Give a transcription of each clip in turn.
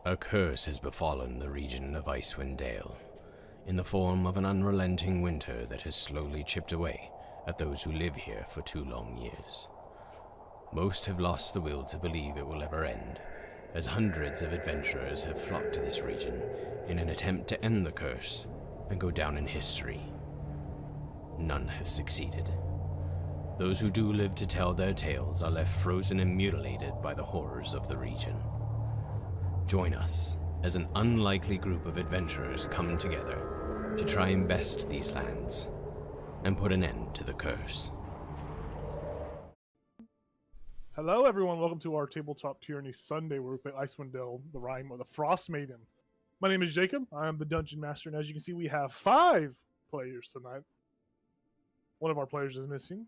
A curse has befallen the region of Icewind Dale, in the form of an unrelenting winter that has slowly chipped away at those who live here for 2 long years. Most have lost the will to believe it will ever end, as hundreds of adventurers have flocked to this region in an attempt to end the curse and go down in history. None have succeeded. Those who do live to tell their tales are left frozen and mutilated by the horrors of the region. Join us as an unlikely group of adventurers come together to try and best these lands and put an end to the curse. Hello everyone, welcome to our Tabletop Tyranny Sunday where we play Icewind Dale, the Rime of the Frost Maiden. My name is Jacob, I am the Dungeon Master, and as you can see we have 5 players tonight. One of our players is missing,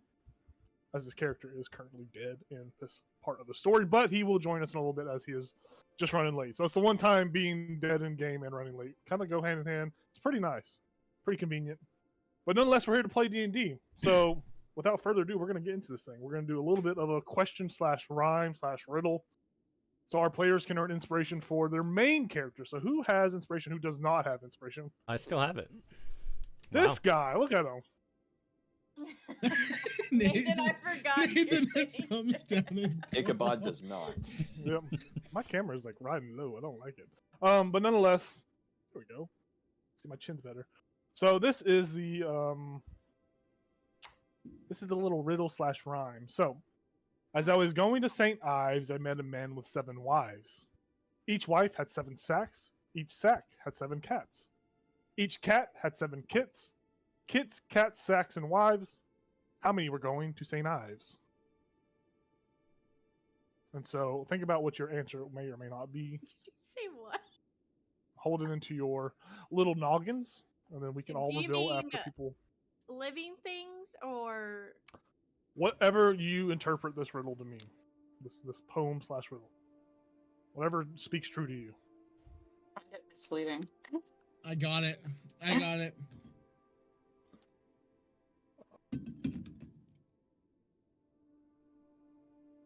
as his character is currently dead in this part of the story, but he will join us in a little bit as he is just running late. So it's the one time being dead in game and running late. Kind of go hand in hand. It's pretty nice. Pretty convenient. But nonetheless, we're here to play D&D. So without further ado, we're going to get into this thing. We're going to do a little bit of a question/rhyme/riddle. So our players can earn inspiration for their main character. So who has inspiration, who does not have inspiration? I still have it. This guy, look at him. Nathan, I forgot. Nathan thumbs down his Ichabod does not. Yep. My camera is like riding low. I don't like it. But nonetheless, there we go. See, my chin's better. So this is the little riddle/rhyme. So, as I was going to St. Ives, I met a man with 7 wives. Each wife had 7 sacks. Each sack had 7 cats. Each cat had 7 kits. Kits, cats, sacks, and wives. How many were going to St. Ives? And so think about what your answer may or may not be. Did you say what? Hold it into your little noggins, and then we can all Do you reveal mean after people. living things or Whatever you interpret this riddle to mean. This poem/riddle. Whatever speaks true to you. I find it misleading. I got it.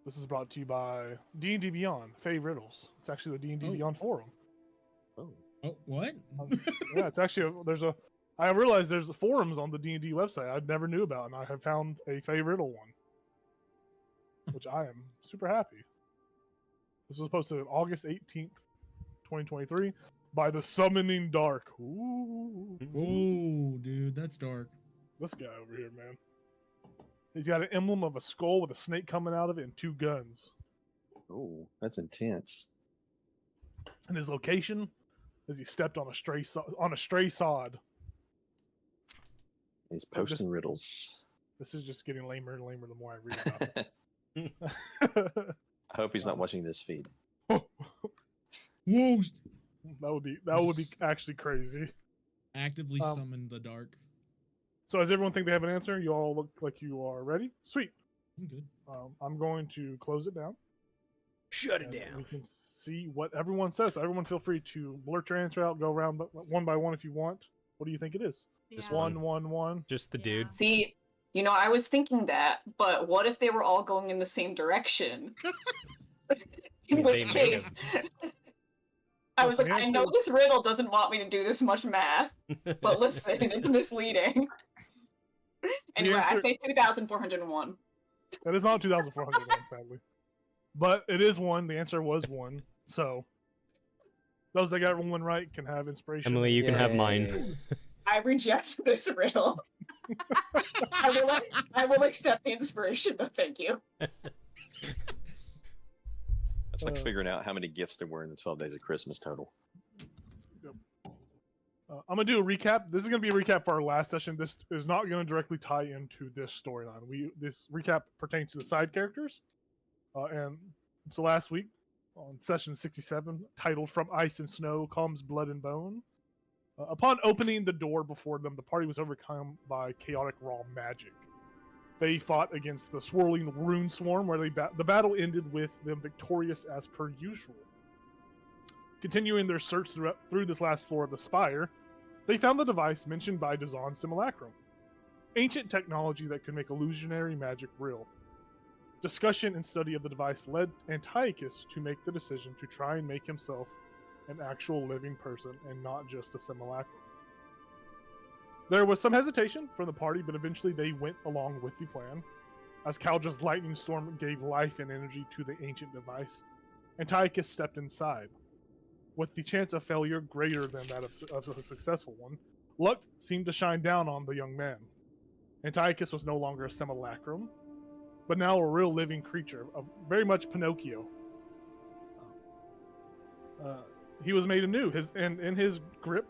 This is brought to you by D&D Beyond, Fae Riddles. It's actually the D&D Beyond forum. Oh. Oh, what? Yeah, it's actually I realized there's forums on the D&D website I never knew about, and I have found a Fae Riddle one, which I am super happy. This was posted on August 18th, 2023, by the Summoning Dark. Ooh. Oh, dude, that's dark. This guy over here, man. He's got an emblem of a skull with a snake coming out of it and 2 guns. Oh, that's intense. And his location is he stepped on a stray sod. He's posting riddles. This is just getting lamer and lamer the more I read about it. I hope he's not watching this feed. Whoa! That would be actually crazy. Actively summon the dark. So does everyone think they have an answer? You all look like you are ready? Sweet. I'm good. I'm going to close it down. Shut it We down. can see what everyone says. So everyone feel free to blurt your answer out. Go around one by one if you want. What do you think it is? yeah. One. Just the Yeah. dude. See, I was thinking that, but what if they were all going in the same direction? In They which made case, I was like, I know this riddle doesn't want me to do this much math, but listen, it's misleading. Anyway, I say 2,401. That is not 2,401, sadly. But it is 1. The answer was 1. So those that got 1 right can have inspiration. Emily, you can have Yay. mine. I reject this riddle. I will accept the inspiration, but thank you. That's like figuring out how many gifts there were in the 12 days of Christmas total. I'm going to do a recap. This is going to be a recap for our last session. This is not going to directly tie into this storyline. This recap pertains to the side characters. And so last week, on session 67, titled From Ice and Snow Comes Blood and Bone, upon opening the door before them, the party was overcome by chaotic raw magic. They fought against the swirling rune swarm, where the battle ended with them victorious as per usual. Continuing their search through this last floor of the spire, they found the device mentioned by Dazan Simulacrum, ancient technology that could make illusionary magic real. Discussion and study of the device led Antiochus to make the decision to try and make himself an actual living person and not just a simulacrum. There was some hesitation from the party, but eventually they went along with the plan. As Kaldra's lightning storm gave life and energy to the ancient device, Antiochus stepped inside. With the chance of failure greater than that of a successful one, luck seemed to shine down on the young man. Antiochus was no longer a simulacrum, but now a real living creature, very much Pinocchio. He was made anew. In his grip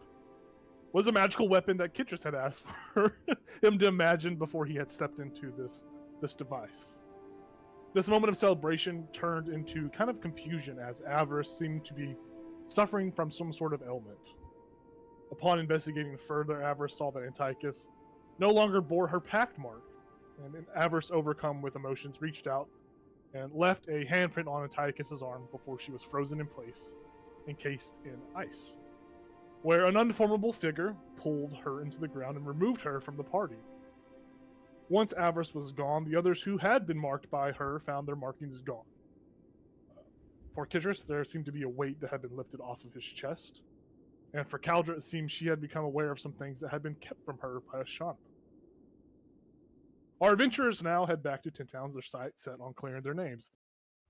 was a magical weapon that Kitris had asked for him to imagine before he had stepped into this device. This moment of celebration turned into kind of confusion as Avarice seemed to be suffering from some sort of ailment. Upon investigating further, Avarice saw that Antiochus no longer bore her pact mark, and Avarice, overcome with emotions, reached out and left a handprint on Antiochus's arm before she was frozen in place, encased in ice, where an unformable figure pulled her into the ground and removed her from the party. Once Avarice was gone, the others who had been marked by her found their markings gone. For Kitris, there seemed to be a weight that had been lifted off of his chest, and for Kaldra, it seemed she had become aware of some things that had been kept from her by Ashana. Our adventurers now head back to Tin Towns, their sights set on clearing their names.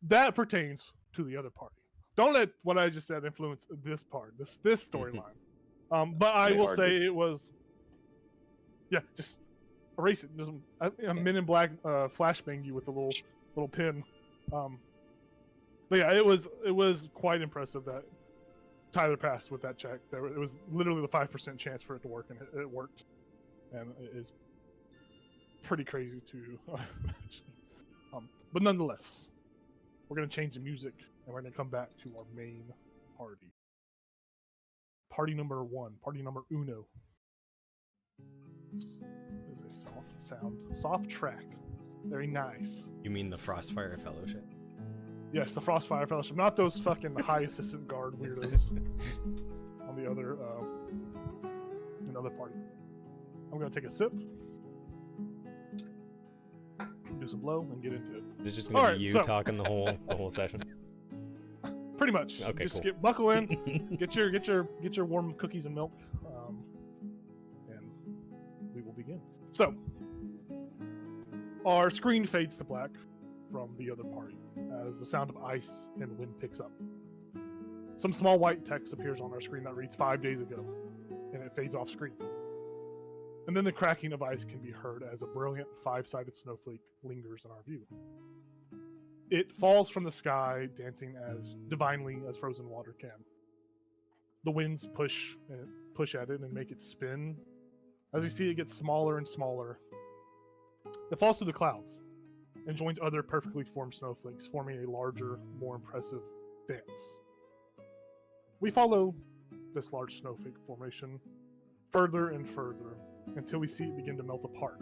That pertains to the other party. Don't let what I just said influence this part, this storyline. But I will say it was, yeah, just erase it. A Men in Black flashbang you with a little pin. But yeah, it was quite impressive that Tyler passed with that check. It was literally the 5% chance for it to work, and it worked. And it is pretty crazy to imagine. But nonetheless, we're going to change the music, and we're going to come back to our main party. Party number 1, party number uno. This is a soft track. Very nice. You mean the Frostfire Fellowship? Yes, the Frostfire Fellowship, not those fucking high assistant guard weirdos on the other party. I'm gonna take a sip, do some blow, and get into it. Is it just gonna be you talking the whole session? Pretty much. Okay, just cool. buckle in, get your warm cookies and milk, and we will begin. So, our screen fades to black from the other party as the sound of ice and wind picks up. Some small white text appears on our screen that reads 5 days ago, and it fades off screen. And then the cracking of ice can be heard as a brilliant 5-sided snowflake lingers in our view. It falls from the sky, dancing as divinely as frozen water can. The winds push at it and make it spin. As we see it get smaller and smaller, it falls through the clouds and joins other perfectly formed snowflakes, forming a larger, more impressive dance. We follow this large snowflake formation further and further until we see it begin to melt apart.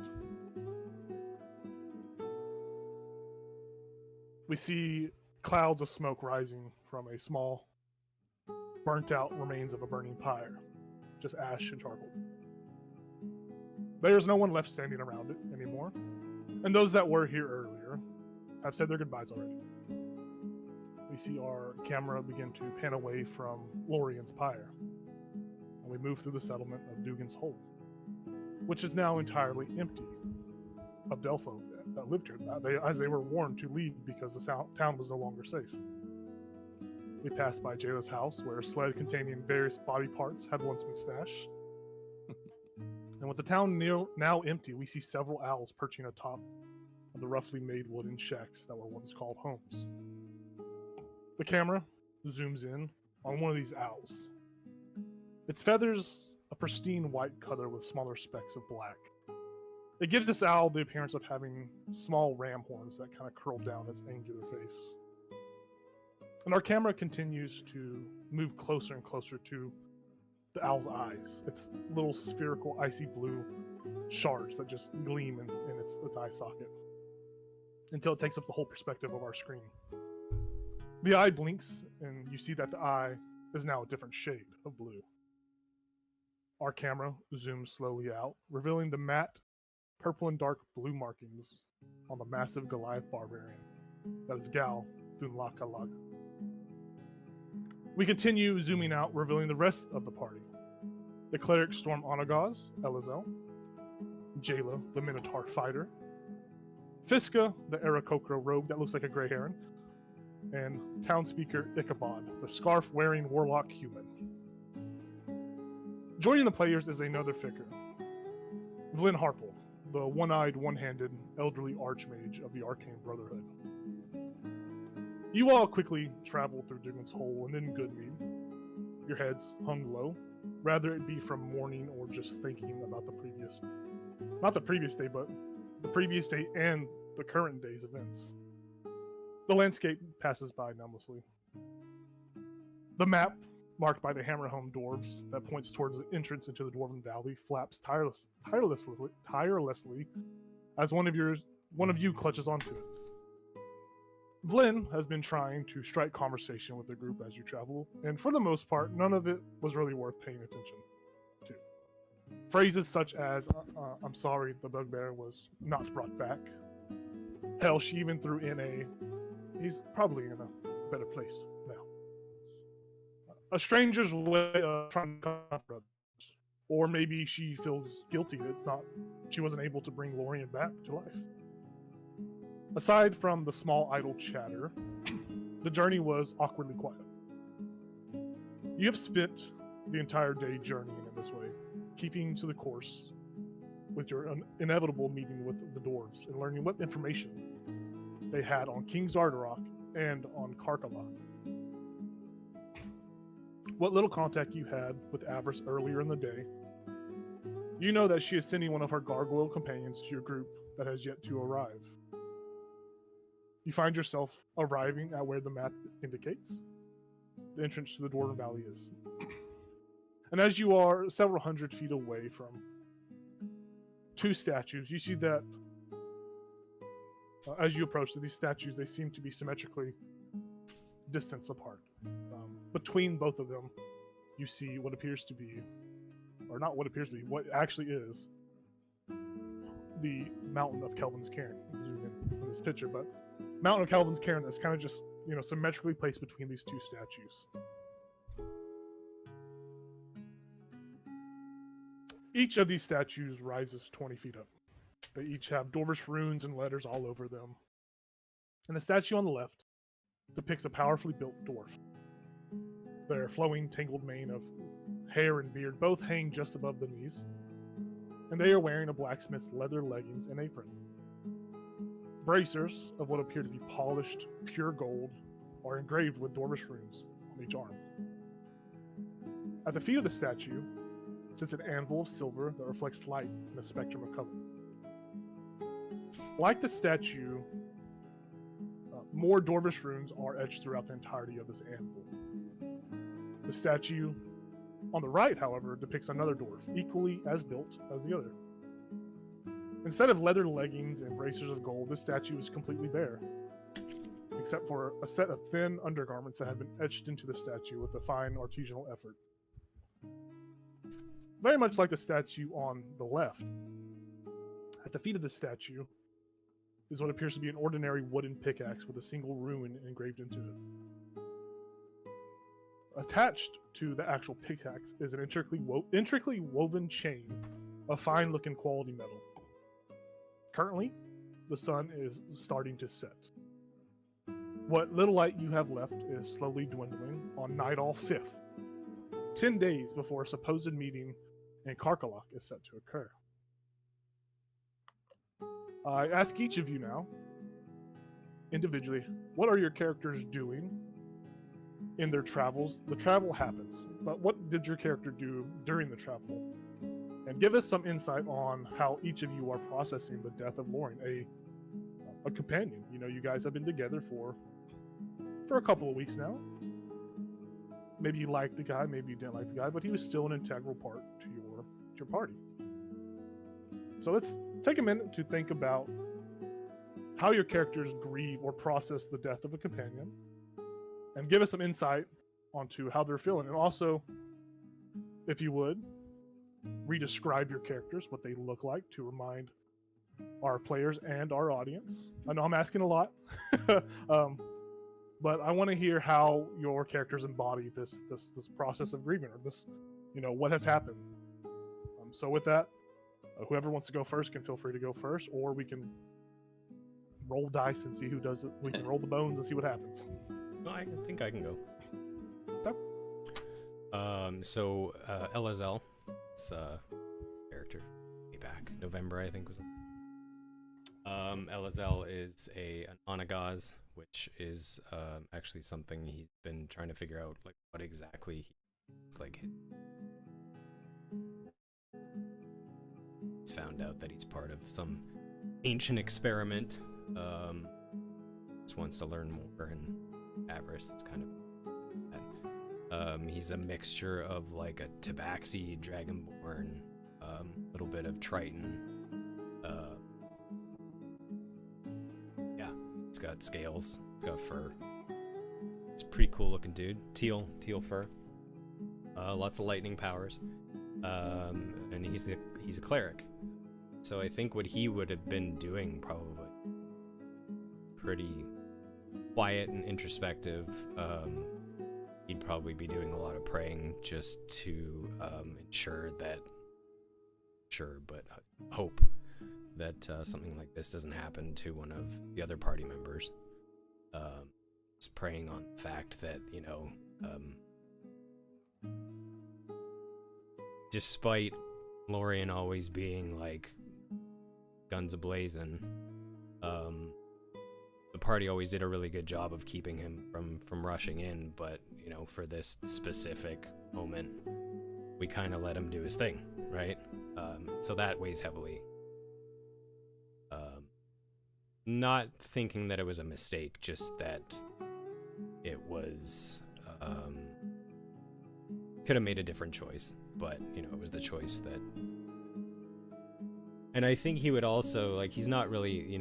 We see clouds of smoke rising from a small, burnt out remains of a burning pyre, just ash and charcoal. There's no one left standing around it anymore, and those that were here earlier have said their goodbyes already. We see our camera begin to pan away from Lorian's pyre, and we move through the settlement of Dugan's Hold, which is now entirely empty of Delpho that lived here, as they were warned to leave because the town was no longer safe. We pass by Jayla's house, where a sled containing various body parts had once been stashed. And with the town now empty, we see several owls perching atop of the roughly made wooden shacks that were once called homes. The camera zooms in on one of these owls. Its feathers a pristine white color with smaller specks of black. It gives this owl the appearance of having small ram horns that kind of curl down its angular face. And our camera continues to move closer and closer to the owl's eyes. Its little spherical icy blue shards that just gleam in its eye socket, until it takes up the whole perspective of our screen. The eye blinks, and you see that the eye is now a different shade of blue. Our camera zooms slowly out, revealing the matte purple and dark blue markings on the massive Goliath barbarian that is Gal Dunlakalag. We continue zooming out, revealing the rest of the party. The cleric Storm Onagaz, Elizel, Jayla, the Minotaur fighter, Fiska, the Aarakocra rogue that looks like a gray heron, and townspeaker Ichabod, the scarf-wearing warlock human. Joining the players is another figure, Vlyn Harple, the one-eyed, one-handed, elderly archmage of the Arcane Brotherhood. You all quickly travel through Digman's Hole and then Goodmead, your heads hung low, rather it be from mourning or just thinking about not the previous day, but the previous day and the current day's events. The landscape passes by numbly. The map, marked by the Hammerhome dwarves, that points towards the entrance into the Dwarven Valley, flaps tirelessly as one of you clutches onto it. Vlyn has been trying to strike conversation with the group as you travel, and for the most part, none of it was really worth paying attention to. Phrases such as, I'm sorry the bugbear was not brought back. Hell, she even threw in he's probably in a better place now. A stranger's way of trying to comfort others. Or maybe she feels guilty that she wasn't able to bring Lorien back to life. Aside from the small idle chatter, the journey was awkwardly quiet. You have spent the entire day journeying in this way, keeping to the course with your inevitable meeting with the dwarves and learning what information they had on King Zardarok and on Karkalok. What little contact you had with Avarice earlier in the day, you know that she is sending one of her gargoyle companions to your group that has yet to arrive. You find yourself arriving at where the map indicates the entrance to the Dwarven Valley is. And as you are several hundred feet away from two statues, you see that as you approach these statues, they seem to be symmetrically distanced apart. Between both of them, you see what appears to be, or not what appears to be, what actually is the Mountain of Kelvin's Cairn. Zoom in this picture, but Mountain of Kelvin's Cairn is kind of just, symmetrically placed between these two statues. Each of these statues rises 20 feet up. They each have dwarvish runes and letters all over them. And the statue on the left depicts a powerfully built dwarf. Their flowing, tangled mane of hair and beard both hang just above the knees, and they are wearing a blacksmith's leather leggings and apron. Bracers of what appear to be polished, pure gold are engraved with dwarvish runes on each arm. At the feet of the statue sits an anvil of silver that reflects light in a spectrum of color. Like the statue, more dwarvish runes are etched throughout the entirety of this anvil. The statue on the right, however, depicts another dwarf, equally as built as the other. Instead of leather leggings and bracers of gold, this statue is completely bare, except for a set of thin undergarments that have been etched into the statue with a fine artisanal effort. Very much like the statue on the left, at the feet of the statue is what appears to be an ordinary wooden pickaxe with a single rune engraved into it. Attached to the actual pickaxe is an intricately woven chain of fine-looking quality metal. Currently, the sun is starting to set. What little light you have left is slowly dwindling on Nightall 5th, 10 days before a supposed meeting in Karkalok is set to occur. I ask each of you now, individually, what are your characters doing in their travels? The travel happens, but what did your character do during the travel? And give us some insight on how each of you are processing the death of Lorien, a companion. You guys have been together for a couple of weeks now. Maybe you liked the guy, maybe you didn't like the guy, but he was still an integral part to your party. So let's take a minute to think about how your characters grieve or process the death of a companion, and give us some insight onto how they're feeling. And also, if you would, re-describe your characters, what they look like, to remind our players and our audience. I know I'm asking a lot. but I want to hear how your characters embody this process of grieving, or this, what has happened. So with that, whoever wants to go first can feel free to go first, or we can roll dice and see who does it. We can roll the bones and see what happens. No, I think I can go. Okay. So LSL, it's character way back November, I think was. LSL is an Onagaz, which is actually something he's been trying to figure out, like what exactly he's like. He's found out that he's part of some ancient experiment. Just wants to learn more, and avarice is kind of. He's a mixture of like a Tabaxi, Dragonborn, little bit of Triton. Yeah, he's got scales. He's got fur. It's a pretty cool looking dude. Teal fur. Lots of lightning powers. And he's a cleric. So I think what he would have been doing probably pretty quiet and introspective. He'd probably be doing a lot of praying just to hope that something like this doesn't happen to one of the other party members. Just praying on the fact that, despite Lorian always being like guns a-blazing, the party always did a really good job of keeping him from rushing in, but for this specific moment we kind of let him do his thing, right? So that weighs heavily. Not thinking that it was a mistake, just that it was could have made a different choice, but it was the choice that. And I think he would also, like, he's not really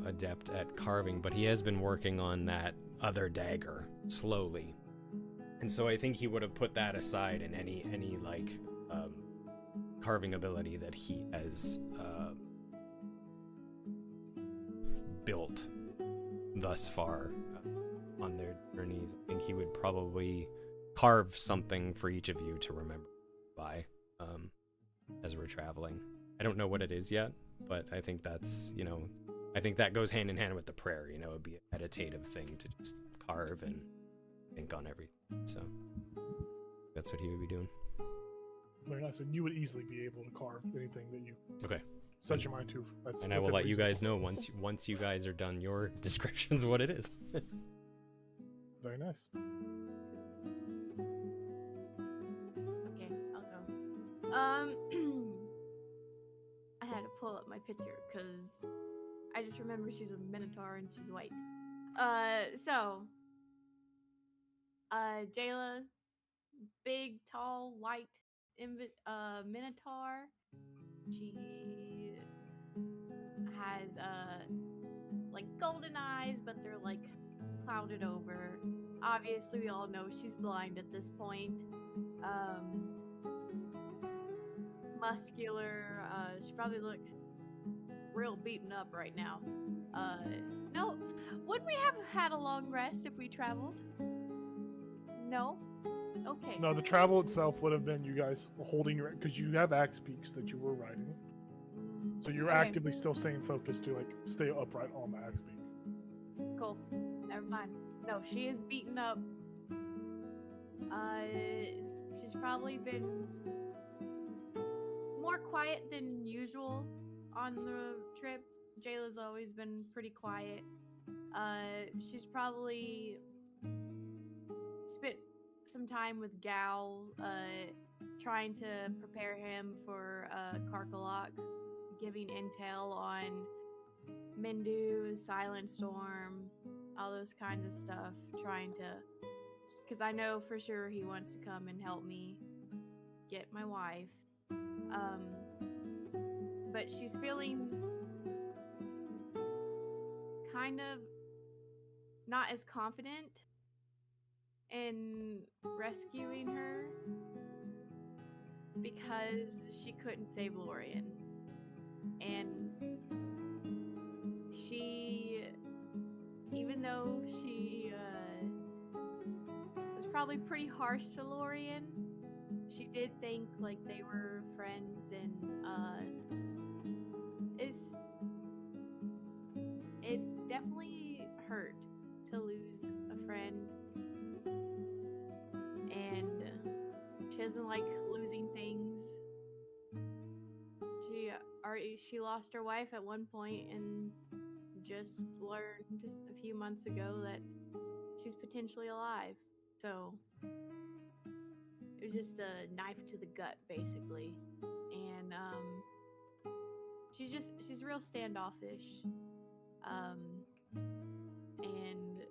adept at carving, but he has been working on that other dagger slowly, and so I think he would have put that aside in any like carving ability that he has built thus far on their journeys. I think he would probably carve something for each of you to remember by as we're traveling. I don't know what it is yet, but I think that's, I think that goes hand in hand with the prayer. It'd be a meditative thing to just carve and think on everything. So that's what he would be doing. Very nice, and you would easily be able to carve anything that you set your mind to. And I will let you guys know once you guys are done your descriptions what it is. Very nice. Okay, I'll go. I had to pull up my picture because I just remember she's a minotaur and she's white. Jayla, big, tall, white minotaur. She has like golden eyes, but they're like clouded over. Obviously, we all know she's blind at this point. Muscular. She probably looks real beaten up right now. No, wouldn't we have had a long rest if we traveled? No? Okay. No, the travel itself would have been you guys holding your, because you have axe peaks that you were riding. So you're Okay. actively still staying focused to like stay upright on the axe peak. Cool. Never mind. No, she is beaten up. She's probably been more quiet than usual on the trip. Jayla's always been pretty quiet. She's probably spent some time with Gal, trying to prepare him for Karkalok, giving intel on Mindu, Silent Storm, all those kinds of stuff, trying to, because I know for sure he wants to come and help me get my wife. But she's feeling kind of not as confident in rescuing her because she couldn't save Lorian. And she, even though she probably pretty harsh to Lorian. She did think like they were friends, and it definitely hurt to lose a friend, and she doesn't like losing things. She lost her wife at one point, and just learned a few months ago that she's potentially alive. So it was just a knife to the gut, basically. And she's real standoffish. And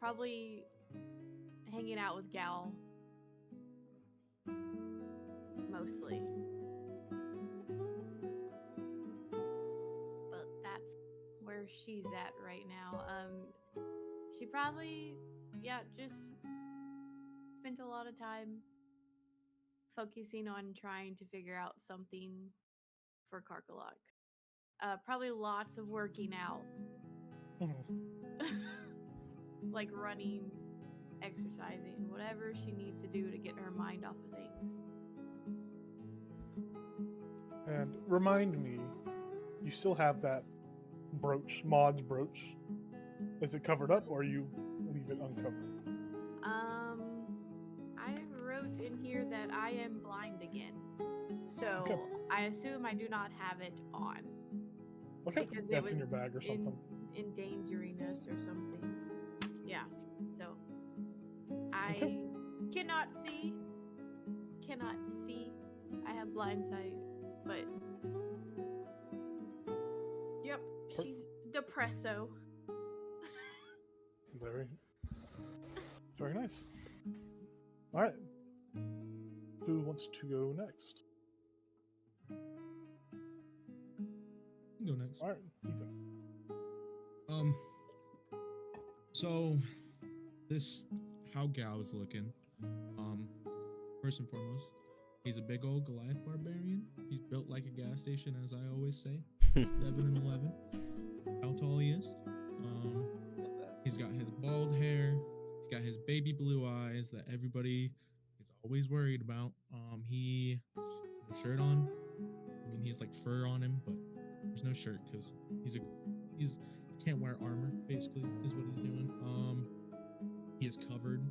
probably hanging out with Gal mostly. But that's where she's at right now. She probably, just spent a lot of time focusing on trying to figure out something for Karkalok. Probably lots of working out. Like running, exercising, whatever she needs to do to get her mind off of things. And remind me, you still have that brooch, Maud's brooch. Is it covered up, or you leave it uncovered? I wrote in here that I am blind again. So Okay. I assume I do not have it on. Okay, Because it that's was in your bag or something. endangering us or something. Yeah. So I Okay. cannot see. I have blind sight, but yep, she's depresso. Very, very nice. All right. Who wants to go next? You can go next. All right, Ethan. So this how Gao's looking. First and foremost, he's a big old Goliath barbarian. He's built like a gas station, as I always say. 7 and 11. How tall he is. He's got his bald hair. He's got his baby blue eyes that everybody is always worried about. He has no shirt on. I mean, he has like fur on him, but there's no shirt because he's can't wear armor. Basically, is what he's doing. He is covered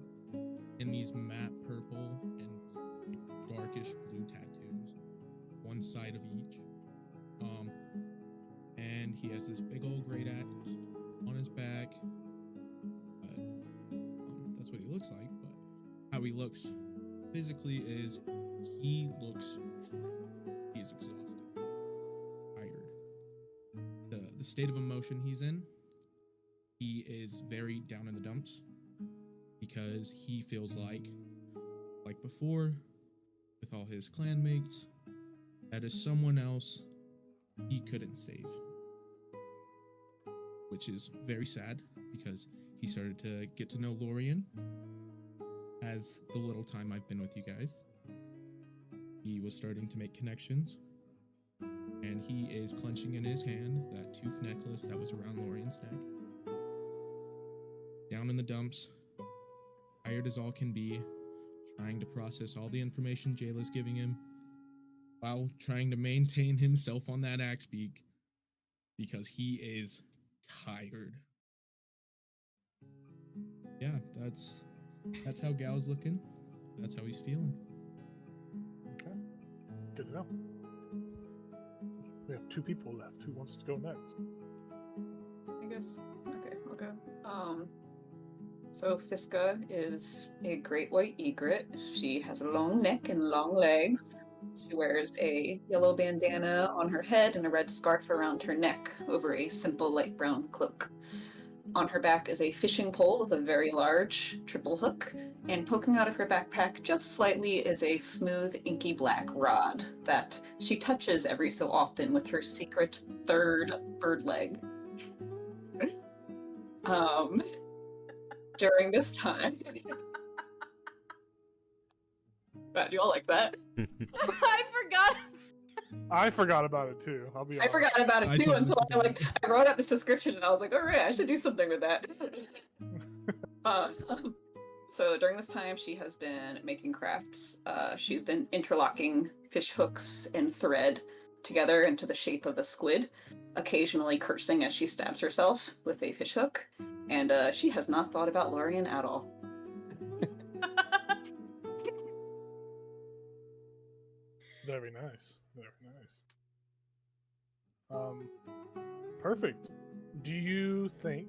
in these matte purple and darkish blue tattoos, one side of each. And he has this big old great axe on his back. But that's what he looks like. But how he looks physically is he looks he's exhausted, tired. The state of emotion he's in, he is very down in the dumps because he feels like before, with all his clanmates, that is someone else he couldn't save. Which is very sad because he started to get to know Lorian as the little time I've been with you guys. He was starting to make connections, and he is clenching in his hand that tooth necklace that was around Lorian's neck. Down in the dumps, tired as all can be, trying to process all the information Jayla's giving him, while trying to maintain himself on that axe beak, because he is tired. Yeah, that's how Gal's looking. That's how he's feeling. Okay. Good to know. We have 2 people left. Who wants to go next? I guess. Okay, I'll go. So Fiska is a great white egret. She has a long neck and long legs. She wears a yellow bandana on her head and a red scarf around her neck over a simple light brown cloak. On her back is a fishing pole with a very large triple hook, and poking out of her backpack just slightly is a smooth, inky black rod that she touches every so often with her secret third bird leg. During this time. Do you all like that? I forgot. I forgot about it too. I'll be honest. I forgot about it too until I wrote out this description and I was like, all right, I should do something with that. So during this time, she has been making crafts. She's been interlocking fish hooks and thread together into the shape of a squid, occasionally cursing as she stabs herself with a fish hook. And she has not thought about Lorien at all. Very nice. Very nice. Perfect. Do you think?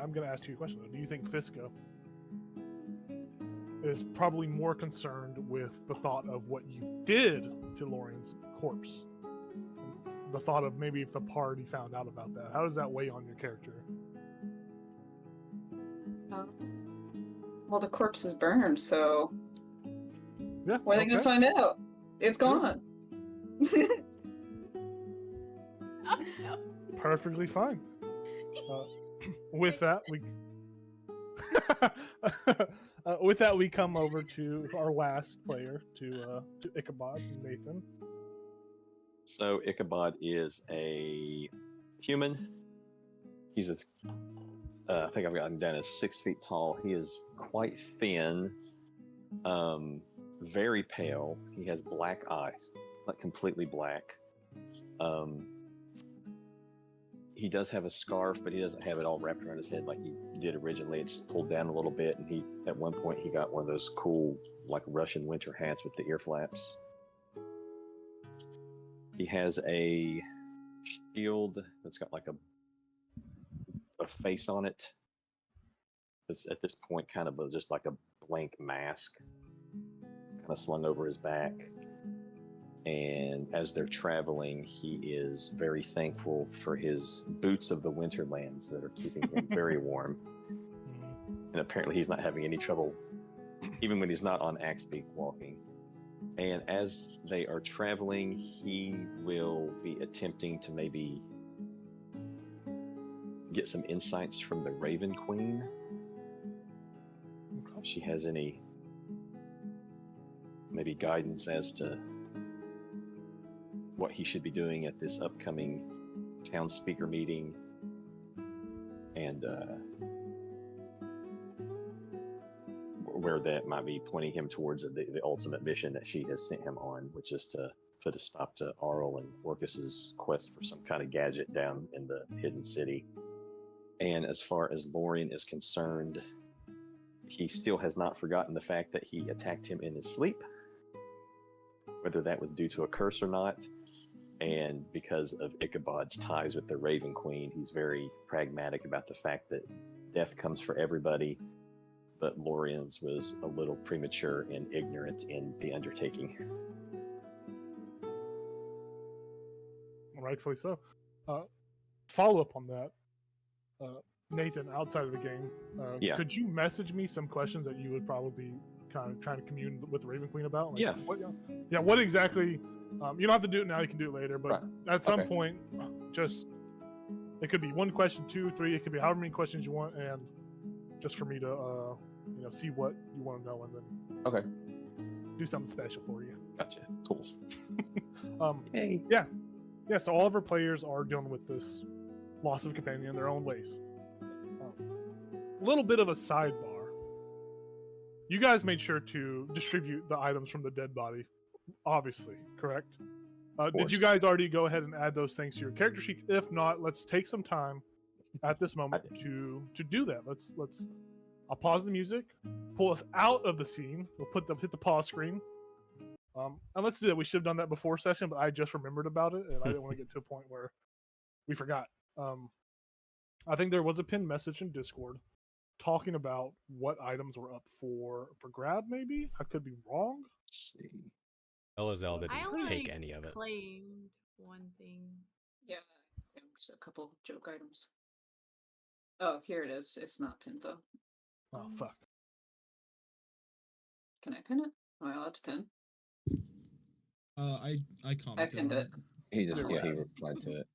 I'm going to ask you a question though. Do you think Fiska is probably more concerned with the thought of what you did to Lorien's corpse? The thought of maybe if the party found out about that. How does that weigh on your character? Well, the corpse is burned, so Yeah. when are they going to find out? It's gone. Oh, no. Perfectly fine. With that, we we come over to our last player, to Ichabod and Nathan. So Ichabod is a human. He's I think I've got him down as 6 feet tall. He is quite thin, very pale. He has black eyes, like completely black. He does have a scarf, but he doesn't have it all wrapped around his head like he did originally. It's pulled down a little bit, and at one point he got one of those cool, like Russian winter hats with the ear flaps. He has a shield that's got like a face on it. It's at this point kind of just like a blank mask, kind of slung over his back. And as they're traveling, he is very thankful for his boots of the Winterlands that are keeping him very warm. And apparently he's not having any trouble, even when he's not on Axbeak walking. And as they are traveling, he will be attempting to maybe get some insights from the Raven Queen. If she has any maybe guidance as to what he should be doing at this upcoming town speaker meeting, and where that might be pointing him towards the ultimate mission that she has sent him on, which is to put a stop to Arl and Orcus's quest for some kind of gadget down in the hidden city. And as far as Lorien is concerned, he still has not forgotten the fact that he attacked him in his sleep, whether that was due to a curse or not. And because of Ichabod's ties with the Raven Queen, he's very pragmatic about the fact that death comes for everybody, but Lorien's was a little premature and ignorant in the undertaking. Rightfully so. Follow up on that, Nathan, outside of the game, Yeah. could you message me some questions that you would probably kind of trying to commune with the Raven Queen about? Like, Yeah. What exactly? You don't have to do it now. You can do it later. But Right. at some Okay. point, just it could be one question, 2, 3. It could be however many questions you want, and just for me to see what you want to know, and then Okay. do something special for you. Gotcha. Cool. Hey. Yeah. So all of our players are dealing with this loss of companion in their own ways. A little bit of a sidebar. You guys made sure to distribute the items from the dead body, obviously, correct? Did you guys already go ahead and add those things to your character sheets? If not, let's take some time at this moment to do that. Let's I'll pause the music, pull us out of the scene. We'll hit the pause screen. And let's do that. We should have done that before session, but I just remembered about it, and I didn't want to get to a point where we forgot. I think there was a pinned message in Discord talking about what items were up for grab. Maybe I could be wrong. Let's see. Elazel I didn't only take any of it. claimed one thing. Yeah, just a couple joke items. Oh, here it is. It's not pinned though. Oh fuck. Can I pin it? Am I allowed to pin? I commented. I pinned on it. He just Yeah. he replied to it.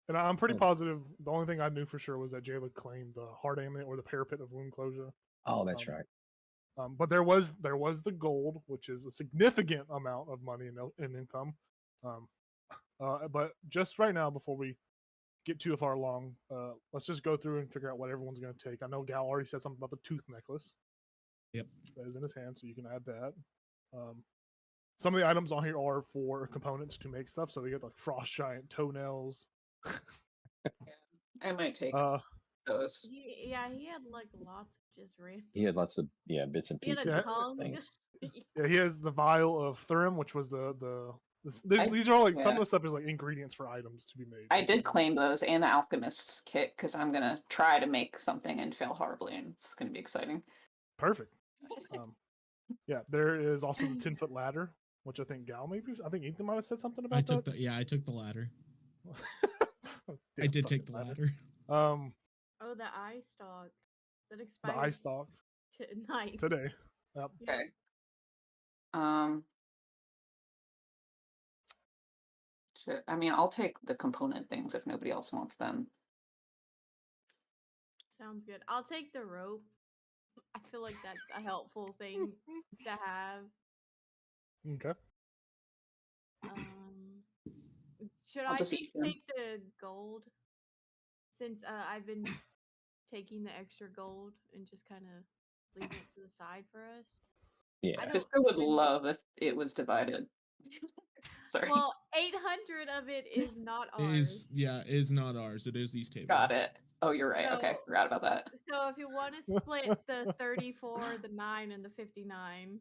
And I'm pretty positive the only thing I knew for sure was that Jayla claimed the hard amulet or the parapet of wound closure. Oh, that's Um, right. But there was the gold, which is a significant amount of money in income. But just right now, before we get too far along, let's just go through and figure out what everyone's going to take. I know Gal already said something about the tooth necklace. Yep. That is in his hand, so you can add that. Some of the items on here are for components to make stuff, so they get like frost giant toenails. I might take those. He had like lots of just random. He had lots of bits and He had a pieces of tongue. things. Yeah, he has the vial of Thurim, which was these are all like some of the stuff is like ingredients for items to be made. I did claim those and the alchemist's kit because I'm gonna try to make something and fail horribly, and it's gonna be exciting. Perfect. Yeah, there is also the 10-foot ladder, which I think I think Ethan might have said something about I took that. I took the ladder. I Damn did take fucking the ladder. Oh, the eye stalk that The expires eye stalk tonight. today. Yep. Yeah. Okay. I mean, I'll take the component things if nobody else wants them. Sounds good. I'll take the rope. I feel like that's a helpful thing to have. Okay. Should I'll I just just eat them. take the gold? Since I've been taking the extra gold and just kind of leaving it to the side for us. Yeah. I don't Fiska would even- love if it was divided. Sorry. Well, 800 of it is not ours. It is not ours. It is these tables. Got it. Oh, you're right. Okay, So- forgot about that. So if you want to split the 34, the 9, and the 59.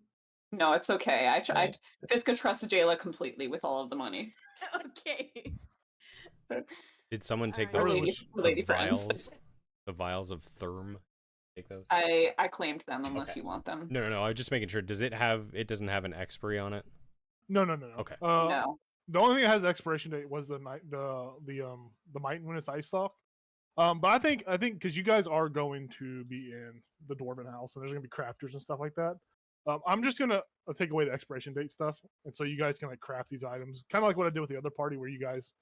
No, it's okay. I tried. This- Fiska trusts Jayla completely with all of the money. Okay. Did someone take Alright. the, We're lady friends. vials? The vials of Therm? Take those? I claimed them unless Okay. you want them. No. I'm just making sure. Does it have? It doesn't have an expiry on it. No. Okay. No. The only thing that has expiration date was the Might when it's ice stalk. But I think because you guys are going to be in the Dwarven house and there's gonna be crafters and stuff like that. I'm just gonna take away the expiration date stuff, and so you guys can like craft these items, kind of like what I did with the other party, where you guys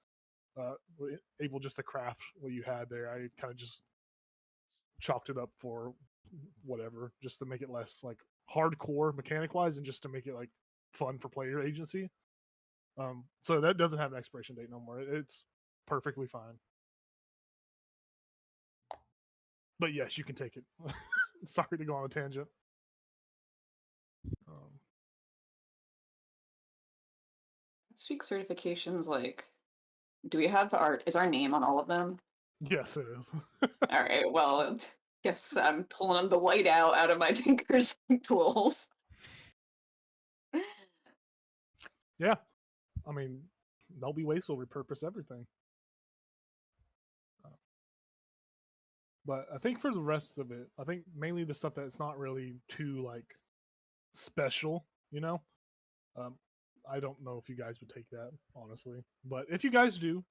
were able just to craft what you had there. I kind of just chalked it up for whatever, just to make it less like hardcore mechanic wise, and just to make it like fun for player agency. So that doesn't have an expiration date no more. It's perfectly fine. But yes, you can take it. Sorry to go on a tangent. Speak certifications like, do we have is our name on all of them? Yes, it is. All right. Well, yes, I'm pulling the white out of my Tinker's tools. Yeah. I mean, they'll be wasteful, repurpose everything. But I think for the rest of it, I think mainly the stuff that's not really too like special, you know. I don't know if you guys would take that, honestly. But if you guys do,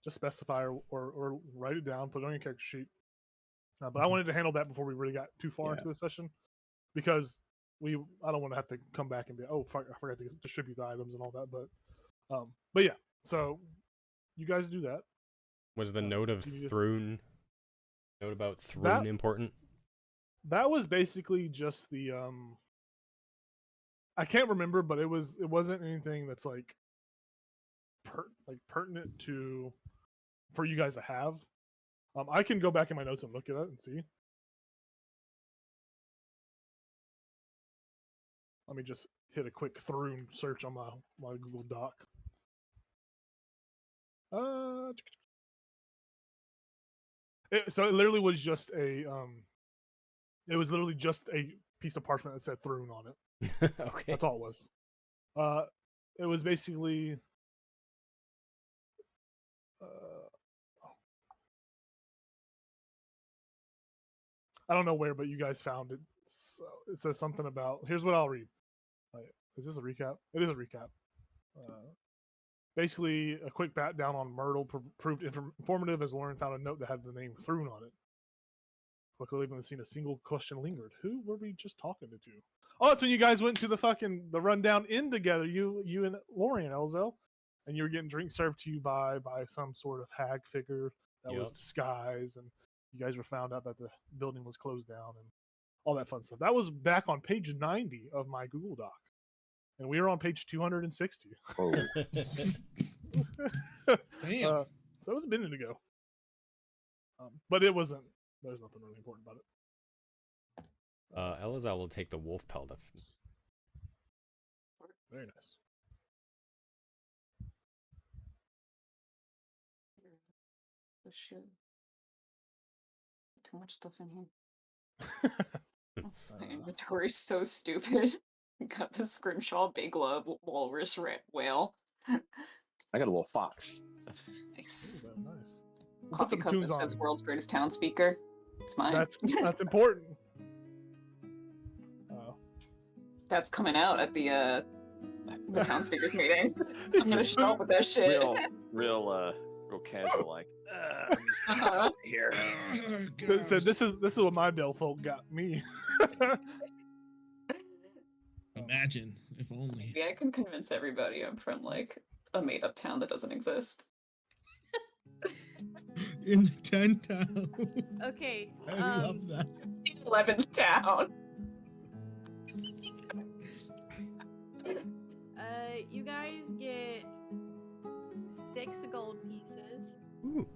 just specify or write it down, put it on your character sheet. But I wanted to handle that before we really got too far into the session, because I don't want to have to come back and be, oh fuck, I forgot to distribute the items and all that. But yeah, so you guys do that. Was the note of you- Thrun? Note about Thrun important? That was basically just the I can't remember, but it wasn't anything that's like pertinent for you guys to have. I can go back in my notes and look at it and see. Let me just hit a quick Thrun search on my Google Doc. So it literally was just it was literally just a piece of parchment that said Thrun on it. Okay. That's all it was. It was basically I don't know where, but you guys found it. So it says something about. Here's what I'll read. Is this a recap? It is a recap. Basically, a quick bat down on Myrtle proved informative as Lauren found a note that had the name Thrun on it. Quickly leaving the scene, a single question lingered. Who were we just talking to? Oh, that's when you guys went to the rundown inn together. You and Lorian, Elzel, and you were getting drinks served to you by some sort of hag figure that was disguised, and you guys were found out that the building was closed down and all that fun stuff. That was back on page 90 of my Google Doc, and we were on page 260. Oh, Damn. So it was a minute ago. But it wasn't. There's nothing really important about it. Elazar will take the wolf pelt. Very nice. Oh, shoot. Too much stuff in here. My inventory's so stupid. Got the scrimshaw, big love, walrus, whale. I got a little fox. Nice. Ooh, nice. We'll put Coffee some cup tunes that on says it. world's greatest town speaker. It's mine. That's important. That's coming out at the town speakers meeting. I'm gonna show up with that shit. Real casual, like. I'm just Uh-huh. here. So this is what my Dell folk got me. Imagine, if only. Yeah, I can convince everybody I'm from like a made-up town that doesn't exist. In the 10 town. Okay. I love that. 11th town. You guys get 6 gold pieces. Ooh.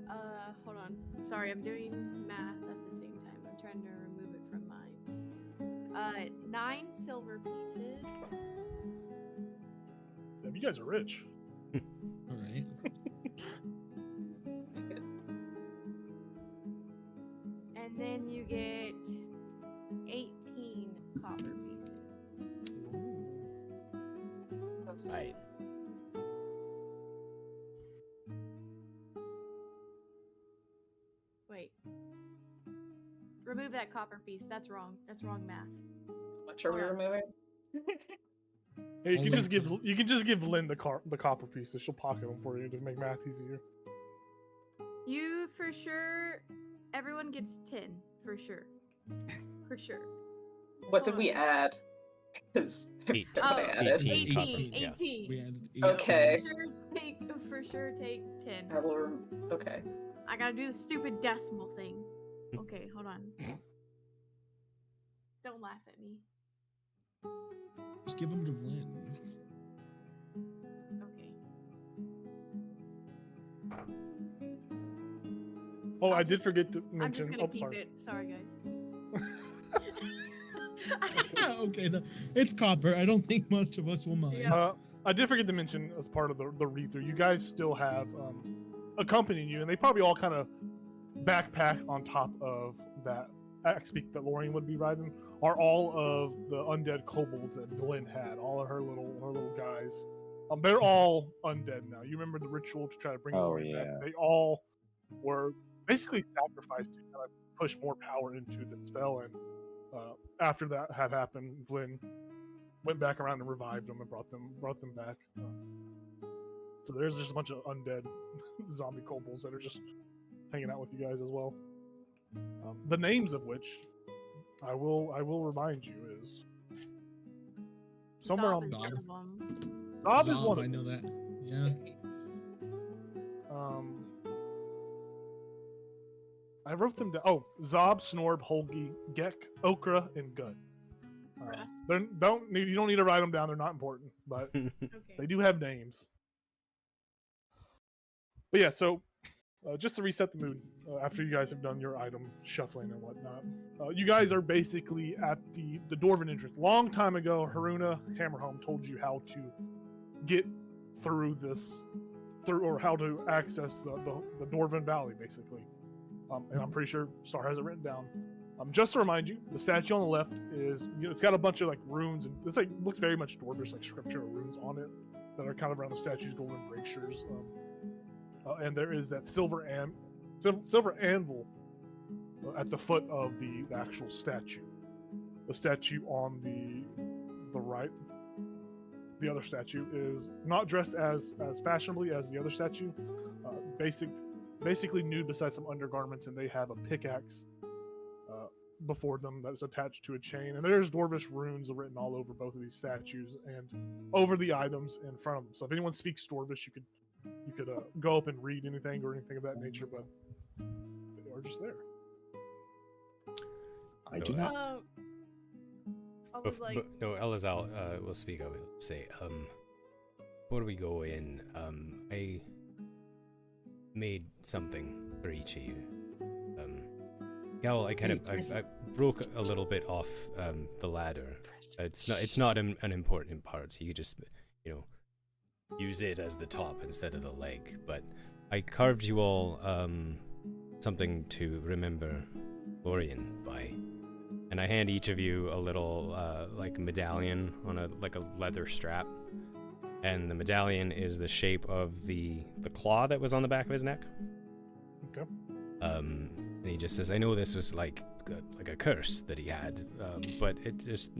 Wow. Hold on. Sorry, I'm doing math at the same time. I'm trying to remove it from mine. 9 silver pieces. Damn, you guys are rich. All right. And then you get 18 copper pieces. Right. Wait. Remove that copper piece. That's wrong. That's wrong math. How much are we removing? Hey, you Only can just give Lynn the copper pieces. She'll pocket them for you to make math easier. You for sure. Everyone gets 10 for sure. For sure. What did we add? Because Eight. what I added. 18 copper. 18. Yeah. 18. We added Okay. For sure take 10. I will okay. I gotta do the stupid decimal thing. Okay, hold on. Don't laugh at me. Just give them to Vlin. Okay. Oh, I did forget to I'm just mention. gonna Oh, keep sorry. it. Sorry, guys. Okay, it's copper. I don't think much of us will mind. Yeah. I did forget to mention as part of the read-through, you guys still have accompanying you, and they probably all kind of backpack on top of that Axpeak that Lorien would be riding, are all of the undead kobolds that Glenn had, all of her little guys. They're all undead now. You remember the ritual to try to bring Oh, Lorien yeah. back? They all were basically sacrificed to kind of push more power into the spell, and after that had happened, Glenn went back around and revived them and brought them back. So there's just a bunch of undead zombie kobolds that are just hanging out with you guys as well. The names of which I will remind you is somewhere Zob on is Zob. one of them. Zob is one I of know that. Yeah. I wrote them down. Oh, Zob, Snorb, Holgi, Gek, Okra, and Gut. You don't need to write them down. They're not important, but Okay. they do have names. But yeah, so just to reset the mood, after you guys have done your item shuffling and whatnot, you guys are basically at the Dwarven entrance. Long time ago, Haruna Hammerhome told you how to get through or how to access the Dwarven Valley, basically. And I'm pretty sure Star has it written down. Just to remind you, the statue on the left is, it's got a bunch of like runes, and it's like looks very much dwarvish, like scripture runes on it that are kind of around the statue's golden bracers. And there is that silver anvil at the foot of the actual statue. The statue on the right, the other statue, is not dressed as fashionably as the other statue. Basically nude besides some undergarments, and they have a pickaxe before them that's attached to a chain. And there's dwarvish runes written all over both of these statues and over the items in front of them. So if anyone speaks dwarvish, you could go up and read anything or anything of that nature, but they are just there. I do not. I was like, No, Elazal will speak of it. Say, before we go in, I made something for each of you. Gal, I broke a little bit off the ladder. It's not an important part. You just, use it as the top instead of the leg. But I carved you all something to remember Lorien by, and I hand each of you a little like medallion on a leather strap, and the medallion is the shape of the claw that was on the back of his neck. Okay. And he just says, I know this was like a curse that he had, but it just,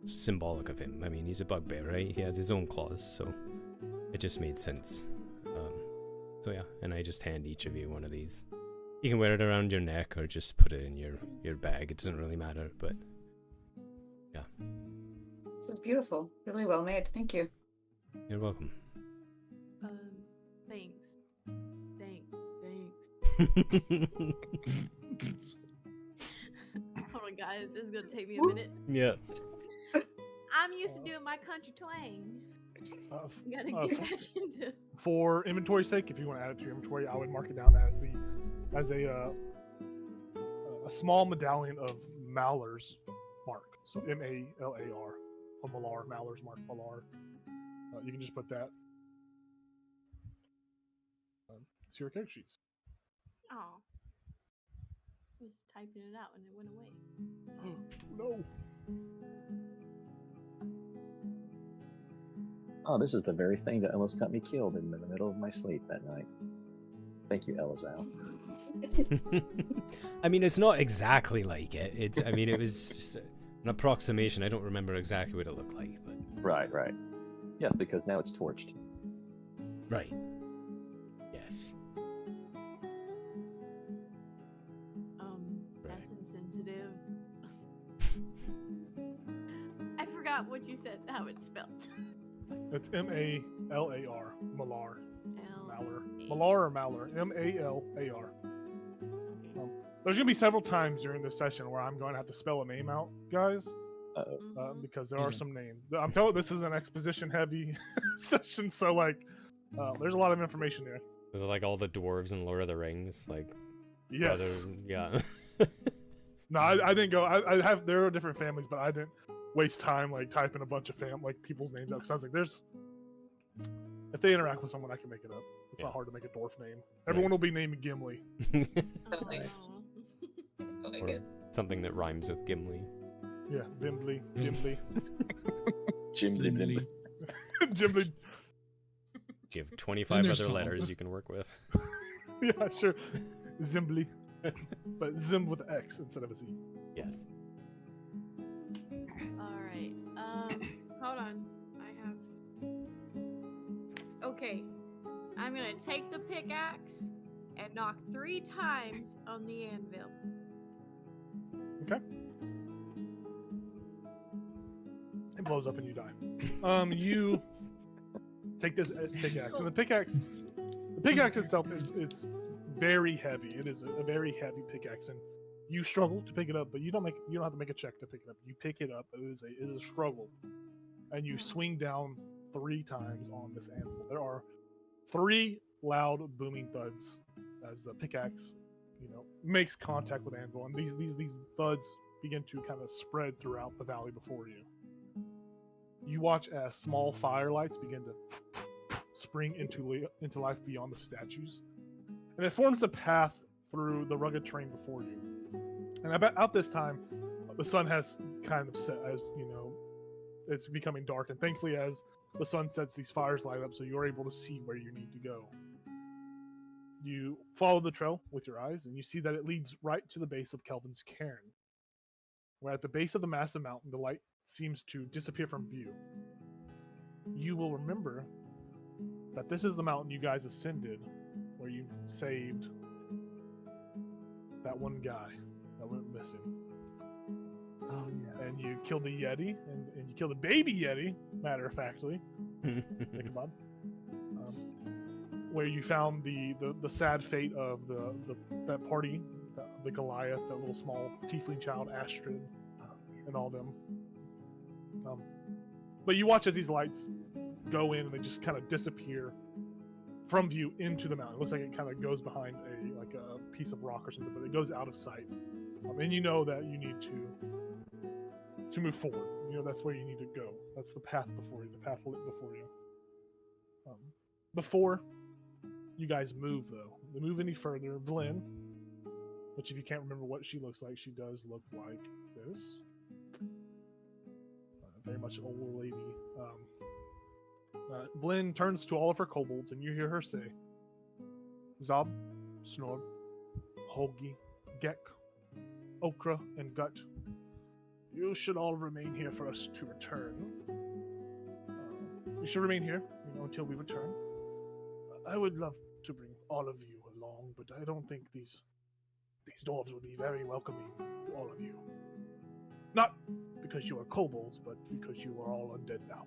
symbolic of him. I mean, he's a bugbear, right? He had his own claws, so it just made sense. So yeah, and I just hand each of you one of these. You can wear it around your neck or just put it in your bag. It doesn't really matter, but yeah. This is beautiful. Really well made. Thank you. You're welcome. Thanks. Hold on, guys. This is gonna take me a minute. Yeah. I'm used to doing my country twang. Gotta get back into. For inventory sake, if you want to add it to your inventory, I would mark it down as a small medallion of Mallar's mark. So M-A-L-A-R, a Mallar, Mallar's mark, Mallar. You can just put that. It's your character sheets. Oh. I was typing it out and it went away. No. Oh, this is the very thing that almost got me killed in the middle of my sleep that night. Thank you, Elazal. I mean, it's not exactly like it. It was just an approximation. I don't remember exactly what it looked like, but Right. Yeah, because now it's torched. right. Yes. That's insensitive. I forgot what you said, how it's spelled. It's M-A-L-A-R, Mallar. Mallar. L-A. Mallar or Mallar? M-A-L-A-R. There's going to be several times during this session where I'm going to have to spell a name out, guys, Uh-oh. because there are some names. I'm telling you, this is an exposition-heavy session, so, there's a lot of information there. Is it like all the dwarves in Lord of the Rings? Like, Yes. yeah. No, I didn't go. There are different families, but I didn't waste time, typing a bunch of people's names out, because I was like, if they interact with someone, I can make it up. It's not hard to make a dwarf name. Everyone will be named Gimli. Nice. I like Or it. something that rhymes with Gimli. Yeah, Bimbley, Gimli. Slimly. Gimli. You have Then 25 there's other Tom. letters you can work with. Yeah, sure. Zimbly. But Zim with X instead of a Z. Yes. Alright. Hold on. I have. Okay. I'm gonna take the pickaxe and knock 3 times on the anvil. Okay. It blows up and you die. You take this pickaxe. And the pickaxe itself is very heavy. It is a very heavy pickaxe, and you struggle to pick it up, but you don't have to make a check to pick it up. You pick it up. It is a struggle, and you swing down 3 times on this anvil. There are 3 loud booming thuds as the pickaxe, makes contact with the anvil, and these thuds begin to kind of spread throughout the valley before you. You watch as small firelights begin to spring into life beyond the statues, and it forms a path through the rugged terrain before you. And about this time, the sun has kind of set, as it's becoming dark, and thankfully as the sun sets, these fires light up, so you're able to see where you need to go. You follow the trail with your eyes, and you see that it leads right to the base of Kelvin's Cairn, where at the base of the massive mountain, the light seems to disappear from view. You will remember that this is the mountain you guys ascended, where you saved that one guy that went missing. Oh, yeah. And you killed the Yeti, and you killed the baby Yeti, matter of factly. Think about where you found the sad fate of that party, the Goliath, that little small tiefling child, Astrid, and all them. But you watch as these lights go in and they just kind of disappear from view into the mountain. It looks like it kind of goes behind a piece of rock or something, but it goes out of sight. And you know that you need to move forward. You know that's where you need to go. That's the path before you. The path lit before you. Before you guys move, though, they move any further. Vlyn, which if you can't remember what she looks like, she does look like this. Very much an older lady. Vlyn turns to all of her kobolds, and you hear her say, Zob, Snorb, Holgi, Gek, Okra, and Gut. You should all remain here for us to return. You should remain here, until we return. I would love to bring all of you along, but I don't think these dwarves would be very welcoming to all of you. Not because you are kobolds, but because you are all undead now.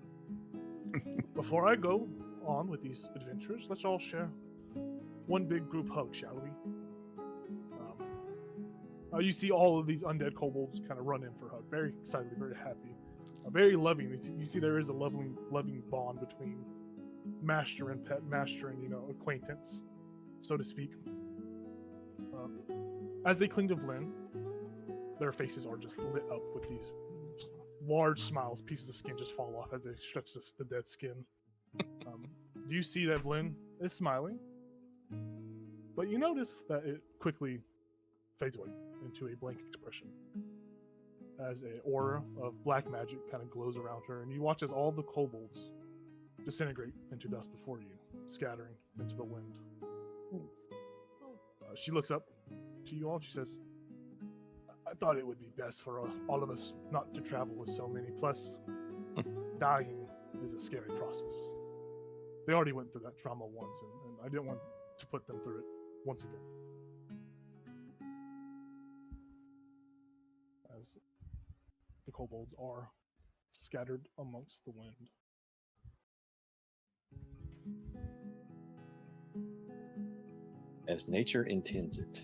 Before I go on with these adventures, let's all share one big group hug, shall we? You see all of these undead kobolds kind of run in for a hug, very excited, very happy, very loving. You see there is a loving bond between master and pet, master and acquaintance, so to speak. As they cling to Vlyn, their faces are just lit up with these large smiles. Pieces of skin just fall off as they stretch the dead skin. Do you see that Vlyn is smiling? But you notice that it quickly fades away into a blank expression as an aura of black magic kind of glows around her, and you watch as all the kobolds disintegrate into dust before you, scattering into the wind. She looks up to you all. She says, I thought it would be best for all of us not to travel with so many. Plus, dying is a scary process. They already went through that trauma once, and I didn't want to put them through it once again. As the kobolds are scattered amongst the wind. As nature intends it.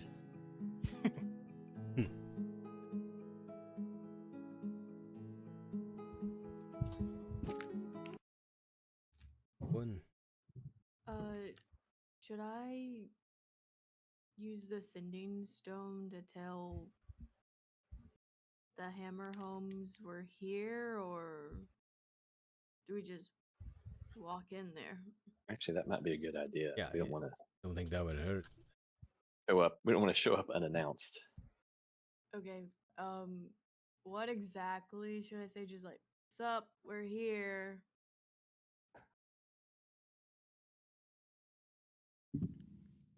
One. Should I use the sending stone to tell the Hammer Homes we're here, or do we just walk in there? Actually, that might be a good idea. Yeah, We don't want to Don't think that would hurt. show up. We don't want to show up unannounced. Okay. What exactly should I say? Just like, sup, we're here.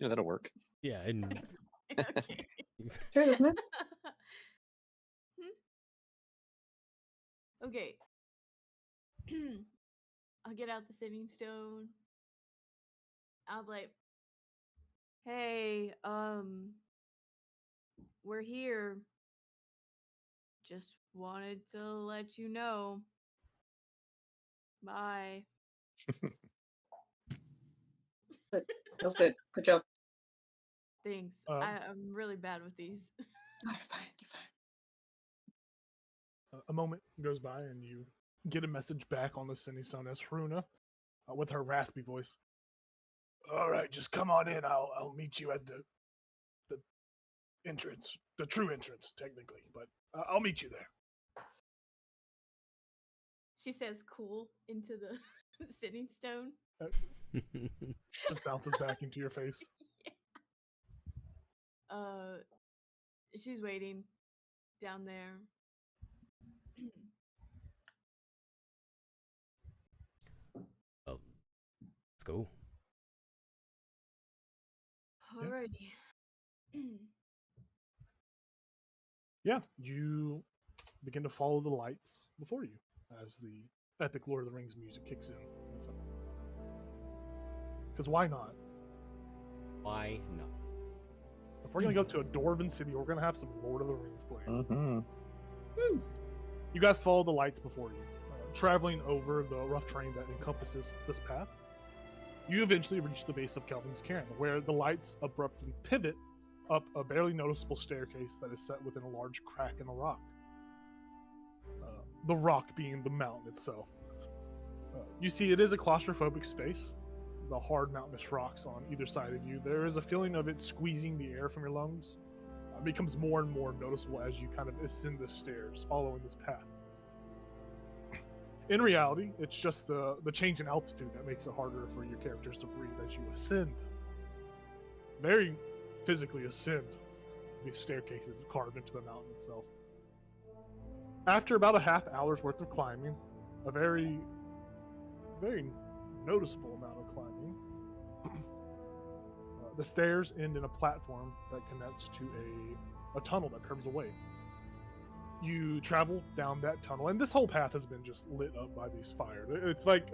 Yeah, that'll work. Yeah, and Okay. It's true, isn't it? Okay. I'll get out the sending stone. I'll be like, hey, we're here. Just wanted to let you know. Bye. That's good. Good job. Thanks. I'm really bad with these. No, you're fine. You're fine. A moment goes by and you get a message back on the sending stone as Hruna, with her raspy voice. All right, just come on in. I'll meet you at the entrance, the true entrance, technically, but I'll meet you there. She says cool into the sending stone. Just bounces back into your face. Yeah. She's waiting down there. well, let's go. Alrighty. Yeah, you begin to follow the lights before you as the epic Lord of the Rings music kicks in. Because why not? Why not? If we're going to go to a Dwarven city, we're going to have some Lord of the Rings playing. Mm-hmm. Woo! You guys follow the lights before you, traveling over the rough terrain that encompasses this path. You eventually reach the base of Kelvin's Cairn, where the lights abruptly pivot up a barely noticeable staircase that is set within a large crack in the rock. The rock being the mountain itself. You see, it is a claustrophobic space. The hard mountainous rocks on either side of you. There is a feeling of it squeezing the air from your lungs. It becomes more and more noticeable as you kind of ascend the stairs, following this path. In reality, it's just the change in altitude that makes it harder for your characters to breathe as you ascend. Very physically ascend these staircases carved into the mountain itself. After about a half hour's worth of climbing, a very noticeable amount of climbing, the stairs end in a platform that connects to a tunnel that curves away. You travel down that tunnel, and this whole path has been just lit up by these fires. It's like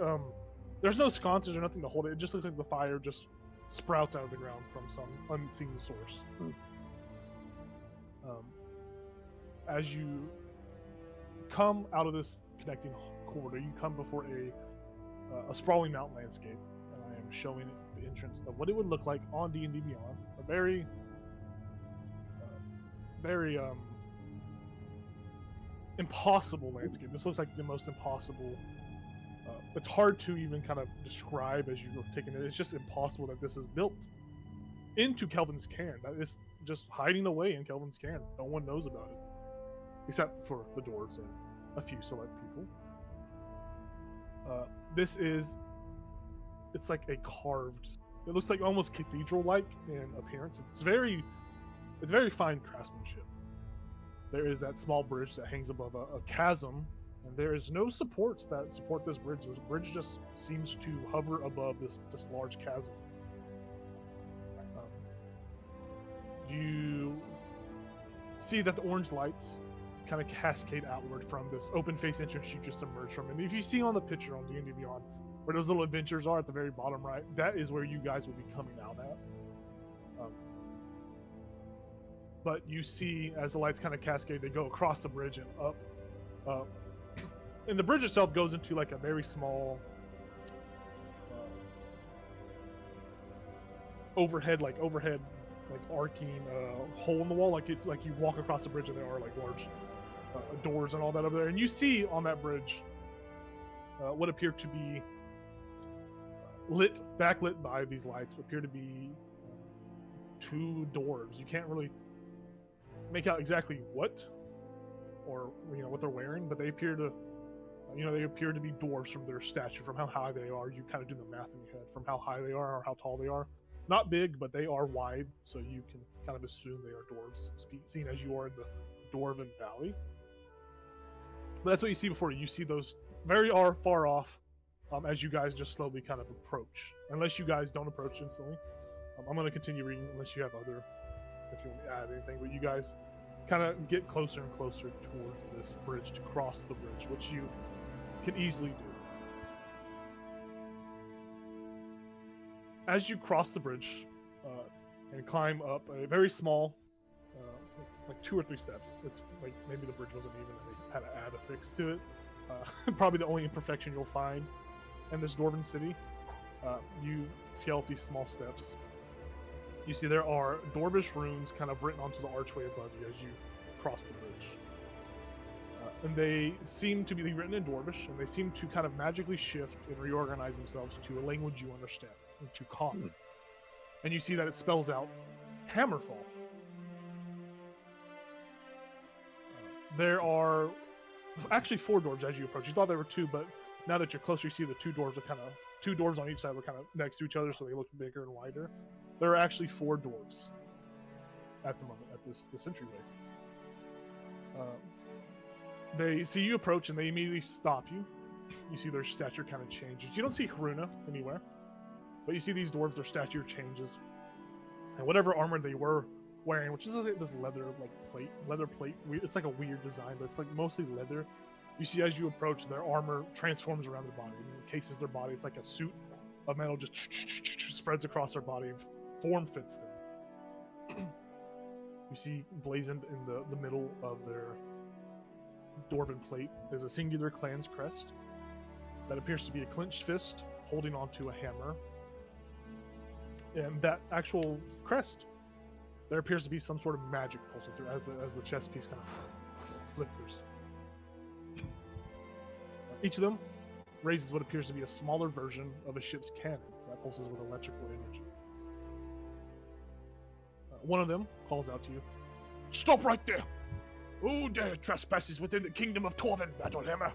there's no sconces or nothing to hold it. It just looks like the fire just sprouts out of the ground from some unseen source. As you come out of this connecting corridor, you come before a sprawling mountain landscape, and I am showing it the entrance of what it would look like on D&D Beyond. A very impossible landscape. This looks like the most impossible. It's hard to even kind of describe as you're taking it. It's just impossible that this is built into Kelvin's cairn. That is just hiding away in Kelvin's cairn. No one knows about it, except for the dwarves and a few select people. It's like a carved. It looks like almost cathedral-like in appearance. It's very fine craftsmanship. There is that small bridge that hangs above a chasm, and there is no supports that support this bridge. The bridge just seems to hover above this large chasm. You see that the orange lights kind of cascade outward from this open face entrance you just emerged from. And if you see on the picture on D&D Beyond, where those little adventures are at the very bottom right, that is where you guys will be coming out at. But you see, as the lights kind of cascade, they go across the bridge and up. And the bridge itself goes into like a very small overhead arcing hole in the wall. Like it's like you walk across the bridge and there are like large doors and all that over there. And you see on that bridge what appear to be backlit by these lights, appear to be two dwarves. You can't really make out exactly what what they're wearing, but they appear to be dwarves from their stature, from how high they are. You kind of do the math in your head from how high they are or how tall they are. Not big, but they are wide, so you can kind of assume they are dwarves, seen as you are in the Dwarven Valley. But that's what you see before you. You see those very far off as you guys just slowly kind of approach. Unless you guys don't approach instantly. I'm going to continue reading unless you have if you want to add anything. But you guys kind of get closer and closer towards this bridge to cross the bridge, which you can easily do. As you cross the bridge and climb up a very small, like 2 or 3 steps, it's like maybe the bridge wasn't even, and they had to add a fix to it. Probably the only imperfection you'll find in this Dwarven city. You scale up these small steps. You see there are Dwarvish runes kind of written onto the archway above you as you cross the bridge. And they seem to be written in Dwarvish, and they seem to kind of magically shift and reorganize themselves to a language you understand, into Common. And you see that it spells out Hammerfall. There are actually 4 dwarves as you approach. You thought there were 2, but now that you're closer, you see the 2 dwarves are kind of 2 dwarves on each side were kind of next to each other, so they look bigger and wider. There are actually 4 dwarves at the moment at this entryway. They see you approach and they immediately stop you. You see their stature kind of changes. You don't see Haruna anywhere, but you see these dwarves, their stature changes, and whatever armor they were wearing, which is this leather plate. It's like a weird design, but it's like mostly leather. You see as you approach, their armor transforms around their body and encases their body. It's like a suit of metal just spreads across their body and form fits them. You see blazoned in the middle of their Dwarven plate is a singular clan's crest that appears to be a clenched fist holding onto a hammer. And that actual crest, there appears to be some sort of magic pulsing through as the chest piece kind of flickers. Each of them raises what appears to be a smaller version of a ship's cannon that pulses with electrical energy. One of them calls out to you. Stop right there! Who dare trespasses within the kingdom of Torvin, Battlehammer,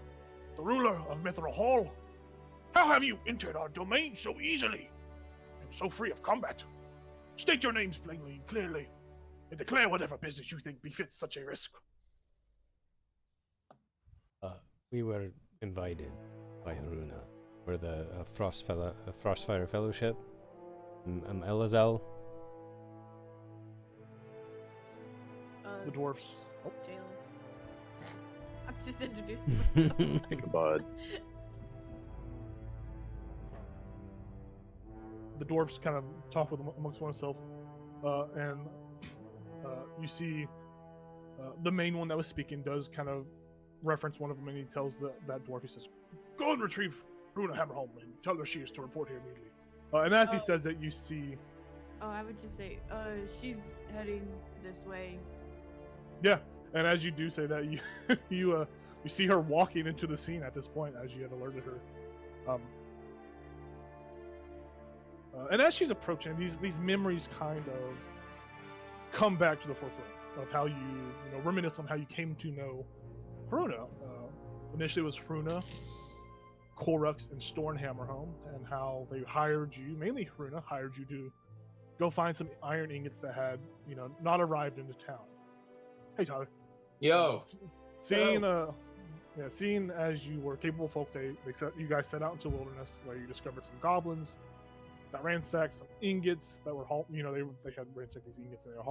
the ruler of Mithril Hall? How have you entered our domain so easily, and so free of combat? State your names plainly and clearly, and declare whatever business you think befits such a risk. We were invited by Haruna. We're the Frostfire Fellowship. I'm Elazel. The dwarfs. Oh, Jalen. I'm just introducing myself. Ichabod. the dwarfs kind of talk with amongst oneself, and you see the main one that was speaking does kind of reference one of them, and he tells that dwarf, he says, "Go and retrieve Bruna Hammerholm and tell her she is to report here immediately." And as he says that, you see... Oh, I would just say, she's heading this way. Yeah, and as you do say that, you see her walking into the scene at this point, as you had alerted her. And as she's approaching, these memories kind of come back to the forefront of how you reminisce on how you came to know Hruna. Initially, it was Hruna, Korux, and Stornhammerholm, and how they hired you, mainly Hruna, hired you to go find some iron ingots that had, not arrived into town. Hey, Tyler. Yo. Seeing as you were capable folk, you guys set out into wilderness where you discovered some goblins that ransacked some ingots that were they had ransacked these ingots and they were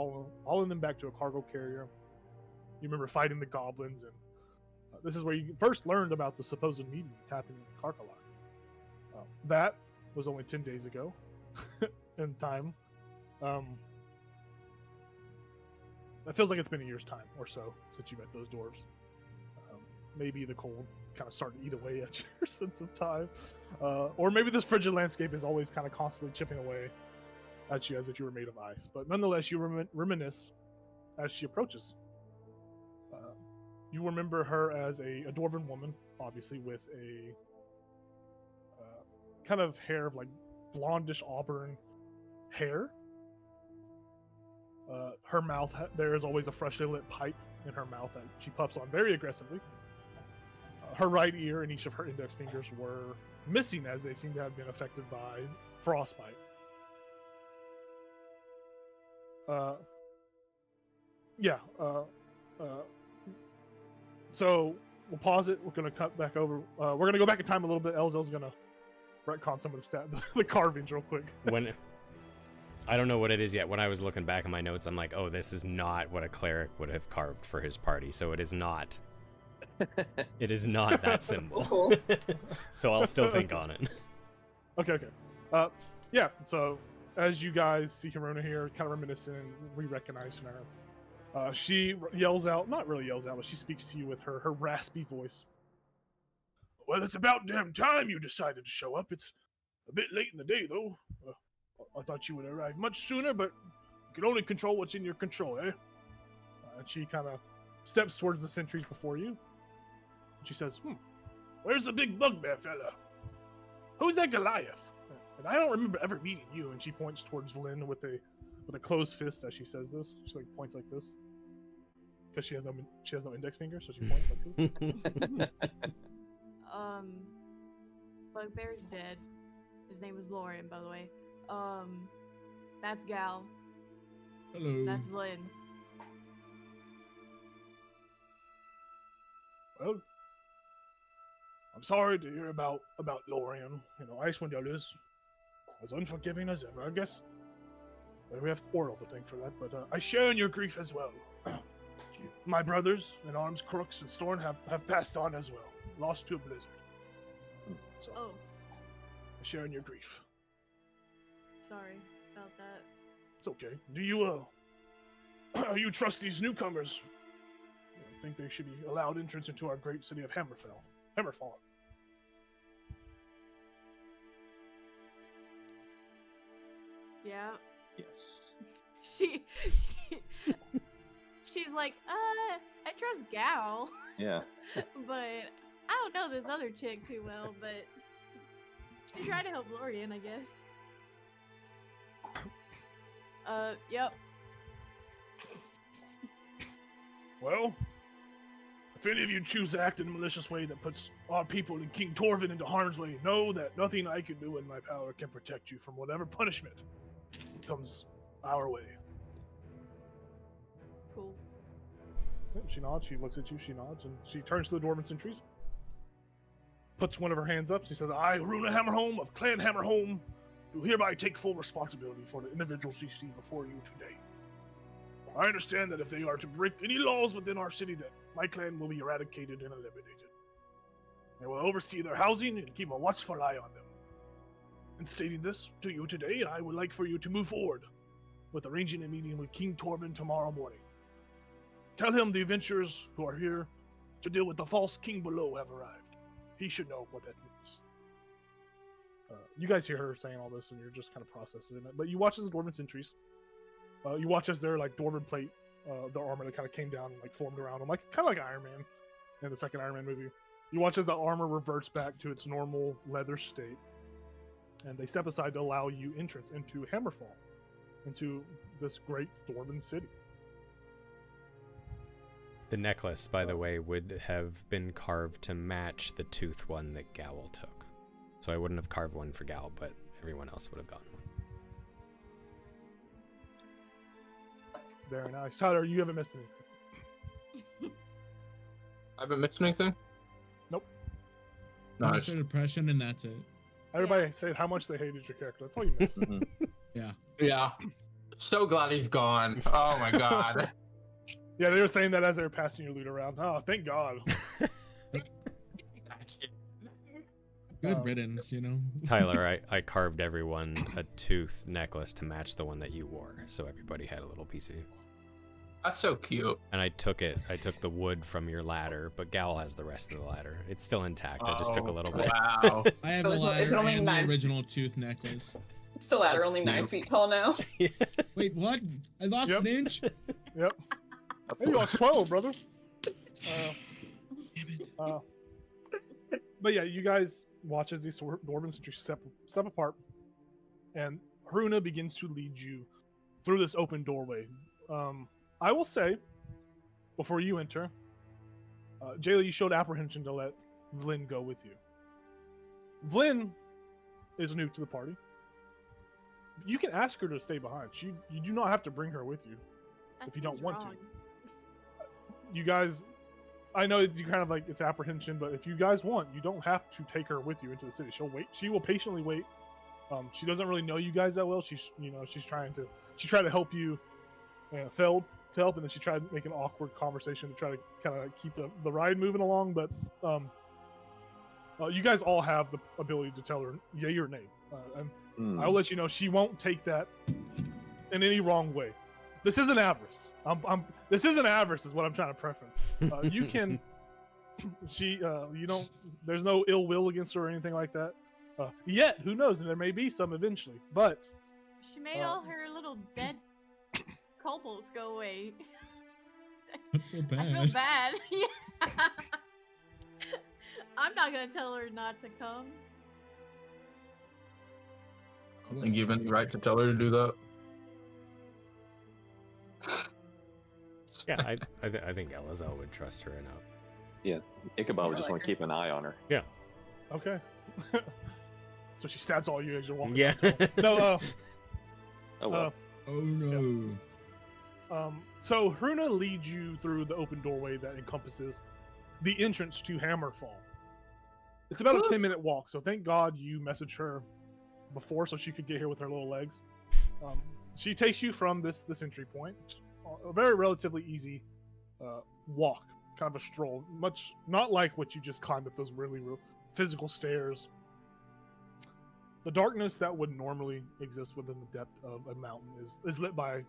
hauling them back to a cargo carrier. You remember fighting the goblins, and this is where you first learned about the supposed meeting happening in Karkalak. That was only 10 days ago in time. It feels like it's been a year's time or so since you met those dwarves. Maybe the cold kind of started to eat away at your sense of time. Or maybe this frigid landscape is always kind of constantly chipping away at you as if you were made of ice. But nonetheless, you reminisce as she approaches. You remember her as a dwarven woman, obviously, with a kind of hair of like blondish auburn hair. Her mouth, there is always a freshly lit pipe in her mouth that she puffs on very aggressively. Her right ear and each of her index fingers were missing, as they seem to have been affected by frostbite. So we'll pause it. We're going to cut back over. We're going to go back in time a little bit. Elzel's going to retcon some of the carvings real quick. I don't know what it is yet. When I was looking back at my notes, I'm like, oh, this is not what a cleric would have carved for his party. So it is not. It is not that symbol. So I'll still think on it. Okay. Yeah, so as you guys see Hirona here, kind of reminiscent, we recognize her. She yells out, not really yells out, but she speaks to you with her raspy voice. "Well, it's about damn time you decided to show up. It's a bit late in the day, though. I thought you would arrive much sooner, but you can only control what's in your control, eh?" And she kind of steps towards the sentries before you. She says, "Where's the big bugbear fella? Who's that Goliath? And I don't remember ever meeting you." And she points towards Vlyn with a closed fist as she says this. She like points like this because she has no index finger, so she points like this. Bugbear's dead. His name was Lorian, by the way. That's Gal. Hello. That's Vlyn. Well, I'm sorry to hear about Lorian. Icewind Dale is as unforgiving as ever, I guess. But we have Oral to thank for that, but I share in your grief as well. My brothers in arms, Crooks and Storn, have passed on as well, lost to a blizzard. So, I share in your grief. Sorry about that. It's okay. Do you trust these newcomers? Think they should be allowed entrance into our great city of Hammerfall? Yeah. Yes. She's like, I trust Gal. Yeah. But I don't know this other chick too well, but she tried to help Lorian, I guess. Yep. Well, if any of you choose to act in a malicious way that puts our people and King Torvin into harm's way, know that nothing I can do in my power can protect you from whatever punishment comes our way. Cool. She nods, she looks at you, she nods, and she turns to the Dwarven sentries. Puts one of her hands up, she says, I, Runa Hammerholm of Clan Hammerholm, do hereby take full responsibility for the individuals you see before you today. I understand that if they are to break any laws within our city, that my clan will be eradicated and eliminated. I will oversee their housing and keep a watchful eye on them. In stating this to you today, I would like for you to move forward with arranging a meeting with King Torvin tomorrow morning. Tell him the adventurers who are here to deal with the false king below have arrived. He should know what that means. You guys hear her saying all this, and you're just kind of processing it. But you watch as the Dwarven sentries. You watch as their like Dwarven plate, their armor that kind of came down and like formed around them, like kind of like Iron Man in the second Iron Man movie. You watch as the armor reverts back to its normal leather state, and they step aside to allow you entrance into Hammerfall, into this great Dwarven city. The necklace, by the way, would have been carved to match the tooth one that Gowl took. So I wouldn't have carved one for Gowl, but everyone else would have gotten one. Very nice. Tyler, you haven't missed anything. I haven't missed anything? Nope. Nice. Master Depression, and that's it. Everybody said how much they hated your character. That's all you missed. Yeah. Yeah. So glad he's gone. Oh my god. Yeah, they were saying that as they were passing your loot around. Oh, thank God. Good riddance, you know. Tyler, I carved everyone a tooth necklace to match the one that you wore, so everybody had a little piece of you. That's so cute. And I took the wood from your ladder, but Gowl has the rest of the ladder. It's still intact. I just took a little bit. Wow. I have So the it's ladder only and the 9 original tooth necklace. It's the ladder That's only 9 new. feet tall now. Wait, what? I lost Yep. an inch? Yep. Hey, you lost 12, brother. Damn it. But yeah, you guys watch as these Dwarven sentries step apart, and Hruna begins to lead you through this open doorway. I will say, before you enter, Jayla, you showed apprehension to let Vlyn go with you. Vlyn is new to the party. You can ask her to stay behind. You do not have to bring her with you. That If you don't seems want to. wrong. You guys, I know you kind of like it's apprehension, but if you guys want, you don't have to take her with you into the city. She'll wait. She will patiently wait. She doesn't really know you guys that well. She tried to help you, failed to help, and then she tried to make an awkward conversation to try to kind of keep the ride moving along. But you guys all have the ability to tell her yay or nay, and I'll let you know she won't take that in any wrong way. This isn't avarice. This isn't avarice, is what I'm trying to preference. You can, you don't. There's no ill will against her or anything like that. Yet, who knows? And there may be some eventually. But She made all her little dead kobolds go away. I feel bad. I feel bad. Yeah. I'm not gonna tell her not to come. I don't think you have any right to tell her to do that. Yeah, I think Elazar would trust her enough. Yeah, Ichabod would I just like want to her. keep an eye on her. okay. So she stabs all you as you're walking. Yeah. No. Oh well. Oh no. So Hruna leads you through the open doorway that encompasses the entrance to Hammerfall. It's about a 10-minute walk, so thank God you messaged her before so she could get here with her little legs. She takes you from this entry point, a very relatively easy walk, kind of a stroll, much not like what you just climbed up those really real physical stairs. The darkness that would normally exist within the depth of a mountain is lit by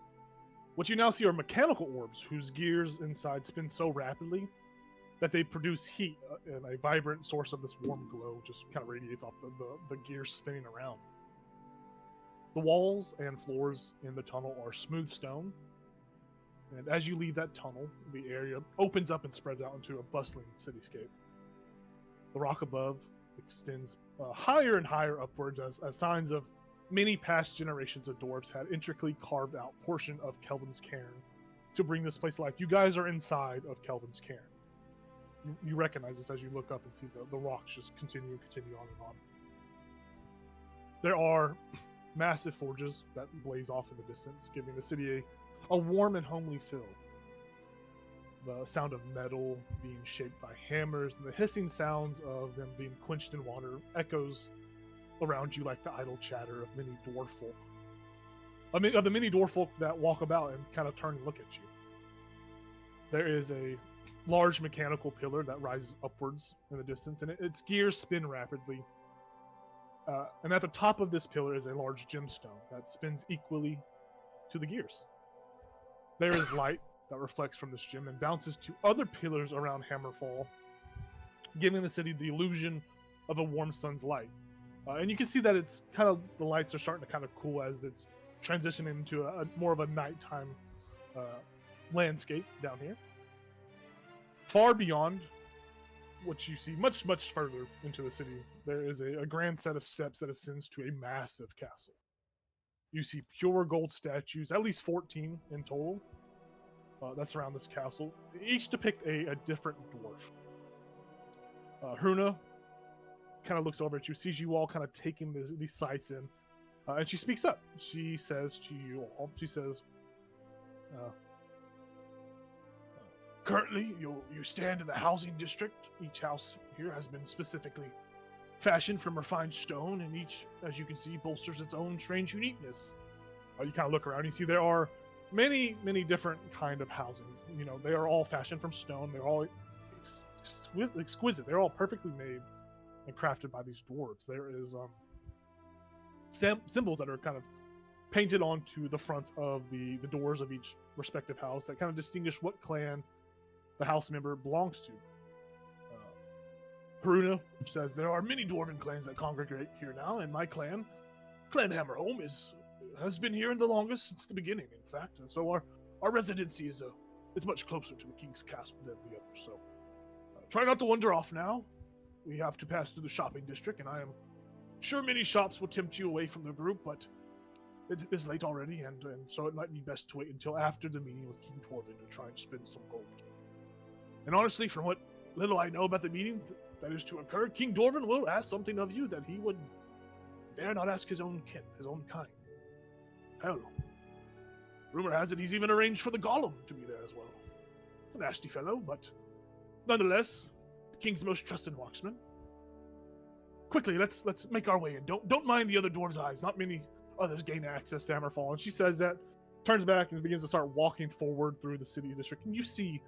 what you now see are mechanical orbs whose gears inside spin so rapidly that they produce heat, and a vibrant source of this warm glow just kind of radiates off the gears spinning around. The walls and floors in the tunnel are smooth stone, and as you leave that tunnel, the area opens up and spreads out into a bustling cityscape. The rock above extends higher and higher upwards as signs of many past generations of dwarves had intricately carved out portion of Kelvin's cairn to bring this place to life. You guys are inside of Kelvin's cairn. You recognize this as you look up and see the rocks just continue on and on. There are massive forges that blaze off in the distance, giving the city a warm and homely feel. The sound of metal being shaped by hammers and the hissing sounds of them being quenched in water echoes around you like the idle chatter of many dwarf folk. Of the many dwarf folk that walk about and kind of turn and look at you. There is a large mechanical pillar that rises upwards in the distance, and its gears spin rapidly. And at the top of this pillar is a large gemstone that spins equally to the gears. There is light that reflects from this gem and bounces to other pillars around Hammerfall, giving the city the illusion of a warm sun's light. And you can see that it's kind of, the lights are starting to kind of cool as it's transitioning into a more of a nighttime landscape down here. Far beyond what you see, much further into the city, there is a grand set of steps that ascends to a massive castle. You see pure gold statues, at least 14 in total, that surround this castle. Each depict a different dwarf. Hruna kind of looks over at you, sees you all kind of taking these sights in, and she speaks up. She says to you all, she says, currently, you stand in the housing district. Each house here has been specifically fashioned from refined stone, and each, as you can see, bolsters its own strange uniqueness. You kind of look around, you see there are many different kind of housings. You know, they are all fashioned from stone. They're all exquisite. They're all perfectly made and crafted by these dwarves. There is symbols that are kind of painted onto the front of the doors of each respective house that kind of distinguish what clan the house member belongs to. Haruna says there are many dwarven clans that congregate here now, and my clan, Clan Hammerholm, has been here the longest since the beginning, in fact. And so our residency is much closer to the king's castle than the others. So try not to wander off now. We have to pass through the shopping district, and I am sure many shops will tempt you away from the group, but it is late already, and so it might be best to wait until after the meeting with King Torvin to try and spend some gold. And honestly, from what little I know about the meeting that is to occur, King Dorvin will ask something of you that he would dare not ask his own kin, his own kind. Hell, rumor has it he's even arranged for the Golem to be there as well. It's a nasty fellow, but nonetheless, the king's most trusted marksman. Quickly, let's make our way in. Don't mind the other dwarves' eyes. Not many others gain access to Hammerfall. And she says that, turns back and begins to start walking forward through the city district. And you see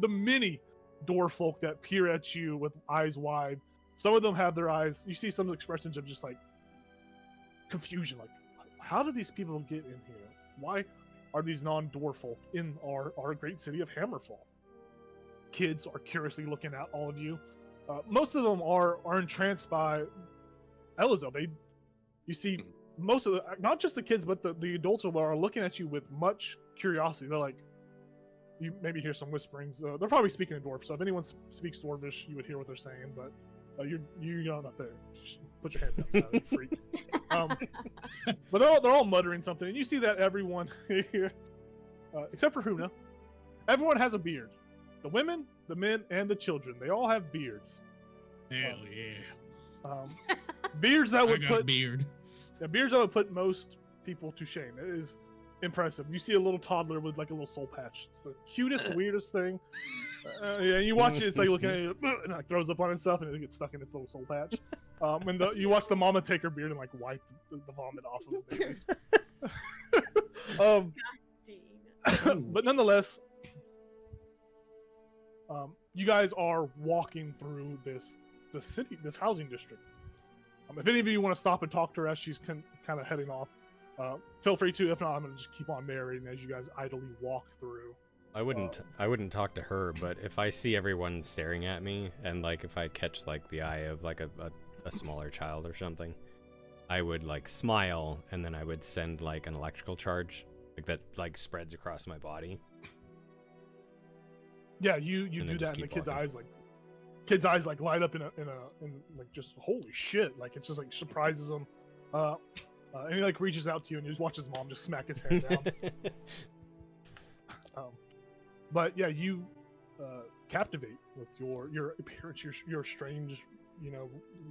the many dwarf folk that peer at you with eyes wide. Some of them have their eyes, you see some expressions of just like confusion, like, how did these people get in here? Why are these non-dwarf folk in our great city of Hammerfall? Kids are curiously looking at all of you. Most of them are entranced by Elizel. You see most of not just the kids, but the adults are looking at you with much curiosity. They're like, you maybe hear some whisperings. They're probably speaking in dwarf, so if anyone speaks dwarvish, you would hear what they're saying. But you're not there. Just put your hand down, you freak. But they're all muttering something, and you see that everyone here, except for Huna, everyone has a beard. The women, the men, and the children, they all have beards. Hell yeah. Beards that would beards that would put most people to shame. It is impressive. You see a little toddler with like a little soul patch. It's the cutest, weirdest thing. Yeah, you watch it, it's like looking at it, and like throws up on itself, and it gets stuck in its little soul patch. And you watch the mama take her beard and like wipe the vomit off of the baby. But nonetheless, you guys are walking through the city, this housing district. If any of you want to stop and talk to her as she's kind of heading off, feel free to. If not, I'm gonna just keep on narrating as you guys idly walk through. I wouldn't talk to her, but if I see everyone staring at me, and like if I catch like the eye of like a smaller child or something, I would like smile, and then I would send like an electrical charge like that like spreads across my body. Yeah, you do that, and the kid's eyes like kid's eyes like light up in like just holy shit, like it just like surprises him. And he like reaches out to you and you just watch his mom just smack his head down. But yeah, you captivate with your appearance, your strange,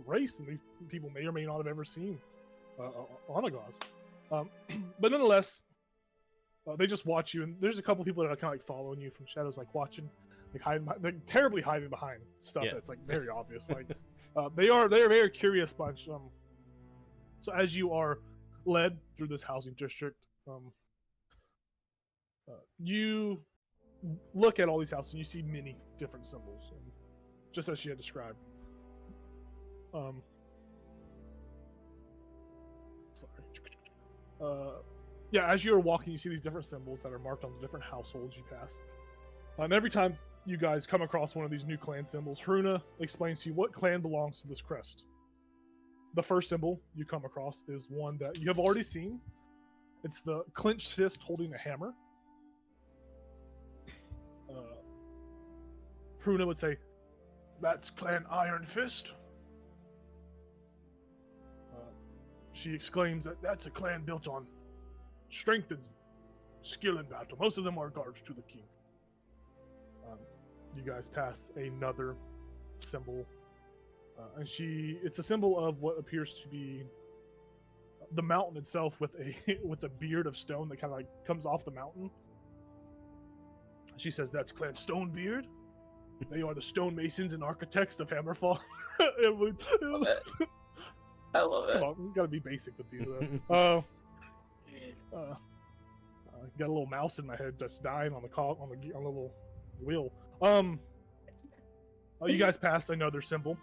race, and these people may or may not have ever seen Onagaz. But nonetheless, they just watch you, and there's a couple people that are kind of like following you from shadows, like watching, like hiding, like terribly hiding behind stuff that's like very obvious. Like they're a very curious bunch. So as you are led through this housing district, you look at all these houses and you see many different symbols, just as she had described. Yeah, as you're walking, you see these different symbols that are marked on the different households you pass. And every time you guys come across one of these new clan symbols, Hruna explains to you what clan belongs to this crest. The first symbol you come across is one that you have already seen. It's the clenched fist holding a hammer. Hruna would say, "That's Clan Iron Fist." She exclaims that that's a clan built on strength and skill in battle. Most of them are guards to the king. You guys pass another symbol, and it's a symbol of what appears to be the mountain itself with a beard of stone that kind of like comes off the mountain. She says that's Clan Stonebeard. They are the stonemasons and architects of Hammerfall. I love it. Come on, we gotta be basic with these. Got a little mouse in my head that's dying on the little wheel. You guys pass another symbol.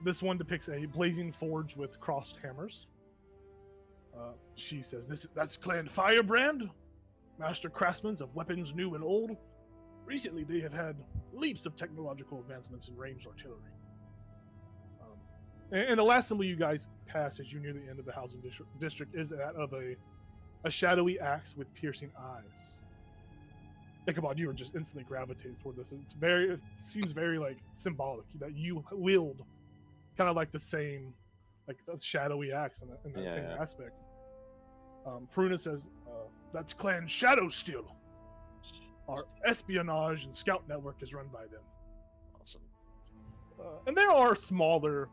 This one depicts a blazing forge with crossed hammers. She says that's Clan Firebrand, master craftsmen of weapons new and old. Recently, they have had leaps of technological advancements in ranged artillery. And the last symbol you guys pass as you near the end of the housing district is that of a shadowy axe with piercing eyes. Ichabod, you were just instantly gravitated toward this. It seems very like symbolic that you wield kind of like the same, like the shadowy axe in that same aspect. Hruna says that's Clan Shadowsteel. Our espionage and scout network is run by them. Awesome. And there are smaller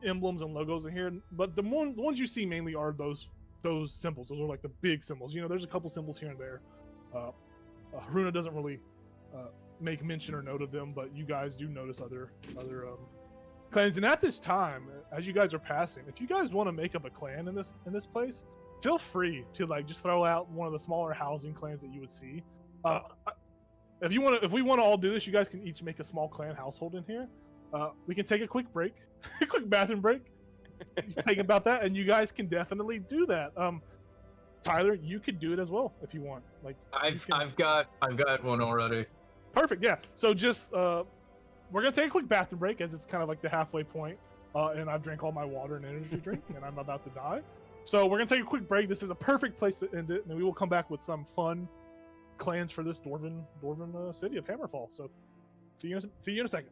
emblems and logos in here, but the ones you see mainly are those symbols. Those are like the big symbols. There's a couple symbols here and there. Hruna doesn't really make mention or note of them, but you guys do notice other clans. And at this time, as you guys are passing, if you guys want to make up a clan in this place, feel free to like just throw out one of the smaller housing clans that you would see. If we want to all do this, you guys can each make a small clan household in here. We can take a quick break, a quick bathroom break. Think about that, and you guys can definitely do that. Tyler, you could do it as well if you want. Like I've got one already. Perfect. Yeah. So just we're gonna take a quick bathroom break as it's kind of like the halfway point, and I've drank all my water and energy drink, and I'm about to die. So we're gonna take a quick break. This is a perfect place to end it, and then we will come back with some fun clans for this dwarven city of Hammerfall. So see you in a second.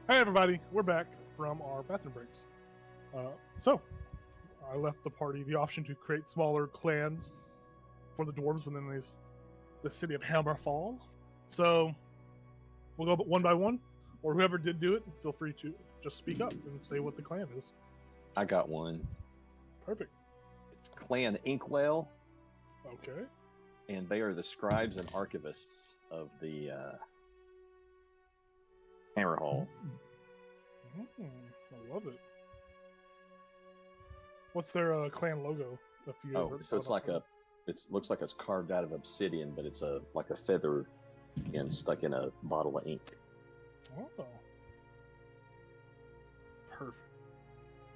Hey everybody, we're back from our bathroom breaks. So, I left the party the option to create smaller clans for the dwarves within the city of Hammerfall. So, we'll go one by one, or whoever did do it, feel free to just speak up and say what the clan is. I got one. Perfect. It's Clan Inkwell, Okay. and they are the scribes and archivists of the Hammer Hall. I love it. What's their clan logo? If you Oh, ever so it's thought like about it looks like it's carved out of obsidian, but it's like a feather and stuck in a bottle of ink. it? Oh. Perfect.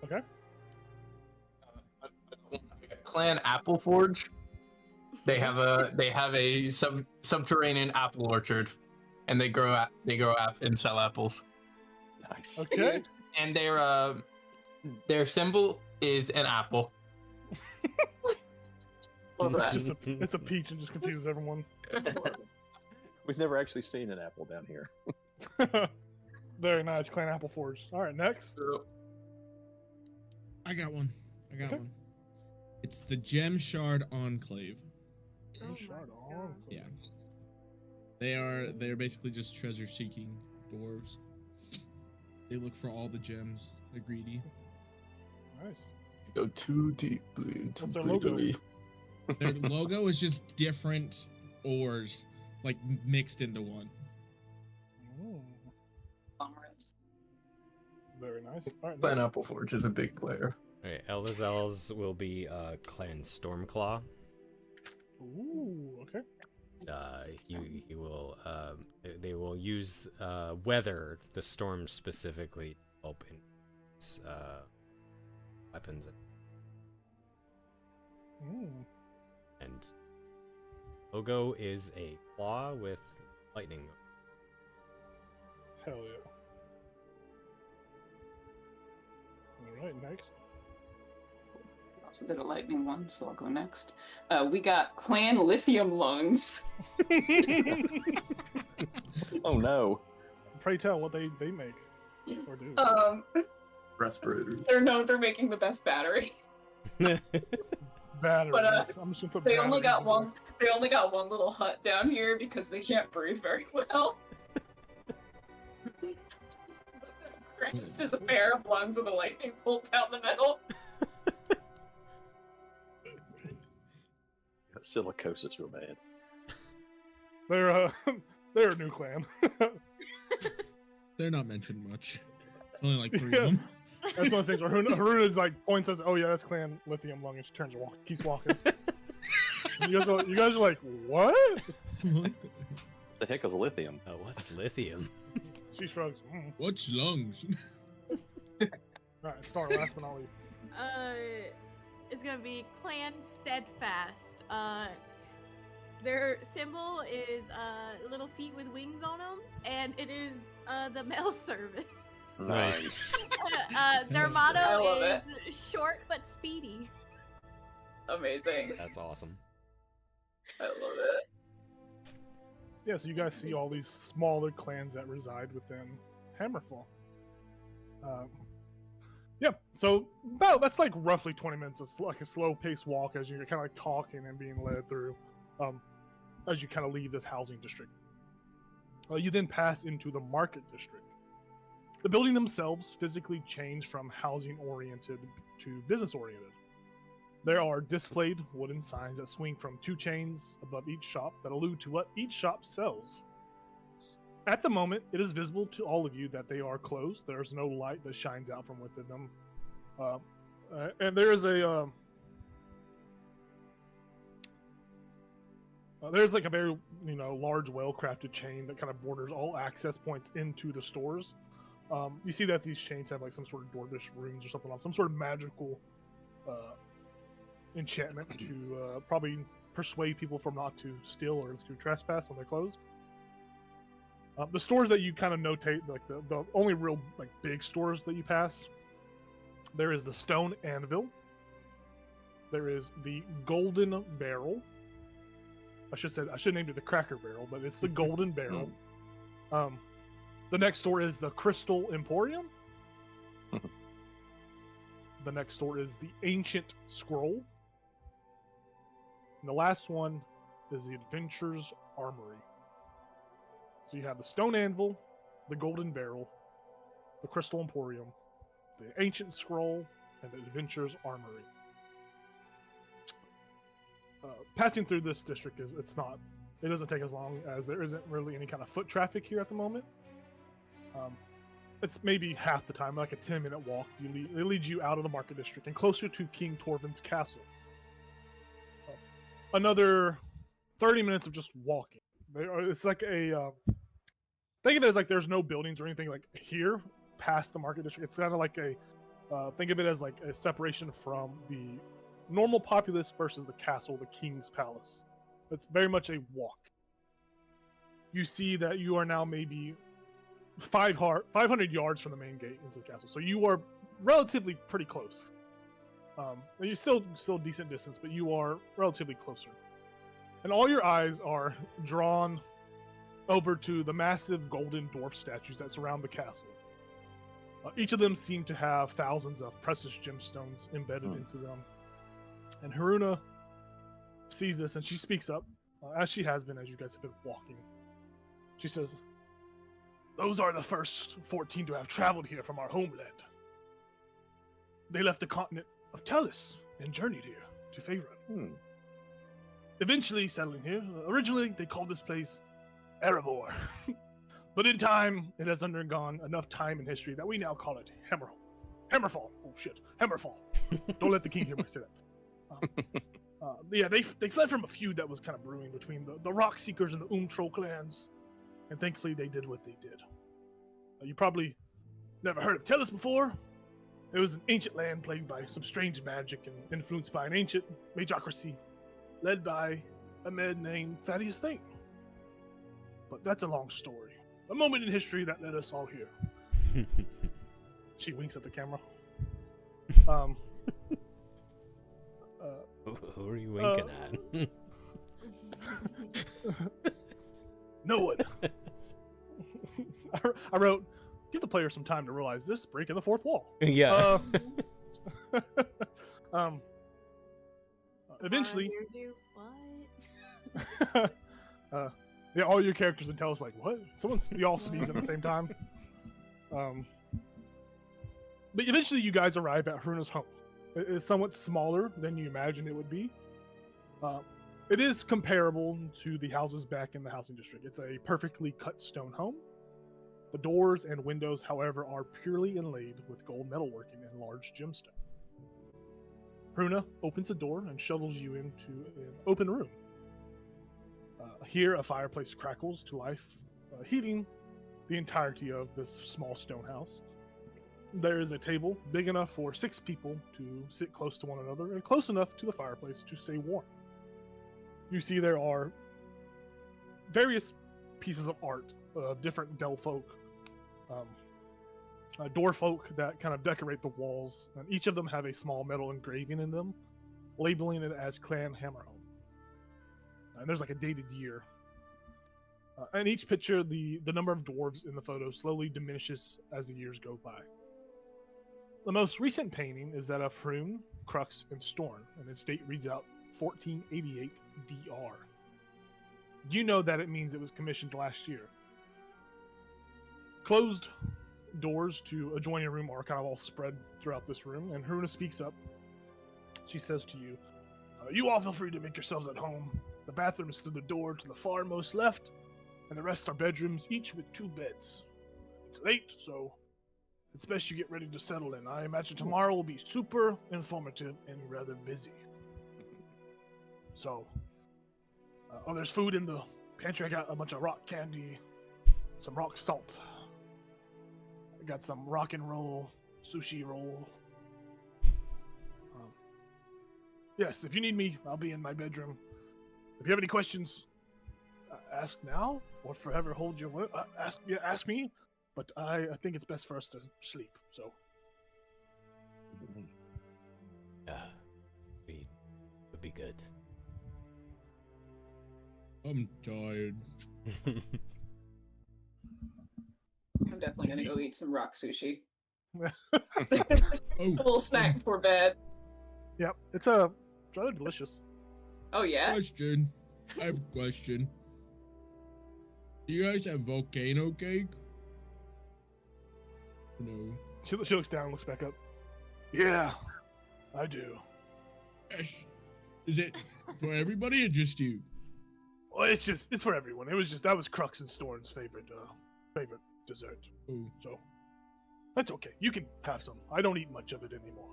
Okay. Clan Appleforge. They have a subterranean apple orchard, and they grow and sell apples. Nice. Okay. And their symbol is an apple. Love It's that. just it's a peach and just confuses everyone. We've never actually seen an apple down here. Very nice, Clan Apple Forge. All right, next. I got one. Okay. It's the Gem Shard Enclave. Oh my Shard God. on. Yeah. They're basically just treasure seeking dwarves. They look for all the gems. They're greedy. Nice. Go too deeply into What's their logo? greedily. Their logo is just different ores, like mixed into one. Mm, very nice. All right, Clan next. Appleforge is a big player. Alright, Elazels will be Clan Stormclaw. Ooh, okay. He will they will use weather, the storm specifically, to help in weapons. And logo is a claw with lightning. Hell yeah. Alright, next. Also did a lightning one, so I'll go next. We got Clan Lithium Lungs. Oh no. Pray tell what they make or do. Respirators. They're known for making the best battery. Batteries. but, I'm just gonna put They only got batteries in one. They only got one little hut down here because they can't breathe very well. Christ is a pair of lungs with a lightning bolt down the middle. Silicosis real bad. there. They're a new clan. They're not mentioned much. Only like 3 Yeah. of them. That's one of the things where Haruna like points says, "Oh yeah, that's Clan Lithium Lung," and she turns and keeps walking. you guys are like, "What?" What The heck is lithium? What's lithium? She shrugs. What's lungs? Alright, start last but not least. It's gonna be Clan Steadfast. Their symbol is little feet with wings on them, and it is the mail service. Nice. Their That's I motto love is short but speedy. Amazing. That's awesome. I love it. Yeah, so you guys see all these smaller clans that reside within Hammerfall. Yeah, so that's like roughly 20 minutes. It's like a slow-paced walk as you're kind of like talking and being led through, as you kind of leave this housing district. You then pass into the market district. The building themselves physically change from housing-oriented to business-oriented. There are displayed wooden signs that swing from 2 chains above each shop that allude to what each shop sells. At the moment, it is visible to all of you that they are closed. There's no light that shines out from within them. And there is there's like a very, large, well-crafted chain that kind of borders all access points into the stores. You see that these chains have like some sort of dwarvish runes or something on some sort of magical enchantment to probably persuade people from not to steal or to trespass when they're closed. The stores that you kind of notate, like the only real like big stores that you pass, there is the Stone Anvil. There is the Golden Barrel. I should have named it the Cracker Barrel, but it's the Golden Barrel. The next store is the Crystal Emporium. The next store is the Ancient Scroll. And the last one is the Adventurer's Armory. So you have the Stone Anvil, the Golden Barrel, the Crystal Emporium, the Ancient Scroll, and the Adventurer's Armory. Passing through this district it doesn't take as long as there isn't really any kind of foot traffic here at the moment. It's maybe half the time, like a 10-minute walk. It leads you out of the market district and closer to King Torvin's castle. Another 30 minutes of just walking. It's like a think of it as like there's no buildings or anything like here past the market district. It's kind of like think of it as like a separation from the normal populace versus the castle, the king's palace. It's very much a walk. You see that you are now maybe 500 yards from the main gate into the castle, so you are relatively pretty close. You're still decent distance, but you are relatively closer. And all your eyes are drawn over to the massive golden dwarf statues that surround the castle. Each of them seem to have thousands of precious gemstones embedded into them. And Haruna sees this and she speaks up, as she has been as you guys have been walking. She says, "Those are the first 14 to have traveled here from our homeland. They left the continent of Tellus and journeyed here to Faerun. Eventually settling here. Originally, they called this place Erebor. But in time, it has undergone enough time and history that we now call it Hammerfall. Oh shit, Hammerfall. Don't let the king hear me say that. Yeah, they fled from a feud that was kind of brewing between the Rock Seekers and the Troll clans, and thankfully they did what they did. You probably never heard of Tellus before, It was an ancient land plagued by some strange magic and influenced by an ancient magocracy led by a man named Thaddeus Thane. But that's a long story. A moment in history that led us all here. She winks at the camera. Who are you winking at? No one. I wrote, give the player some time to realize this, breaking the fourth wall. Yeah. Eventually, Hears you. What? yeah, all your characters and tell us like, what? You all sneeze at the same time. But eventually, you guys arrive at Haruna's home. It is somewhat smaller than you imagined it would be. It is comparable to the houses back in the housing district. It's a perfectly cut stone home. The doors and windows, however, are purely inlaid with gold metalworking and large gemstone. Haruna opens the door and shuttles you into an open room. Here, a fireplace crackles to life, heating the entirety of this small stone house. There is a table big enough for 6 people to sit close to one another and close enough to the fireplace to stay warm. You see there are various pieces of art of different Dell folk, door folk that kind of decorate the walls, and each of them have a small metal engraving in them, labeling it as Clan Hammerhome. And there's like a dated year. And each picture, the number of dwarves in the photo slowly diminishes as the years go by. The most recent painting is that of Froon, Crux, and Storn, and its date reads out 1488 DR. You know that it means it was commissioned last year. Closed doors to adjoining room are kind of all spread throughout this room, and Haruna speaks up. She says to you, you all feel free to make yourselves at home. The bathroom is through the door to the far most left, and the rest are bedrooms, each with 2 beds. It's late, so it's best you get ready to settle in. I imagine tomorrow will be super informative and rather busy. So, there's food in the pantry. I got a bunch of rock candy, some rock salt. I got some rock and roll, sushi roll. Yes, if you need me, I'll be in my bedroom. If you have any questions, ask now or forever hold your word. Ask me, but I think it's best for us to sleep. So. Would be good. I'm tired. I'm definitely gonna go eat some rock sushi. Oh, A little snack before bed. Yep, it's rather delicious. Oh yeah? question. I have a question. Do you guys have volcano cake? No. She looks down and looks back up. Yeah, I do. Yes. Is it for everybody or just you? Well, it's for everyone. That was Crux and Storn's favorite dessert. Oh. So that's okay. You can have some. I don't eat much of it anymore.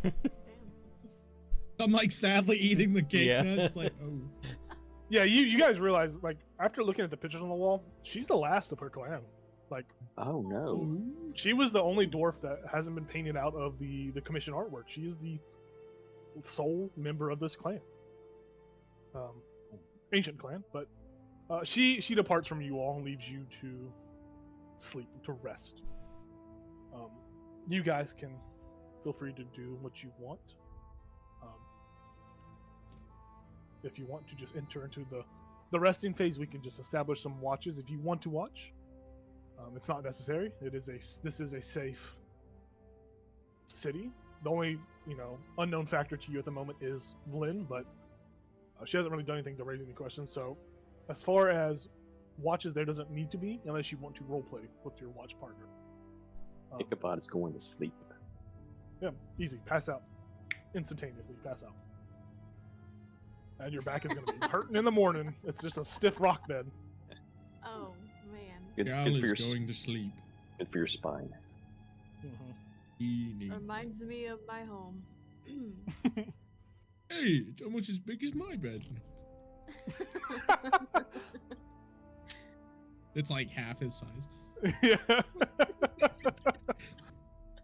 Okay. I'm like sadly eating the cake Yeah. now, just like, oh. Yeah, you guys realize, like, after looking at the pictures on the wall, she's the last of her clan. Like, Oh no. Oh. she was the only dwarf that hasn't been painted out of the commission artwork. She is the sole member of this clan. Ancient clan, but she departs from you all and leaves you to sleep, to rest. You guys can feel free to do what you want. If you want to just enter into the resting phase, we can just establish some watches if you want to watch. It's not necessary. This is a safe city. The only, unknown factor to you at the moment is Lynn, but she hasn't really done anything to raise any questions. So as far as watches, there doesn't need to be unless you want to roleplay with your watch partner. Ichabod is going to sleep. Yeah, easy. Pass out. Instantaneously, pass out. And your back is going to be hurting in the morning. It's just a stiff rock bed. Oh man. Good, Gal good for is your going to sleep. good for your spine. Eating. Reminds me of my home. Hey, it's almost as big as my bed. It's like half his size. Yeah.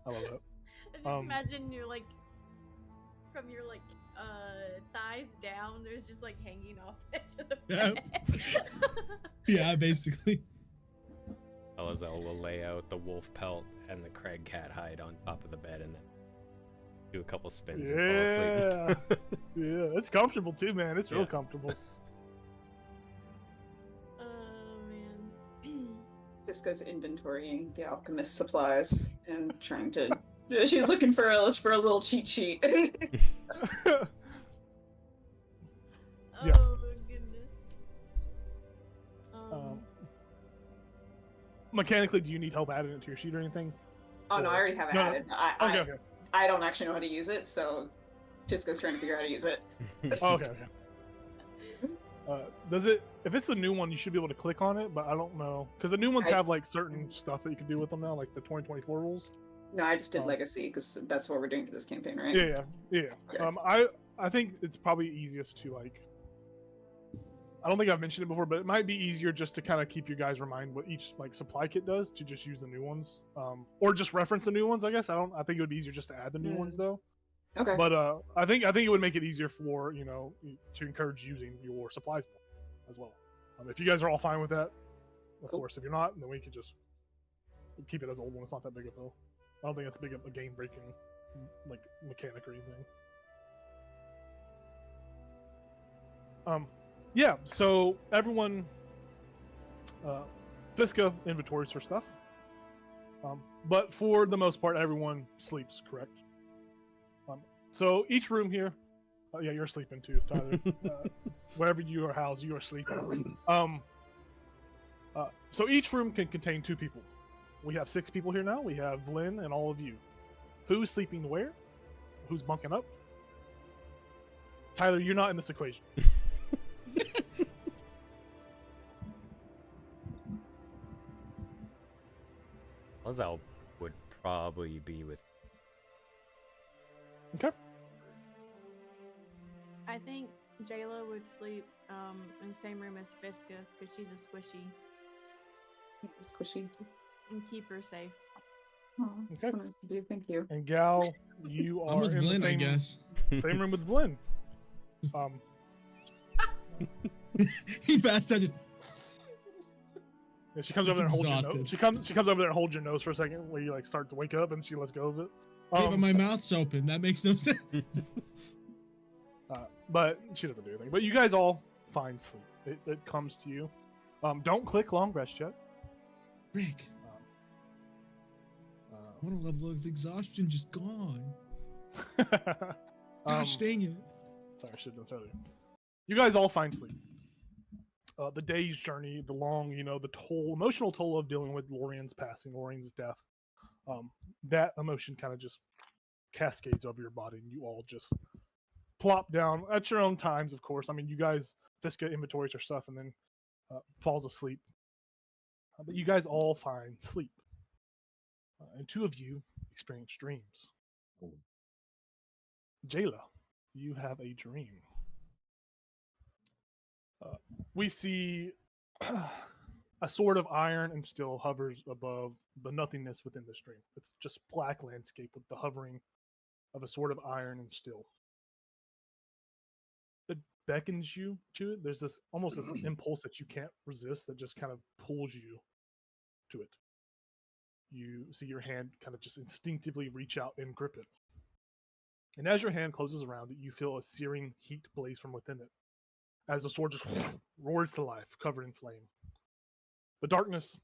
I love that. I just Um, imagine you're like from your like thighs down. There's just like hanging off the edge of the Yeah. bed. Yeah, basically. Alazel will lay out the wolf pelt and the Craig cat hide on top of the bed and then do a couple spins and fall asleep. Yeah, it's comfortable too, man. It's real Yeah. comfortable. Oh man. Fiska's inventorying the alchemist supplies and trying to. She's looking for a little cheat sheet. Yeah. Oh goodness. Mechanically, do you need help adding it to your sheet or anything? Oh no, I already have it No. added. Okay. I don't actually know how to use it, so Fiska's trying to figure out how to use it. Okay. Does it? If it's a new one, you should be able to click on it, but I don't know because the new ones have like certain stuff that you can do with them now, like the 2024 rules. No, I just did Oh. Legacy because that's what we're doing for this campaign, right? Yeah. Okay. I think it's probably easiest to like. I don't think I've mentioned it before, but it might be easier just to kind of keep you guys remind what each like supply kit does to just use the new ones, or just reference the new ones. I guess I don't. I think it would be easier just to add the new ones though. Okay. But I think it would make it easier for to encourage using your supplies as well. If you guys are all fine with that, of Cool. course. If you're not, then we could just keep it as old one. It's not that big of I don't think it's big of a game breaking like mechanic or anything. Yeah. So everyone, Fiska inventories her stuff. But for the most part, everyone sleeps. Correct. So each room here, yeah, you're sleeping too, Tyler. Wherever you are housed, you are sleeping. So each room can contain 2 people. We have 6 people here now. We have Lynn and all of you. Who's sleeping where? Who's bunking up? Tyler, you're not in this equation. Alazel would probably be with. Okay. I think Jayla would sleep in the same room as Fiska because she's a squishy Squishy. and keep her safe. Oh, that's so nice to do. Thank you. And Gal, you I'm are with in Lynn, the I same, guess. same room with Lynn. He passed out. Yeah, she comes over there and holds your nose. Exhausted. She comes over there and holds your nose for a second, where you like start to wake up, and she lets go of it. Hey, but my mouth's open. That makes no sense. But she doesn't do anything. But you guys all find sleep. It comes to you. Don't click long rest yet. Rick, what a level of exhaustion just gone. Gosh dang it. Sorry, I should have done this earlier. You guys all find sleep. The day's journey, the long, the emotional toll of dealing with Lorian's passing, Lorian's death. That emotion kind of just cascades over your body, and you all just plop down at your own times, of course. I mean, you guys, Fiska inventories her stuff and then falls asleep. But you guys all find sleep. And 2 of you experience dreams. Jayla, you have a dream. We see a sword of iron and steel hovers above the nothingness within this dream. It's just black landscape with the hovering of a sword of iron and steel. It beckons you to it. There's this almost this impulse that you can't resist that just kind of pulls you to it. You see your hand kind of just instinctively reach out and grip it. And as your hand closes around it, you feel a searing heat blaze from within it, as the sword just roars to life, covered in flame. The darkness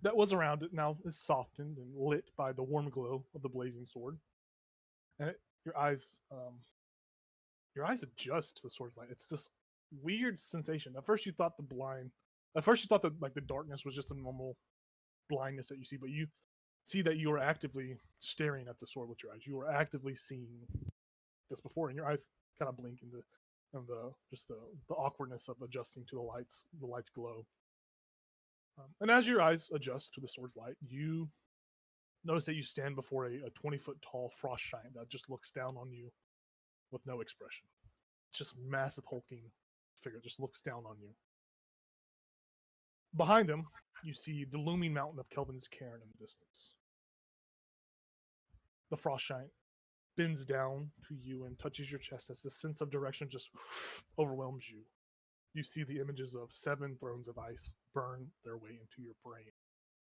that was around it now is softened and lit by the warm glow of the blazing sword. And your eyes adjust to the sword's light. It's this weird sensation. At first you thought that like the darkness was just a normal blindness that you see, but you see that you are actively staring at the sword with your eyes. You are actively seeing this before, and your eyes kind of blink into and the awkwardness of adjusting to the light's glow. And as your eyes adjust to the sword's light, you notice that you stand before a 20-foot tall frost giant that just looks down on you with no expression. It's just massive hulking figure, just looks down on you. Behind him, you see the looming mountain of Kelvin's Cairn in the distance. The frost giant bends down to you and touches your chest as the sense of direction just overwhelms you. You see the images of 7 thrones of ice burn their way into your brain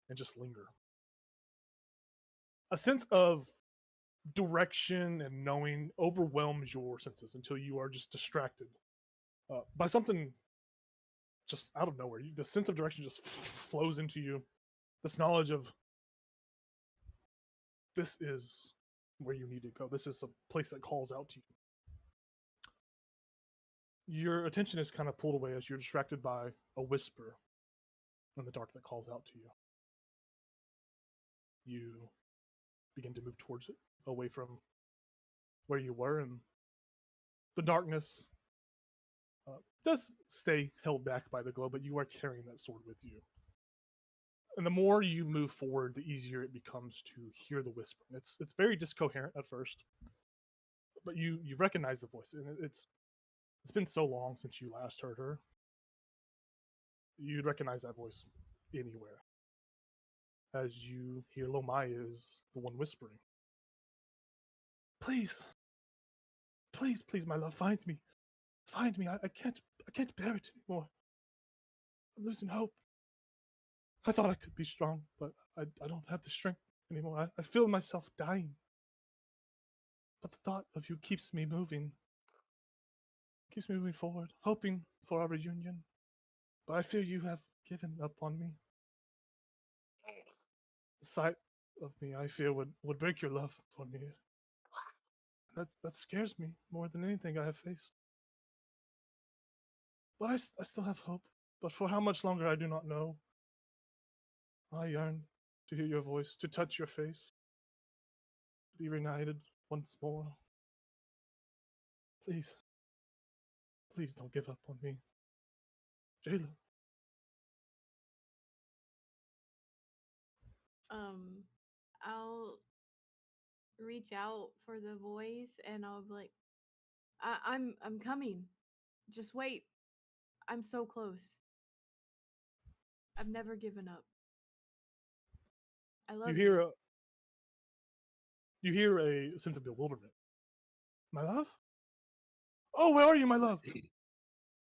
and just linger. A sense of direction and knowing overwhelms your senses until you are just distracted by something just out of nowhere. The sense of direction just flows into you. This knowledge of this is where you need to go. This is a place that calls out to you. Your attention is kind of pulled away as you're distracted by a whisper in the dark that calls out to you. You begin to move towards it, away from where you were, and the darkness does stay held back by the glow, but you are carrying that sword with you. And the more you move forward, the easier it becomes to hear the whisper. It's very discoherent at first, but you recognize the voice, and it's been so long since you last heard her. You'd recognize that voice anywhere. As you hear Lomai is the one whispering. Please, please, please, my love, find me. Find me. I can't bear it anymore. I'm losing hope. I thought I could be strong, but I don't have the strength anymore. I feel myself dying. But the thought of you keeps me moving forward, hoping for our reunion. But I fear you have given up on me. The sight of me, I fear, would break your love for me. That scares me more than anything I have faced. But I still have hope. But for how much longer I do not know. I yearn to hear your voice, to touch your face, to be reunited once more. Please, please don't give up on me. Jayla. I'll reach out for the voice and I'll be like, I'm coming. Just wait. I'm so close. I've never given up. I love you. You hear a sense of bewilderment. My love? Oh, where are you, my love?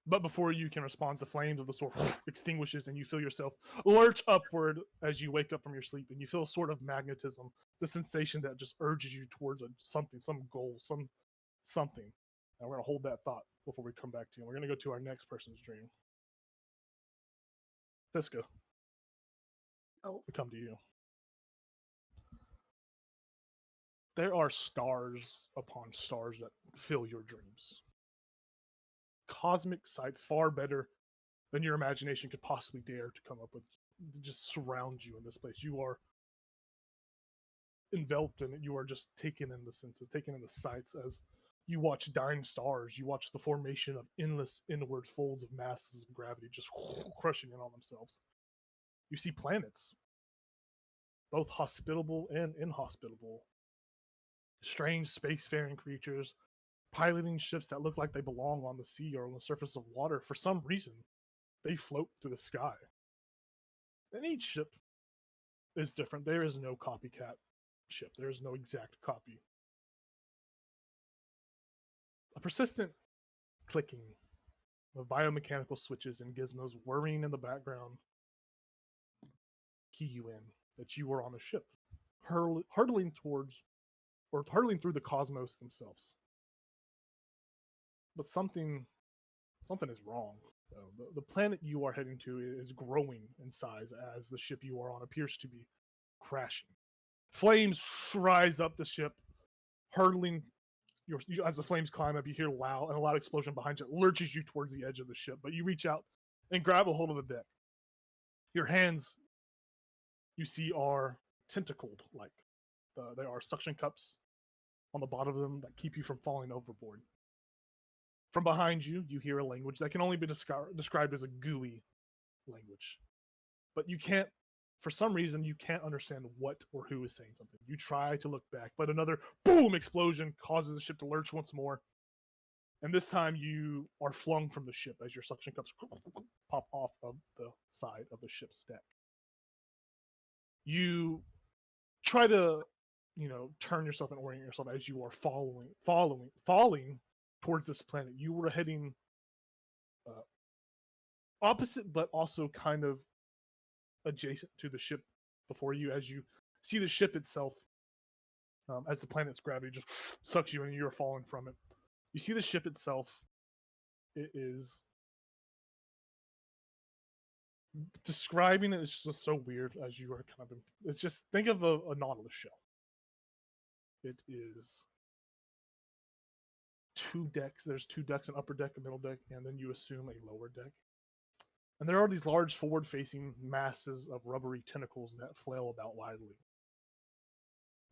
But before you can respond, the flames of the sword extinguishes, and you feel yourself lurch upward as you wake up from your sleep, and you feel a sort of magnetism, the sensation that just urges you towards something, some goal, something. And we're gonna hold that thought before we come back to you. We're gonna go to our next person's dream. Fiska, Oh, we come to you. There are stars upon stars that fill your dreams. Cosmic sights far better than your imagination could possibly dare to come up with just surround you in this place. You are enveloped in it. You are just taken in the senses, taken in the sights as you watch dying stars. You watch the formation of endless inward folds of masses of gravity just crushing in on themselves. You see planets, both hospitable and inhospitable. Strange spacefaring creatures piloting ships that look like they belong on the sea or on the surface of water. For some reason, they float through the sky. And each ship is different. There is no copycat ship. There is no exact copy. A persistent clicking of biomechanical switches and gizmos whirring in the background key you in that you are on a ship, hurtling towards or hurtling through the cosmos themselves. But something is wrong. The planet you are heading to is growing in size as the ship you are on appears to be crashing. Flames rise up the ship, hurtling. As the flames climb up, you hear a loud explosion behind you. It lurches you towards the edge of the ship, but you reach out and grab a hold of the deck. Your hands, you see, are tentacled like. There are suction cups on the bottom of them that keep you from falling overboard. From behind you, you hear a language that can only be described as a gooey language. But you can't, for some reason, you can't understand what or who is saying something. You try to look back, but another boom explosion causes the ship to lurch once more. And this time you are flung from the ship as your suction cups pop off of the side of the ship's deck. You try to, turn yourself and orient yourself as you are falling towards this planet. You were heading opposite, but also kind of adjacent to the ship before you, as you see the ship itself, as the planet's gravity just sucks you and you're falling from it. You see the ship itself. It is describing it is just so weird as you are kind of. It's just think of a Nautilus shell. It is 2 decks. There's 2 decks, an upper deck, a middle deck, and then you assume a lower deck. And there are these large forward-facing masses of rubbery tentacles that flail about widely.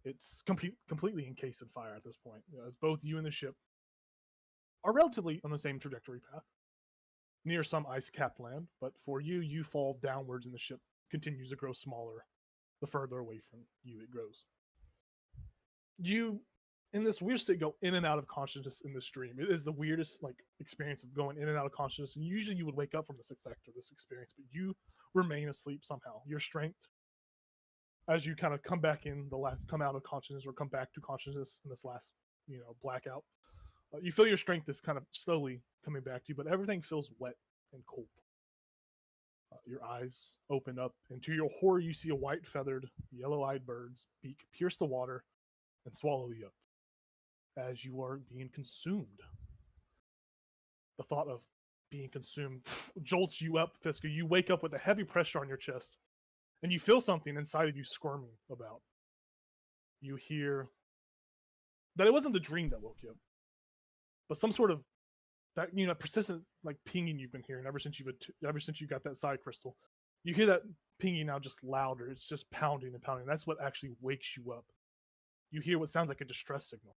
It's completely encased in fire at this point, as both you and the ship are relatively on the same trajectory path, near some ice-capped land. But for you, you fall downwards, and the ship continues to grow smaller the further away from you it grows. You, in this weird state, go in and out of consciousness in this dream. It is the weirdest experience of going in and out of consciousness. And usually you would wake up from this effect or this experience, but you remain asleep somehow. Your strength, as you kind of come out of consciousness or come back to consciousness in this last, blackout, you feel your strength is kind of slowly coming back to you, but everything feels wet and cold. Your eyes open up, and to your horror, you see a white-feathered, yellow-eyed bird's beak pierce the water and swallow you up as you are being consumed. The thought of being consumed jolts you up, Fiska. You wake up with a heavy pressure on your chest, and you feel something inside of you squirming about. You hear that it wasn't the dream that woke you up, but some sort of that persistent pinging you've been hearing ever since you got that side crystal. You hear that pinging now just louder. It's just pounding and pounding. That's what actually wakes you up. You hear what sounds like a distress signal.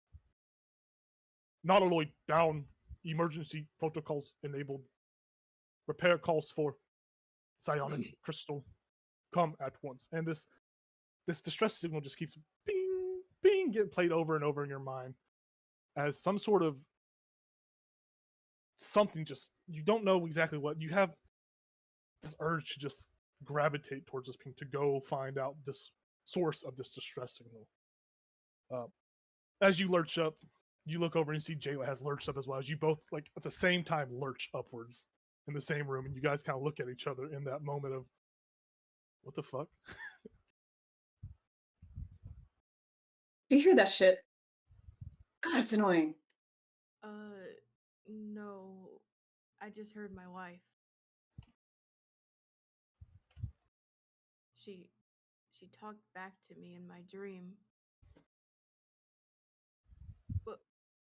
Nautiloid down. Emergency protocols enabled. Repair calls for psionic crystal. Come at once. And this distress signal just keeps bing, bing, getting played over and over in your mind as some sort of something just, you don't know exactly what. You have this urge to just gravitate towards this ping, to go find out this source of this distress signal. As you lurch up, you look over and see Jayla has lurched up as well, as you both at the same time lurch upwards in the same room, and you guys kind of look at each other in that moment of, what the fuck? Do you hear that shit? God, it's annoying. No. I just heard my wife. She talked back to me in my dream. But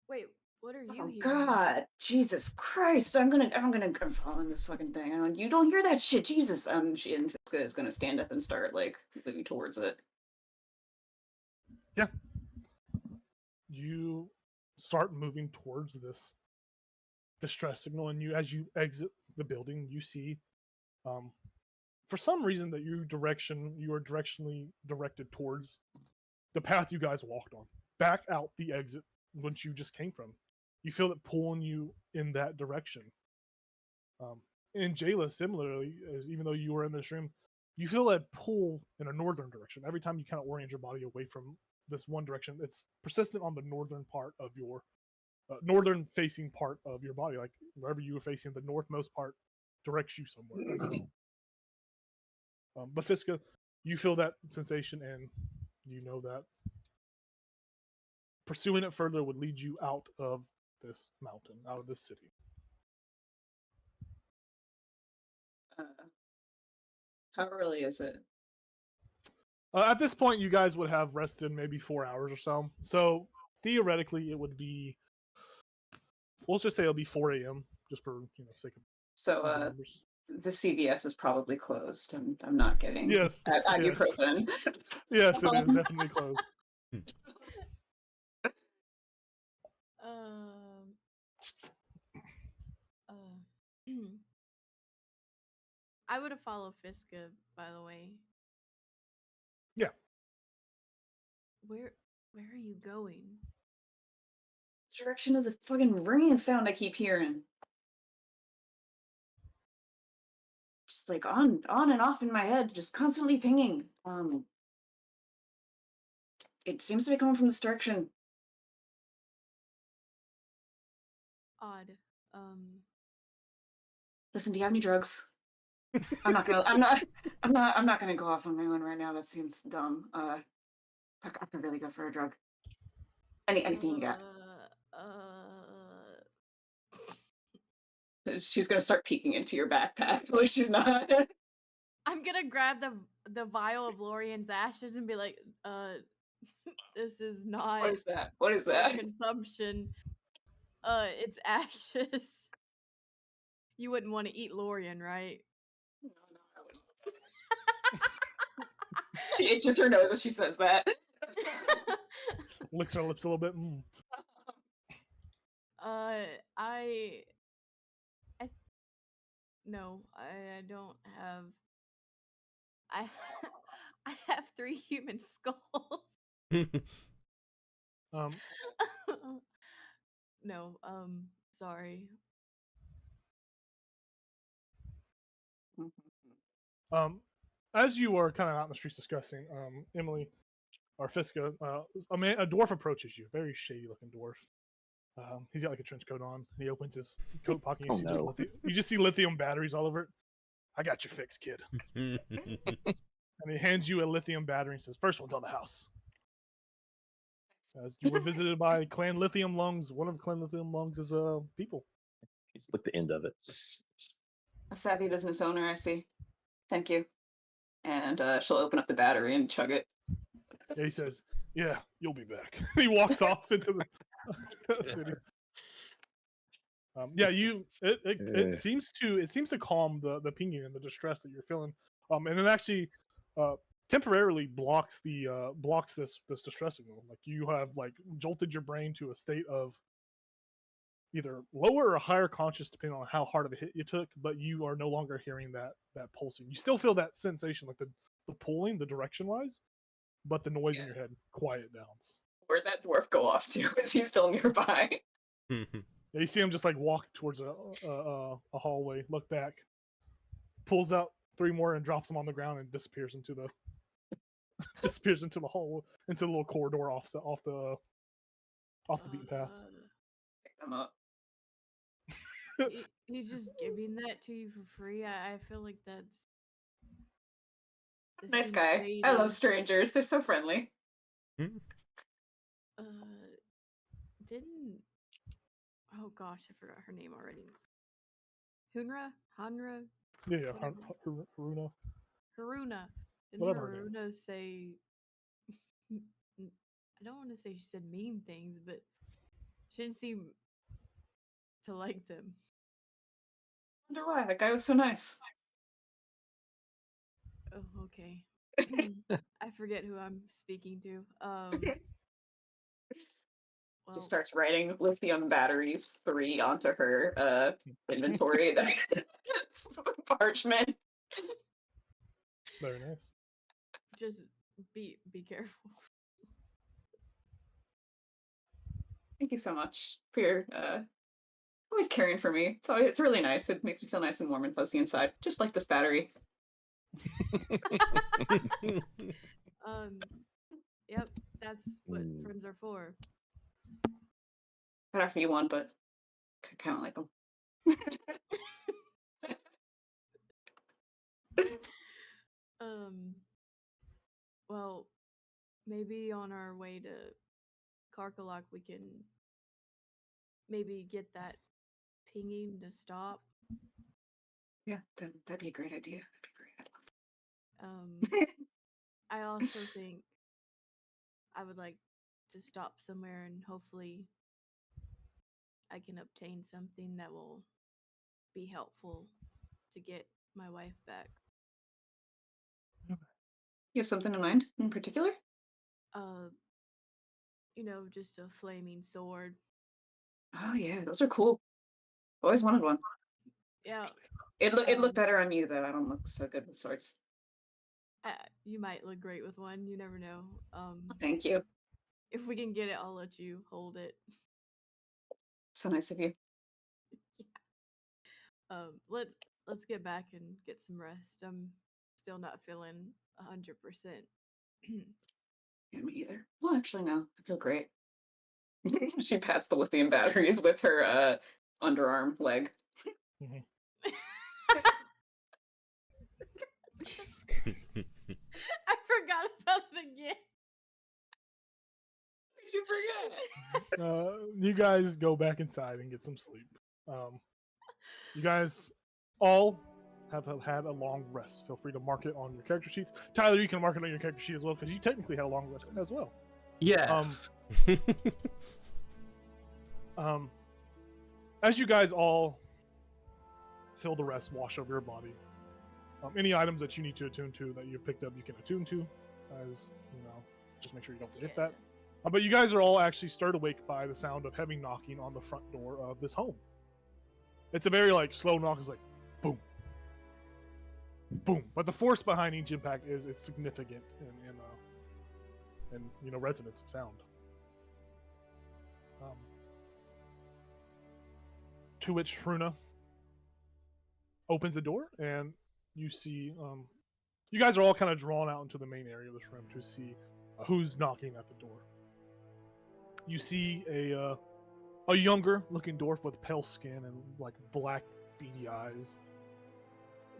wait, what are you Oh hearing? God, Jesus Christ! I'm gonna fall in this fucking thing. You don't hear that shit, Jesus. She and Fiska is gonna stand up and start moving towards it. Yeah. You start moving towards this distress signal, and as you exit the building, you see, for some reason, that you are directionally directed towards the path you guys walked on, back out the exit which you just came from. You feel it pulling you in that direction. And Jayla, similarly, even though you were in this room, you feel that pull in a northern direction. Every time you kind of orient your body away from this one direction, it's persistent on the northern part of your northern facing part of your body, wherever you were facing, the northmost part directs you somewhere. But Fiska, you feel that sensation, and you know that pursuing it further would lead you out of this mountain, out of this city. How early is it? At this point, you guys would have rested maybe 4 hours or so. So theoretically, it would be, let's just say it'll be 4 a.m. just for sake of So numbers. the CVS is probably closed. I'm not getting Yes, ibuprofen. Yes, it is definitely closed. I would have followed Fiska, by the way. Yeah. Where are you going? Direction of the fucking ringing sound I keep hearing. Just on and off in my head, just constantly pinging. It seems to be coming from this direction. Odd. Listen, do you have any drugs? I'm not gonna go off on my own right now. That seems dumb. I could really go for a drug. Anything you got. She's gonna start peeking into your backpack. Like she's not. I'm gonna grab the vial of Lorian's ashes and be like, this is not What is that? What is for that? consumption. It's ashes. You wouldn't want to eat Lorian, right? No, I wouldn't. She itches her nose as she says that. Licks her lips a little bit. Mm. No, I don't have. I I have 3 human skulls. Um, No, sorry. as you are kind of out in the streets discussing, Emily or Fiska, a dwarf approaches you. Very shady looking dwarf. He's got like a trench coat on. He opens his coat pocket. You, you just see lithium batteries all over it. I got your fix, kid. And he hands you a lithium battery and says, "First one's on the house." As you were visited by Clan Lithium Lungs, one of Clan Lithium Lungs' people. Just look the end of it. A savvy business owner, I see. Thank you. And she'll open up the battery and chug it. Yeah, he says, "Yeah, you'll be back." He walks off into the city. Yeah, it seems to calm the pinging and the distress that you're feeling. And it actually temporarily blocks this distress signal. Like you have like jolted your brain to a state of either lower or higher conscious depending on how hard of a hit you took, but you are no longer hearing that pulsing. You still feel that sensation, like the pulling, the direction wise, but the noise in your head quiet downs. Where'd that dwarf go off to? Is he still nearby? Yeah, you see him just like walk towards a hallway, look back, pulls out 3 more and drops them on the ground and disappears into the hall, into the little corridor off the beaten path. Pick them up. He's just giving that to you for free. I feel like that's Nice guy. shady. I love strangers. They're so friendly. Didn't oh gosh, I forgot her name already. Hanra? Yeah, Haruna. Haruna. Didn't Whatever her name. Haruna say I don't want to say she said mean things, but she didn't seem to like them. Wonder why. That guy was so nice. Oh, okay. I forget who I'm speaking to. Well, She starts writing lithium batteries 3 onto her inventory. Parchment. Very nice. just be careful. Thank you so much for your always caring for me. It's really nice. It makes me feel nice and warm and fuzzy inside, just like this battery. Yep, that's what friends are for. I'd offer you one, but I kind of like them. Well, maybe on our way to Karkalak we can maybe get that pinging to stop. Yeah, that'd be a great idea. That'd be great. I'd love that. I also think I would like to stop somewhere and hopefully I can obtain something that will be helpful to get my wife back. You have something in mind in particular? Just a flaming sword. Oh yeah, those are cool. Always wanted one. Yeah. It looked better on you though. I don't look so good with swords. You might look great with one. You never know. Thank you. If we can get it, I'll let you hold it. So nice of you. Yeah. Let's get back and get some rest. I'm still not feeling 100%. Yeah, me either. Well, Oh, actually, no. I feel great. She pats the lithium batteries with her underarm leg. Mhm. I forgot about it again. Did you forget? You guys go back inside and get some sleep. You guys all have had a long rest. Feel free to mark it on your character sheets. Tyler, you can mark it on your character sheet as well because you technically had a long rest as well. Yes. As you guys all feel the rest wash over your body, any items that you need to attune to that you picked up, you can attune to, as you know, just make sure you don't forget that. But you guys are all actually stirred awake by the sound of heavy knocking on the front door of this home. It's a very like slow knock. It's like boom, boom. But the force behind each impact is significant in you know resonance of sound. To which Hruna opens the door, and you see you guys are all kind of drawn out into the main area of this room to see who's knocking at the door. You see a younger looking dwarf with pale skin and like black beady eyes.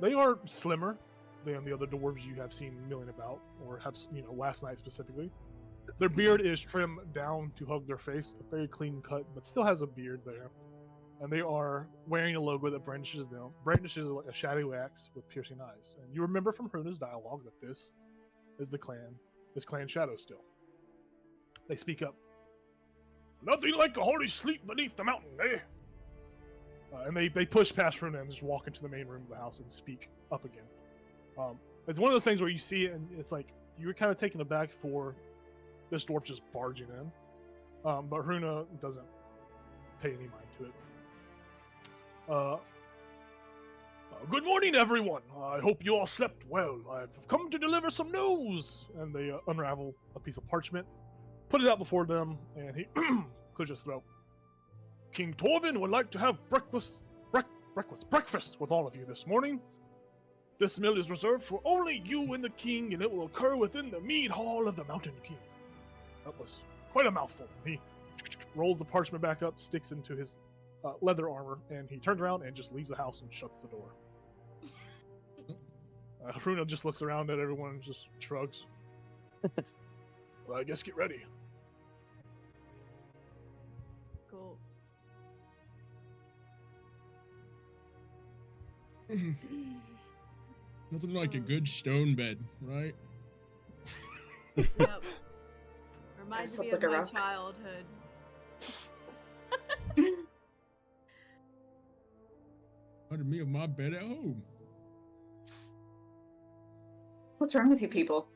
They are slimmer than the other dwarves you have seen milling about, or have last night specifically. Their beard is trimmed down to hug their face, a very clean cut, but still has a beard there. And they are wearing a logo that brandishes a shadowy axe with piercing eyes. And you remember from Hruna's dialogue that this is this clan Shadow still. They speak up. Nothing like a hearty sleep beneath the mountain, eh? And they push past Hruna and just walk into the main room of the house and speak up again. It's one of those things where you see it and it's like you're kind of taken aback for this dwarf just barging in. But Hruna doesn't pay any mind to it. Good morning, everyone. I hope you all slept well. I've come to deliver some news. And they unravel a piece of parchment, put it out before them, and he clears his throat. King Torvin would like to have breakfast with all of you this morning. This meal is reserved for only you and the king, and it will occur within the mead hall of the Mountain King. That was quite a mouthful. He rolls the parchment back up, sticks into his leather armor, and he turns around and just leaves the house and shuts the door. Hruna just looks around at everyone and just shrugs. Well, I guess get ready. Cool. Nothing like a good stone bed, right? Yep. Reminds slept me like of a my rock. childhood. Reminded me of my bed at home. What's wrong with you people?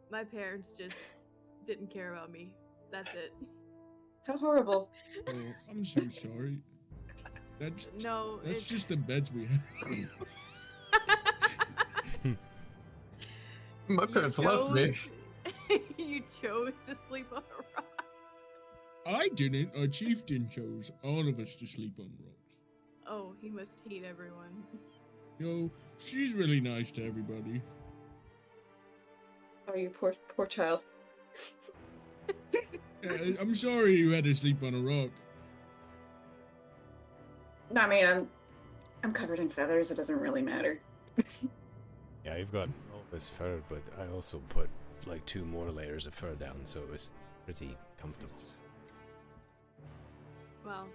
My parents just didn't care about me. That's it. How horrible. Oh, I'm so sorry. That's It's just the beds we have. My parents left me. You chose to sleep on a rock. I didn't. A chieftain chose all of us to sleep on rocks. Oh, he must hate everyone. Yo, she's really nice to everybody. Oh, you poor child. I'm sorry you had to sleep on a rock. No, I mean, I'm covered in feathers. It doesn't really matter. Yeah, you've got all this fur, but I also put like 2 more layers of fur down, so it was pretty comfortable. Well,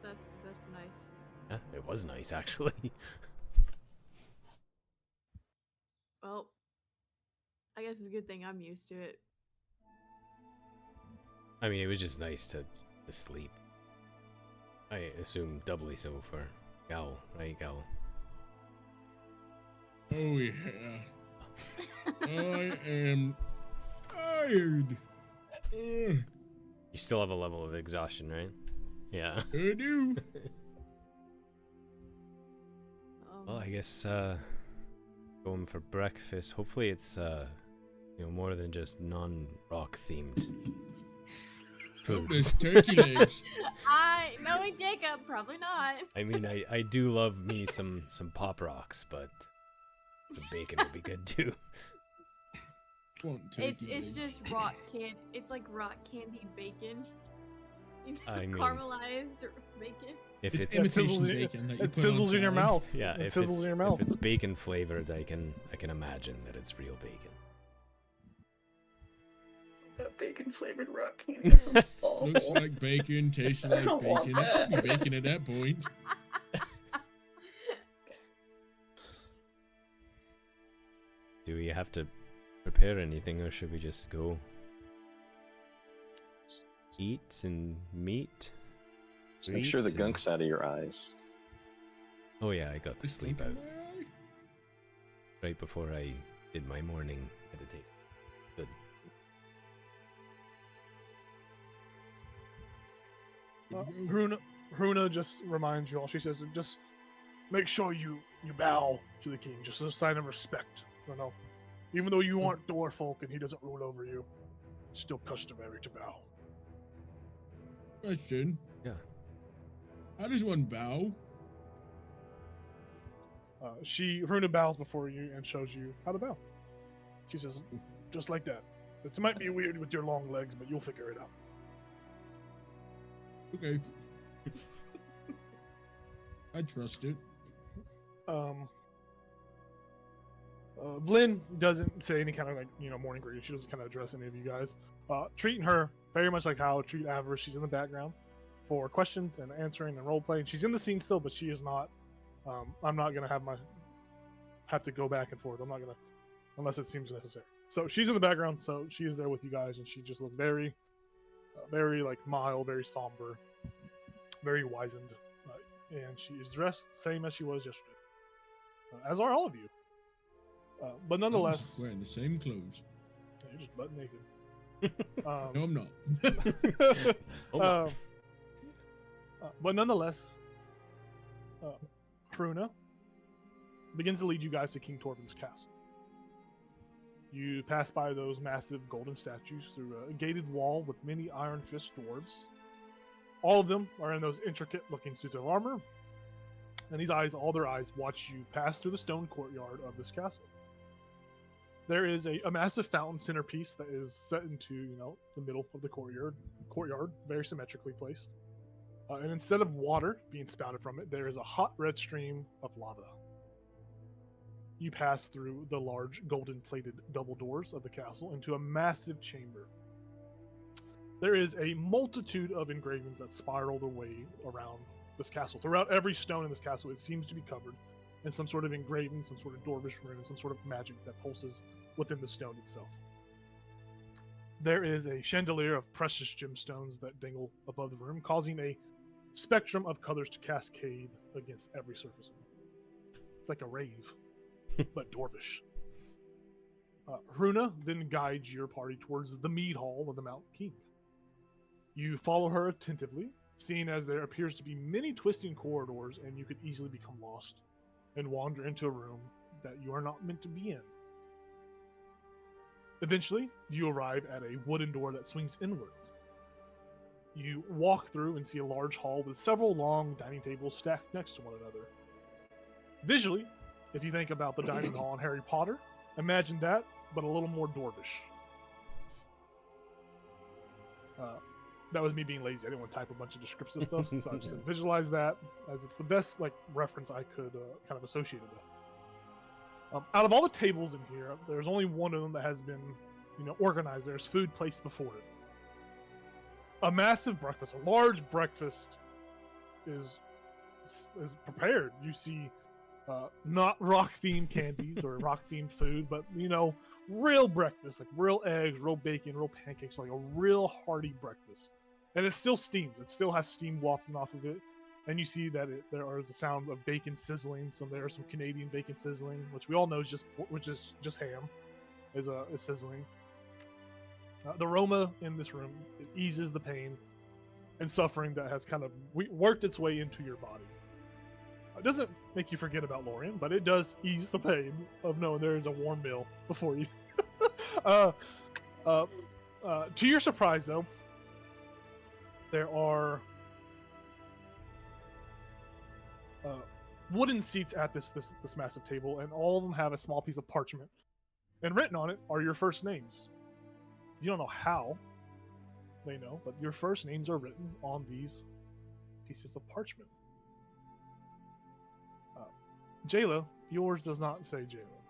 that's nice. Yeah, it was nice, actually. Well, I guess it's a good thing I'm used to it. I mean, it was just nice to sleep. I assume doubly so for Gal, right, Gal? Oh yeah. I am tired. You still have a level of exhaustion, right? Yeah. I do. Well, I guess going for breakfast. Hopefully, it's more than just non-rock themed There's foods. turkey legs. Knowing Jacob, probably not. I mean, I do love me some pop rocks, but some bacon would be good too. Won't take It's age. just rock can. It's like rock candy bacon. You know, I mean- caramelized bacon. If It's it's, imitation sizzles in- bacon that you It put on sizzles in your salads. mouth. yeah, It if sizzles it's, in your mouth. if it's bacon flavored, I can imagine that it's real bacon. That bacon flavored rock candy sounds awful. Looks like bacon, tastes I like don't want bacon. It should be that. bacon at that point. Do we have to prepare anything, or should we just go eat and meet? Just make sure the Great, and- gunk's out of your eyes. Oh yeah, I got the Just sleep think out about it. right before I did my morning meditation. Good. Hruna just reminds you all. She says, just make sure you bow to the king, just as a sign of respect. You know, even though you aren't dwarf folk and he doesn't rule over you, it's still customary to bow. Question. Yeah. How does one bow? Hruna bows before you and shows you how to bow. She says, just like that. It might be weird with your long legs, but you'll figure it out. Okay. I trust it. Vlyn doesn't say any kind of morning greeting. She doesn't kind of address any of you guys. Treating her very much like how I would treat Avarice. She's in the background for questions and answering and role playing. She's in the scene still, but she is not. I'm not gonna have to go back and forth. I'm not gonna unless it seems necessary. So she's in the background. So she is there with you guys, and she just looks very, very like mild, very somber, very wizened, and she is dressed same as she was yesterday, as are all of you. But nonetheless, I'm wearing the same clothes. you're just butt naked. No, I'm not. Oh my. But nonetheless, Hruna begins to lead you guys to King Torvin's castle. You pass by those massive golden statues through a gated wall with many iron fist dwarves. All of them are in those intricate-looking suits of armor, and these eyes, all their eyes, watch you pass through the stone courtyard of this castle. There is a massive fountain centerpiece that is set into, the middle of the courtyard, very symmetrically placed. And instead of water being spouted from it, there is a hot red stream of lava. You pass through the large golden-plated double doors of the castle into a massive chamber. There is a multitude of engravings that spiral their way around this castle. Throughout every stone in this castle, it seems to be covered in some sort of engraving, some sort of dwarvish rune, some sort of magic that pulses within the stone itself. There is a chandelier of precious gemstones that dangle above the room, causing a spectrum of colors to cascade against every surface. It's like a rave, but dwarvish. Hruna then guides your party towards the mead hall of the Mountain King. You follow her attentively, seeing as there appears to be many twisting corridors and you could easily become lost and wander into a room that you are not meant to be in. Eventually, you arrive at a wooden door that swings inwards. You walk through and see a large hall with several long dining tables stacked next to one another. Visually, if you think about the dining hall in Harry Potter, imagine that, but a little more dwarvish. That was me being lazy. I didn't want to type a bunch of descriptive stuff, so I just said visualize that, as it's the best reference I could kind of associate it with. Out of all the tables in here, there's only one of them that has been, organized. There's food placed before it. A massive breakfast, a large breakfast, is prepared. You see, not rock-themed candies or rock-themed food, but real breakfast, like real eggs, real bacon, real pancakes, like a real hearty breakfast. And it still steams. It still has steam wafting off of it. And you see that there is the sound of bacon sizzling. So there is some Canadian bacon sizzling, which we all know is just ham, is sizzling. The aroma in this room, it eases the pain and suffering that has kind of worked its way into your body. It doesn't make you forget about Lorien, but it does ease the pain of knowing there is a warm meal before you. To your surprise, though, there are wooden seats at this massive table, and all of them have a small piece of parchment And written on it are your first names. You don't know how they know, but your first names are written on these pieces of parchment. Jayla, yours does not say Jayla.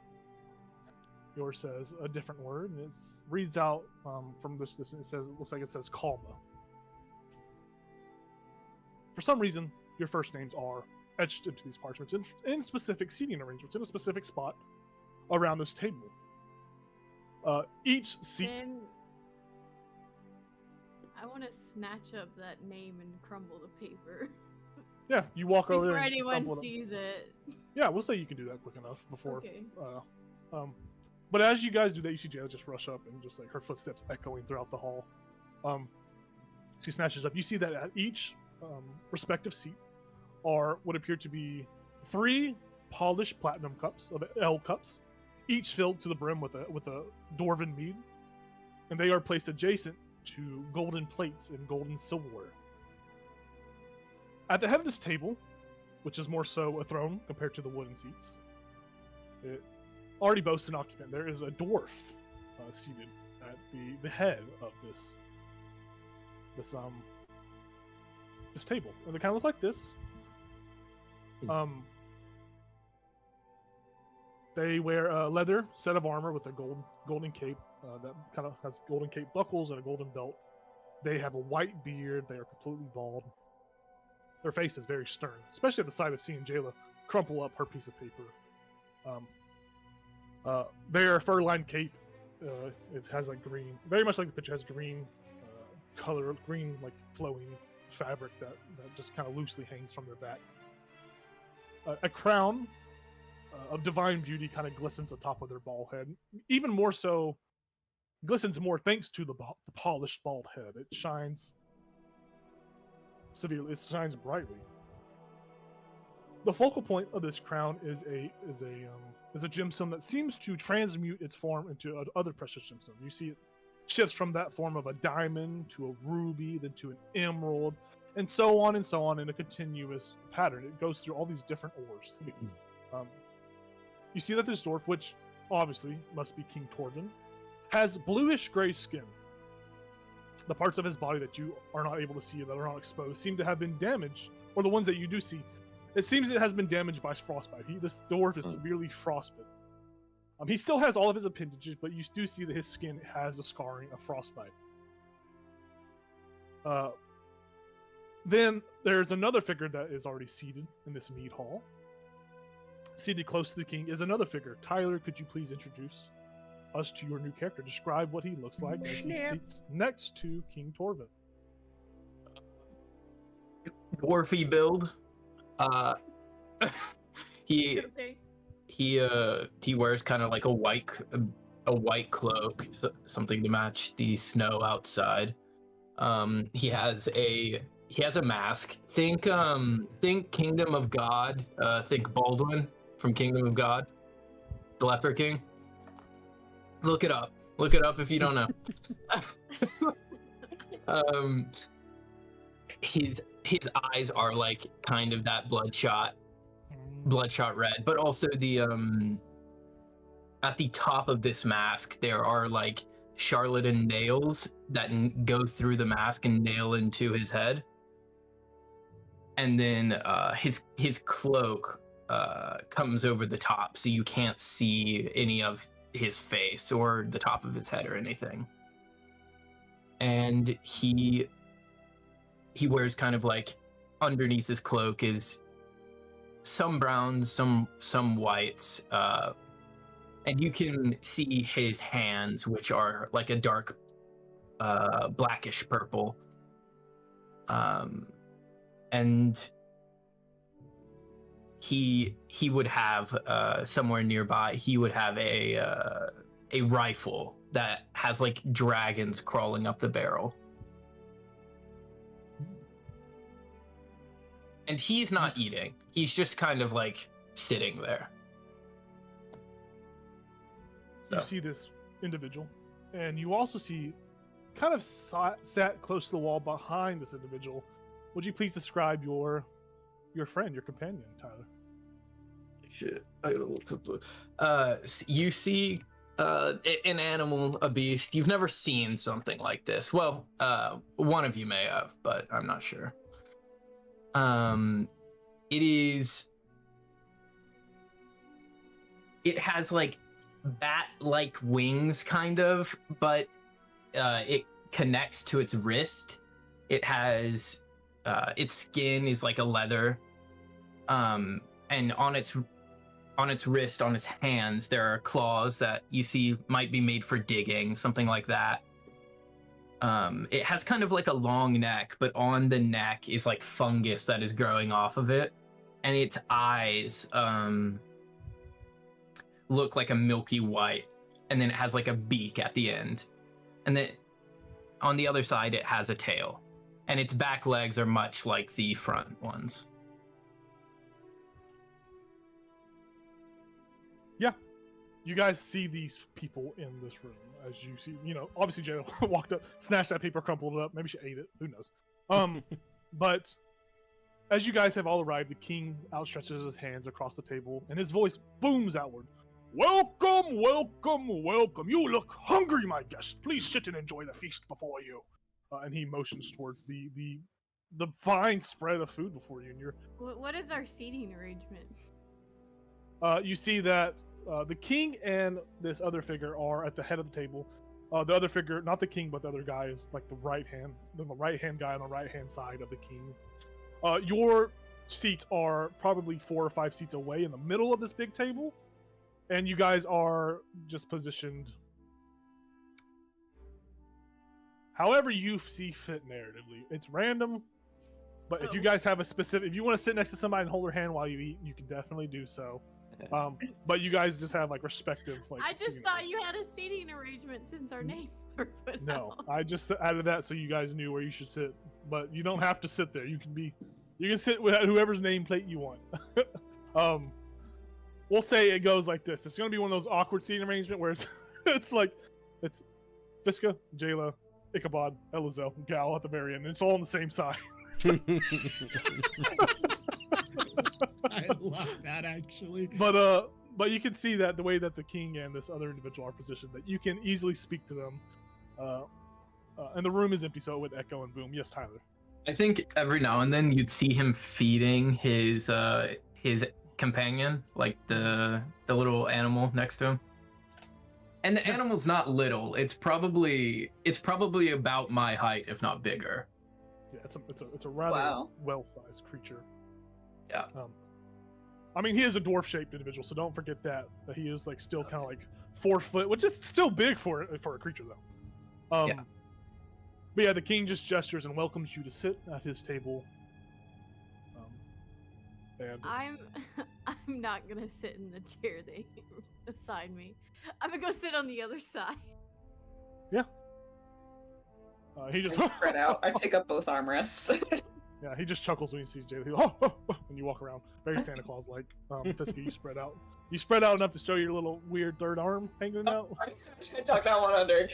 Yours says a different word, and it reads out from this. It says, it looks like it says Kalma. For some reason, your first names are etched into these parchments in specific seating arrangements in a specific spot around this table. Each seat. Then I want to snatch up that name and crumble the paper Yeah, you walk over before there. And anyone crumble it. sees it. Yeah, we'll say you can do that quick enough before. Okay. But as you guys do that, you see Jayla just rush up and just like her footsteps echoing throughout the hall. She snatches up. You see that at each respective seat are what appear to be 3 polished platinum cups of ale cups, each filled to the brim with a dwarven mead, and they are placed adjacent to golden plates and golden silverware. At the head of this table, which is more so a throne compared to the wooden seats, it already boasts an occupant. There is a dwarf seated at the head of this table, and they kind of look like this. They wear a leather set of armor with a golden cape that kind of has golden cape buckles and a golden belt. They have a white beard. They are completely bald. Their face is very stern, especially at the sight of seeing Jayla crumple up her piece of paper. Their fur-lined cape, it has like green, very much like the picture, has green color, green like flowing fabric that just kind of loosely hangs from their back. A crown of divine beauty kind of glistens atop of their bald head. Even more so, glistens more thanks to the polished bald head. It shines severely. It shines brightly. The focal point of this crown is a gemstone that seems to transmute its form into other precious gemstones. You see it shifts from that form of a diamond to a ruby, then to an emerald, and so on in a continuous pattern. It goes through all these different ores. You see that this dwarf, which obviously must be King Torvin, has bluish gray skin. The parts of his body that you are not able to see, that are not exposed, seem to have been damaged, or the ones that you do see, it seems it has been damaged by frostbite. This dwarf is severely frostbitten. He still has all of his appendages, but you do see that his skin has a scarring of frostbite. Then there's another figure that is already seated in this mead hall. Seated close to the king is another figure. Tyler, could you please introduce us to your new character? Describe what he looks like as he sits next to King Torvin. Dwarfy build. He wears kind of like a white cloak, something to match the snow outside. He has a mask. Think Kingdom of God. Think Baldwin from Kingdom of God, the Leper King. Look it up if you don't know. His eyes are like kind of that bloodshot red, but also the at the top of this mask there are like charlatan nails that go through the mask and nail into his head, and then his cloak comes over the top, so you can't see any of his face or the top of his head or anything. And he wears kind of like underneath his cloak is some browns, some whites, and you can see his hands, which are like a dark blackish purple, and he would have somewhere nearby, he would have a rifle that has like dragons crawling up the barrel. And he's not eating. He's just kind of like sitting there. You see this individual, and you also see kind of sat close to the wall behind this individual. Would you please describe your friend, your companion, Tyler? Shit, I gotta look up. You see an animal, a beast. You've never seen something like this. Well, one of you may have, but I'm not sure. It has like bat-like wings, kind of, but it connects to its wrist. It has its skin is like a leather, and on its wrist, on its hands, there are claws that you see might be made for digging, something like that. It has kind of like a long neck, but on the neck is like fungus that is growing off of it, and its eyes look like a milky white, and then it has like a beak at the end, and then on the other side it has a tail, and its back legs are much like the front ones. You guys see these people in this room. As you see, obviously Jay walked up, snatched that paper, crumpled it up. Maybe she ate it. Who knows? But as you guys have all arrived, the king outstretches his hands across the table, and his voice booms outward. Welcome, welcome, welcome. You look hungry, my guest. Please sit and enjoy the feast before you. And he motions towards the fine spread of food before you. And What is our seating arrangement? you see that the king and this other figure are at the head of the table. The other figure, not the king, but the other guy, is like the right hand guy on the right hand side of the king. Your seats are probably 4 or 5 seats away in the middle of this big table, and you guys are just positioned however you see fit narratively. It's random, but if you guys have if you want to sit next to somebody and hold their hand while you eat, you can definitely do so. But you guys just have like respective I just thought you had a seating arrangement since our names were put No, out. I just added that so you guys knew where you should sit. But you don't have to sit there. You can sit with whoever's nameplate you want. We'll say it goes like this. It's gonna be one of those awkward seating arrangement where it's it's Fiska, Jayla, Ichabod, Elizel, Gal at the very end. And it's all on the same side. I love that, actually. But you can see that the way that the king and this other individual are positioned, that you can easily speak to them. And the room is empty, so it would echo and boom. Yes, Tyler. I think every now and then you'd see him feeding his companion, like the little animal next to him. And the animal's not little. It's probably about my height, if not bigger. Yeah, it's a rather well-sized creature. Yeah. I mean, he is a dwarf-shaped individual, so don't forget that he is like still kind of like 4 foot, which is still big for a creature though. Yeah. But yeah, the king just gestures and welcomes you to sit at his table. And I'm not gonna sit in the chair they assigned me. I'm gonna go sit on the other side. he just I spread out. I take up both armrests. yeah, he just chuckles when he sees Jay. And you walk around, very Santa Claus-like. Fiska, you spread out. You spread out enough to show your little weird third arm hanging out. I tuck that one under.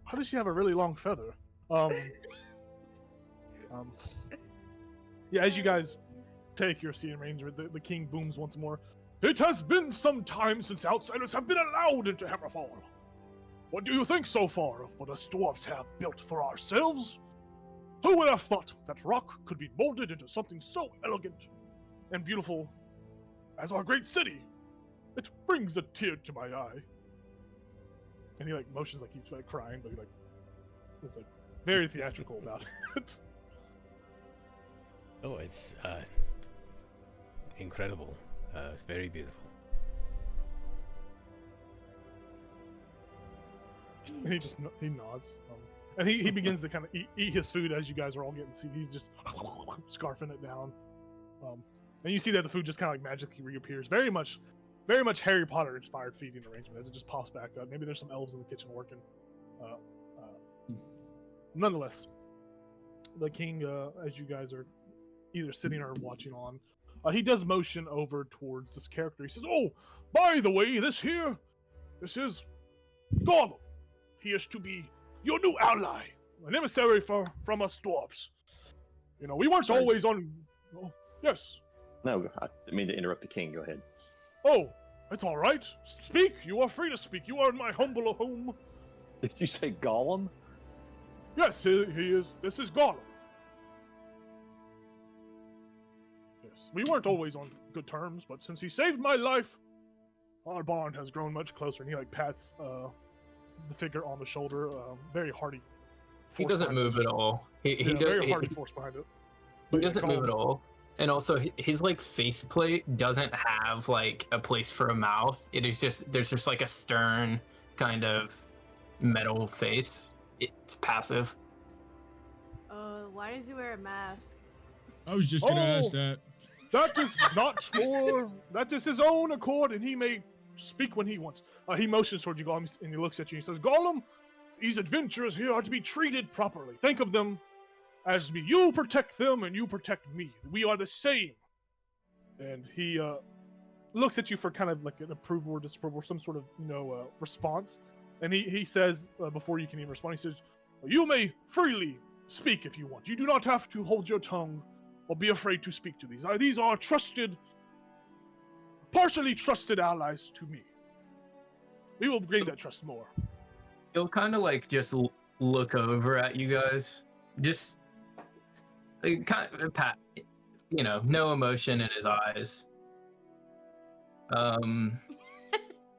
How does she have a really long feather? Yeah, as you guys take your seating arrangement, the king booms once more. It has been some time since outsiders have been allowed into Hammerfall. What do you think so far of what us dwarves have built for ourselves? Who would have thought that rock could be molded into something so elegant and beautiful as our great city? It brings a tear to my eye. And he like motions like he's like crying, but he like it's like very theatrical about it. Oh, it's incredible. It's very beautiful. And he nods, and he begins to kind of eat his food as you guys are all getting seated. He's just scarfing it down, and you see that the food just kind of like magically reappears. Very much Harry Potter inspired feeding arrangement as it just pops back up. Maybe there's some elves in the kitchen working. Nonetheless, the king, as you guys are either sitting or watching on, he does motion over towards this character. He says, "Oh, by the way, this is Gollum. He is to be your new ally, an emissary from us dwarves. You know, we weren't always on." Oh, yes. No, I didn't mean to interrupt the king. Go ahead. Oh, It's all right. Speak. You are free to speak. You are in my humble home. Did you say Gollum? Yes, he is. This is Gollum. Yes, we weren't always on good terms, but since he saved my life, our bond has grown much closer. And he like pats the figure on the shoulder. Very hearty. He force doesn't behind move it. at all. He Yeah, does. very hearty force behind it. He But yeah, doesn't move Gollum- at all. And also, his like faceplate doesn't have like a place for a mouth. It is just there's just like a stern kind of metal face. It's passive. Why does he wear a mask? I was just gonna ask Oh! that. That is not for. That is his own accord, and he may speak when he wants. He motions towards you, Gollum, and he looks at you. And he says, "Gollum, these adventurers here are to be treated properly. Think of them as me. You protect them, and you protect me. We are the same." And he looks at you for kind of like an approval or disapproval, or some sort of response. And he says before you can even respond, he says, "You may freely speak if you want. You do not have to hold your tongue or be afraid to speak to these. These are trusted, partially trusted allies to me. We will gain that trust more." He'll kind of like just look over at you guys, just kind of pat, no emotion in his eyes.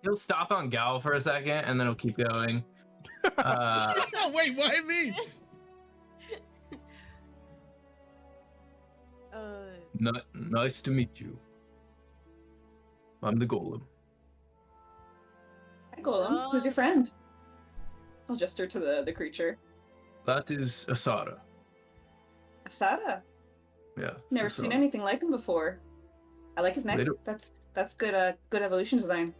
He'll stop on Gal for a second, and then he'll keep going. Oh wait, why me? Nice to meet you. I'm the Golem. Hi, Golem. Who's your friend? I'll gesture to the creature. That is Asada. Asada. Yeah. Never Asada. seen anything like him before. I like his neck. Little- That's good. Good evolution design.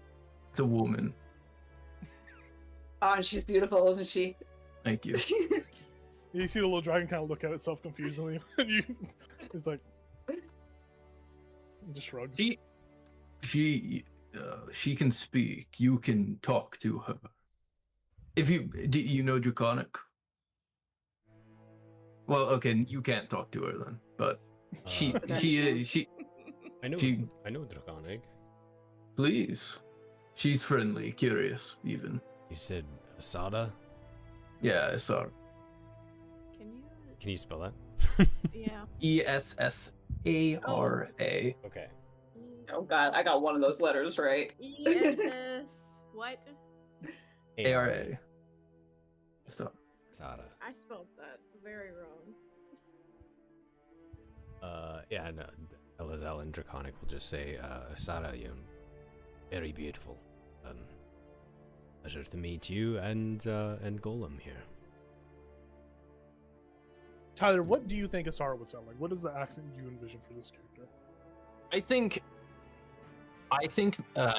It's a woman. Oh, and she's beautiful, isn't she? Thank you. You see the little dragon kind of look at itself confusedly, and it's like, it just shrugs. She can speak. You can talk to her. Do you know Draconic? Well, okay, you can't talk to her then, but she. I know. She- I know Draconic. Please, she's friendly, curious, even. You said Asada. Yeah, I saw her. Can Can you you? spell that? Yeah. ESSARA. Okay. Oh God, I got one of those letters right. ESS. What? ARA. So, Asada. I spelled that very wrong. Yeah, no, Elazar and Draconic will just say, Asada, you're very beautiful. Pleasure to meet you and Golem here. Tyler, what do you think Asara would sound like? What is the accent you envision for this character? I think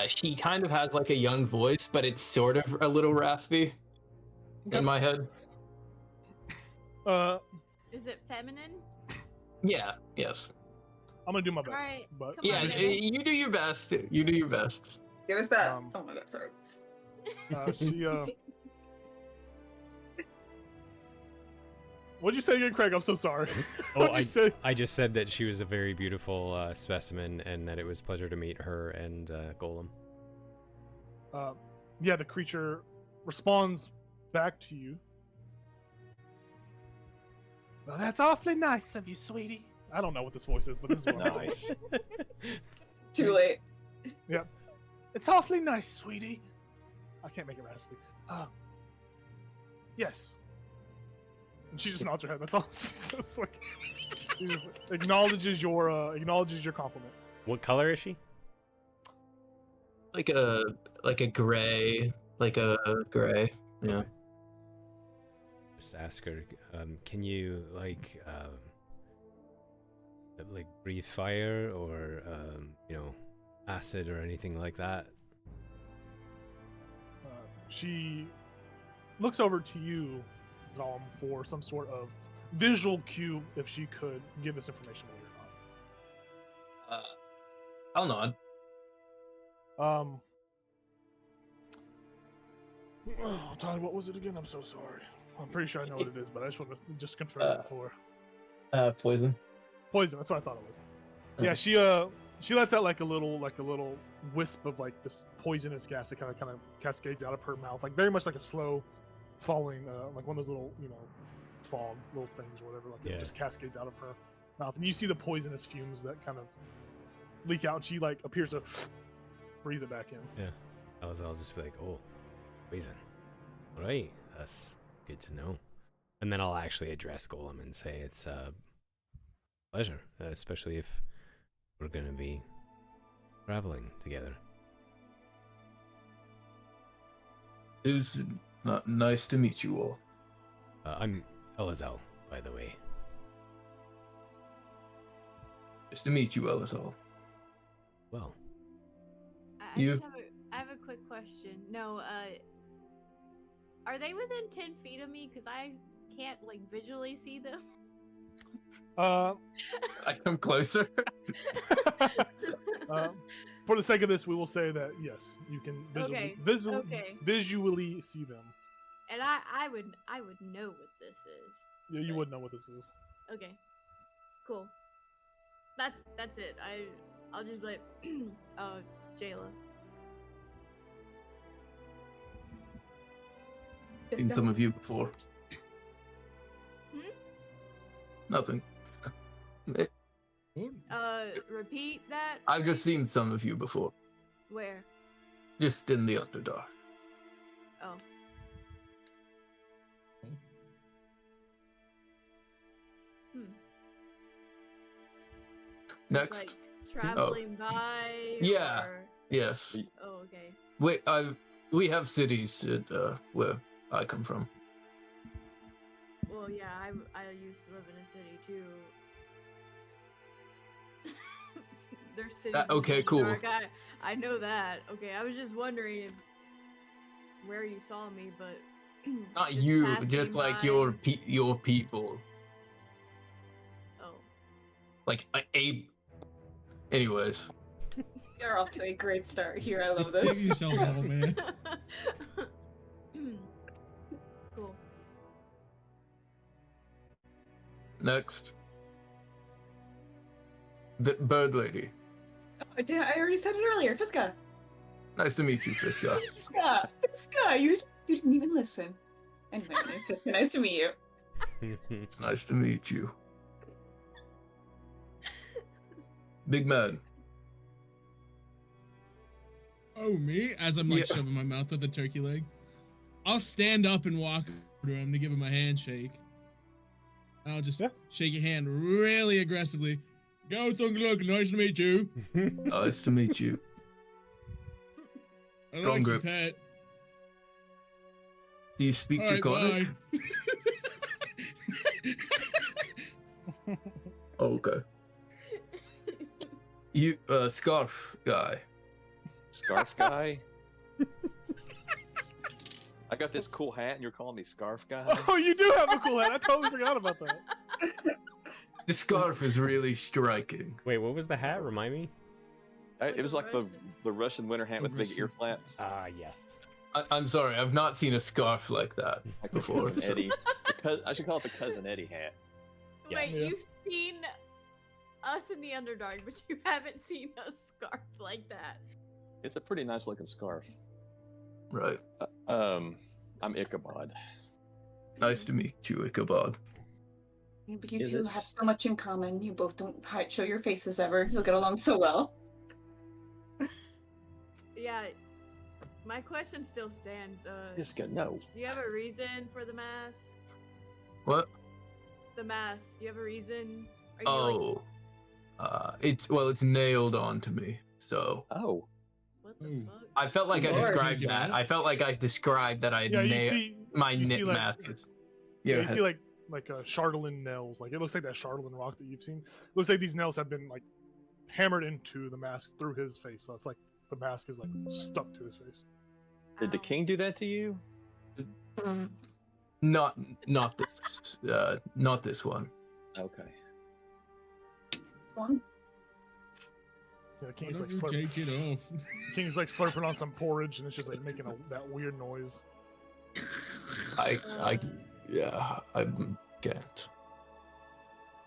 she kind of has like a young voice, but it's sort of a little raspy in my head. Is it feminine? Yeah, yes. I'm gonna do my best, Alright, but come Yeah, on, you do your best. You do your best. Give us that. Um, Oh my God, sorry. she What'd you say again, Craig? I'm so sorry. Oh, What'd you say? I just said that she was a very beautiful specimen, and that it was a pleasure to meet her and Golem. Yeah, the creature responds back to you. Well, that's awfully nice of you, sweetie. I don't know what this voice is, but this is what I'm doing. Nice. Too late. It's awfully nice, sweetie. I can't make it raspy. Yes. And she just nods her head. That's all. She's like, she just acknowledges your compliment. What color is she? Like a gray, Yeah. Just ask her. Can you breathe fire or acid or anything like that? She looks over to you, Gollum, for some sort of visual cue if she could give this information while I'll nod. you're not. Tyler, what was it again? I'm so sorry. I'm pretty sure I know what it is, but I just want to confirm it before. Poison. Poison, that's what I thought it was. Yeah, she lets out like a little wisp of like this poisonous gas that kind of cascades out of her mouth, like very much like a slow falling, like one of those little fog little things or whatever. Like Yeah. it just cascades out of her mouth, and you see the poisonous fumes that kind of leak out. And she like appears to breathe it back in. Yeah. I'll just be like, oh, poison. All right, that's good to know. And then I'll actually address Golem and say it's a pleasure, especially if we're going to be traveling together. It's nice to meet you all. I'm Elazal, by the way. Nice to meet you, Elazal. Well, I have a quick question. No, are they within 10 feet of me? Because I can't like visually see them. Uh, I come closer. for the sake of this, we will say that yes, you can visually see them. And I would know what this is. Yeah, you would know what this is. Okay. Cool. That's it. I'll just be like, Jayla. Seen some of you before. Hmm? Nothing. Repeat that. I've just seen some of you before. Where? Just in the Underdark. Oh. Hmm. Next. Like traveling by. Yeah. Or... Yes. Oh, okay. We have cities at, where I come from. Well, yeah, I used to live in a city too. There's cities. Okay, in cool. Dark. I know that. Okay, I was just wondering where you saw me, but Not just you, passing just like by. your people. Oh. Like anyways. You're off to a great start here. I love Give this. yourself a level, man. Cool. Next. The bird lady. I already said it earlier. Fiska. Nice to meet you, Fiska. Fiska. You didn't even listen. Anyway, it's Fiska. Nice to meet you. It's nice to meet you. Big man. Oh, me? As I'm like shoving my mouth with the turkey leg. I'll stand up and walk over to him to give him a handshake. I'll just shake your hand really aggressively. Go, Thungluk, nice to meet you. Nice to meet you. I Strong like grip. your pet. Do you speak Draconic? Bye. Oh, okay. You, scarf guy. Scarf guy? I got this cool hat and you're calling me Scarf Guy? Oh, you do have a cool hat. I totally forgot about that. The scarf is really striking. wait, what was the hat? Remind me. It was like the Russian winter hat with big ear flaps. Ah, yes. I'm sorry, I've not seen a scarf like that Like the before. Cousin Eddie. I should call it the Cousin Eddie hat. Wait, Yes. you've seen us in the Underdark, but you haven't seen a scarf like that. It's a pretty nice looking scarf. Right. I'm Ichabod. Nice to meet you, Ichabod. Yeah, but you Is two it? have so much in common. You both don't show your faces ever. You'll get along so well. Yeah, my question still stands. Fiska, no. Do you have a reason for the mask? What? The mask. Do you have a reason? Are you like, It's nailed onto me. So Oh. what the Ooh. fuck? I felt like I Lord. described Take it that. off. I felt like I described that I Yeah, you nailed see, my you knit see, like- mask. Is, yeah, you ahead. see like Chardolin nails. Like it looks like that Chardolin rock that you've seen. Looks like these nails have been like hammered into the mask through his face. So it's like the mask is like stuck to his face. Did the Ow. king do that to you? not this not this one. Okay. One. Yeah, the Why king's don't like you take it off? King's like slurping on some porridge, and it's just like making that weird noise. I Uh, yeah, I can't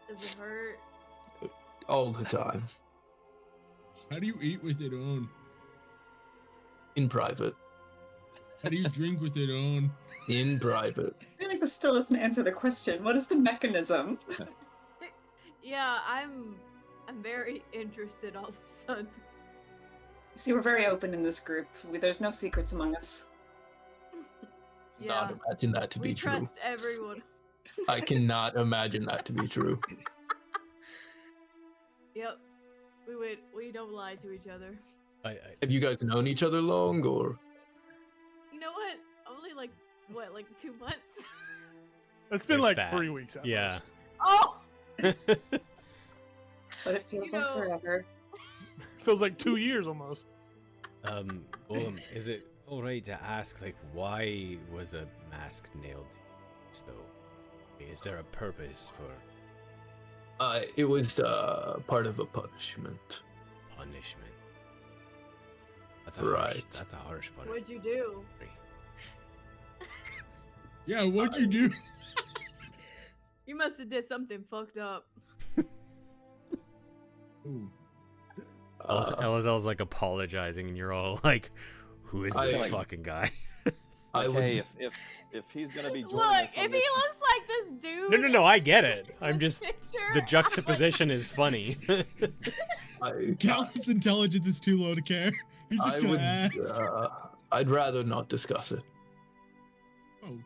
Does it hurt? all the time. How do you eat with it on? In private. How do you drink with it on? In private. I feel like this still doesn't answer the question. What is the mechanism? Yeah, I'm very interested all of a sudden. See, we're very open in this group. There's no secrets among us. Yeah, Not imagine that to we be true. trust everyone. I cannot imagine that to be true. Yep, we don't lie to each other. Have you guys known each other long, or? You know what? Only like 2 months? It's been If like that. 3 weeks. At Yeah. most. Oh! But it feels You like know- forever. Feels like 2 years almost. Golem, is it alright to ask, like, why was a mask nailed to this, though? Is there a purpose for It was part of a punishment. punishment? That's a harsh, Right. that's a harsh punishment. What'd you do? Yeah, what'd you do? You must have did something fucked up. Ooh. Elazel's like apologizing, and you're all like, "Who is this I- fucking guy?" I would. Okay, if he's gonna be joining Look, us if on he this, looks like this dude. No, I get it. I'm just picture, the juxtaposition is funny. Cal's intelligence is too low to care. He's just I gonna would. ask. I'd rather not discuss it. Oh,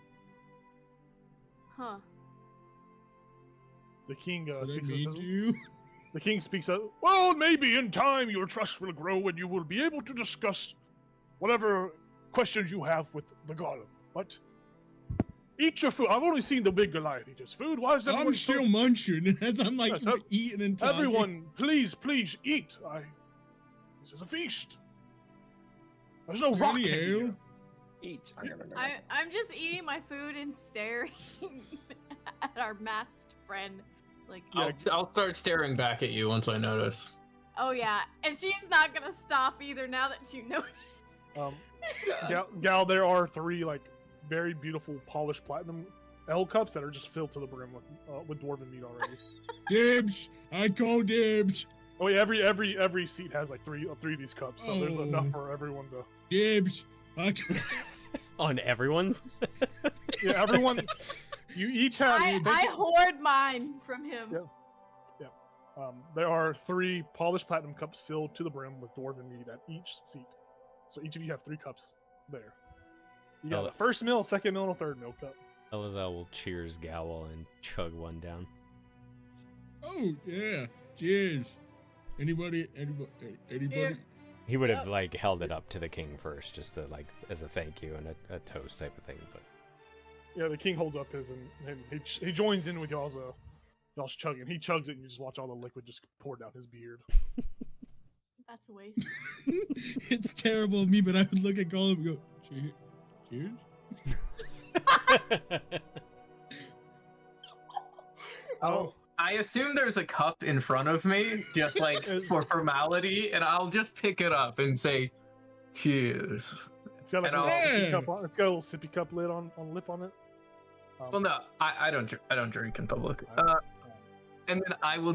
Huh. The king what I speaks. mean Says, to you? the king speaks up. Well, maybe in time your trust will grow and you will be able to discuss whatever questions you have with the golem. But eat your food. I've only seen the big Goliath eat his food. Why is everyone I'm still munching as I'm like Yes, eating and talking. Everyone, please eat. This is a feast. There's no rock candy Anyhow. here. eat. I never know. I'm just eating my food and staring at our masked friend. Like, Yeah. I'll start staring back at you once I notice. oh yeah, and she's not gonna stop either now that you notice. Gal, there are 3 like very beautiful polished platinum L cups that are just filled to the brim with dwarven meat already. Dibs! I call dibs! Oh yeah, every seat has like three of these cups, so there's enough Oh. for everyone to. Dibs! I call... On everyone's. Yeah, everyone. You each have. I hoard mine from him. Yeah. There are 3 polished platinum cups filled to the brim with dwarven meat at each seat. So each of you have 3 cups there. You got Oh. a first meal, second meal, and a third meal cup. Elazel will cheers Gowl and chug one down. Oh, yeah. Cheers. Anybody? Here. He would have like held it up to the king first, just to like as a thank you and a toast type of thing. But Yeah, the king holds up his and he joins in with y'all's chugging. He chugs it and you just watch all the liquid just pour down his beard. That's a waste. It's terrible of me, but I would look at Gollum and go, cheers? Oh, I assume there's a cup in front of me, just like for formality, and I'll just pick it up and say, "Cheers." it's got like a and little I'll- sippy Yeah. cup on. It's got a little sippy cup lid on lip on it. Well, no, I don't drink in public. And then I'll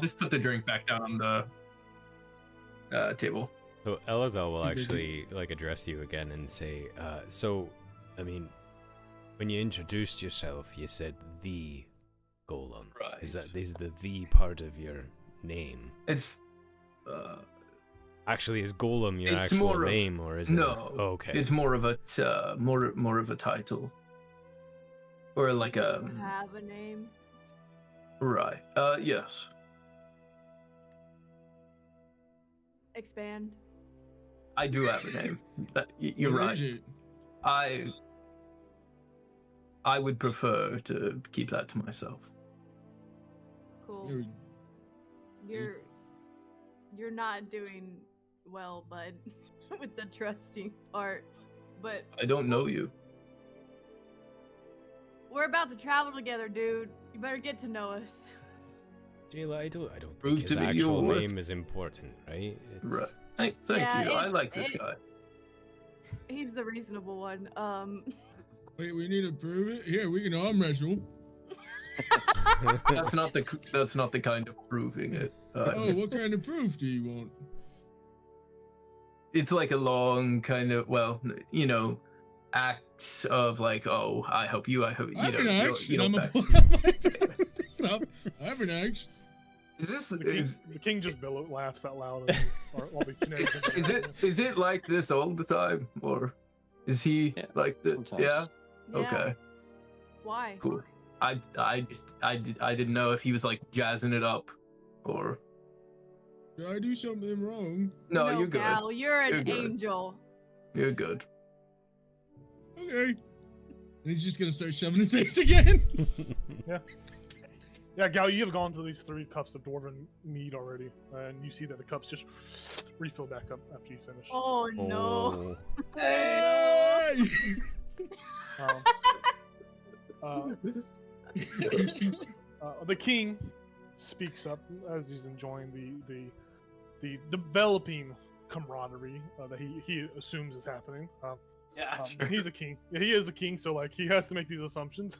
just put the drink back down on the table. so Elazel will You busy? actually like address you again and say, "So, I mean, when you introduced yourself, you said the golem. Right. Is the part of your name? It's Actually, is golem your It's actual more of- name, or is it? no. Oh, okay. It's more of a more of a title, or like a Have a name. right. Yes. Expand. I do have a name. You're What right. is it? I would prefer to keep that to myself. Cool. There You're not doing well, bud, with the trusting part. But I don't know you. we're about to travel together, dude. You better get to know us. Jayla, I don't Prove think to his me actual your worth. name is important, right? It's, Right. Thank Yeah, you. I it's- like this guy. He's the reasonable one. Wait, we need to prove it? Here, we can arm wrestle. That's not the kind of proving it. Oh, what kind of proof do you want? It's like a long kind of, well, you know, acts of like, oh, I help you, I help you. I have an axe, you and know, I'm a I have an axe. Is this The king just laughs out loud. And all these shenanigans. is it like this all the time, or is he Yeah, like the sometimes. yeah? Yeah. Okay, Why? cool. I didn't know if he was like jazzing it up, or Did I do something wrong? no, you're good. Gal, you're an You're good. angel. You're good. Okay. And he's just gonna start shoving his face again. Yeah, Gal, you have gone through these 3 cups of dwarven mead already, and you see that the cups just refill back up after you finish. Oh no. Hey! The king speaks up as he's enjoying the developing camaraderie that he assumes is happening. Yeah, He's a king. Yeah, he is a king, so like he has to make these assumptions.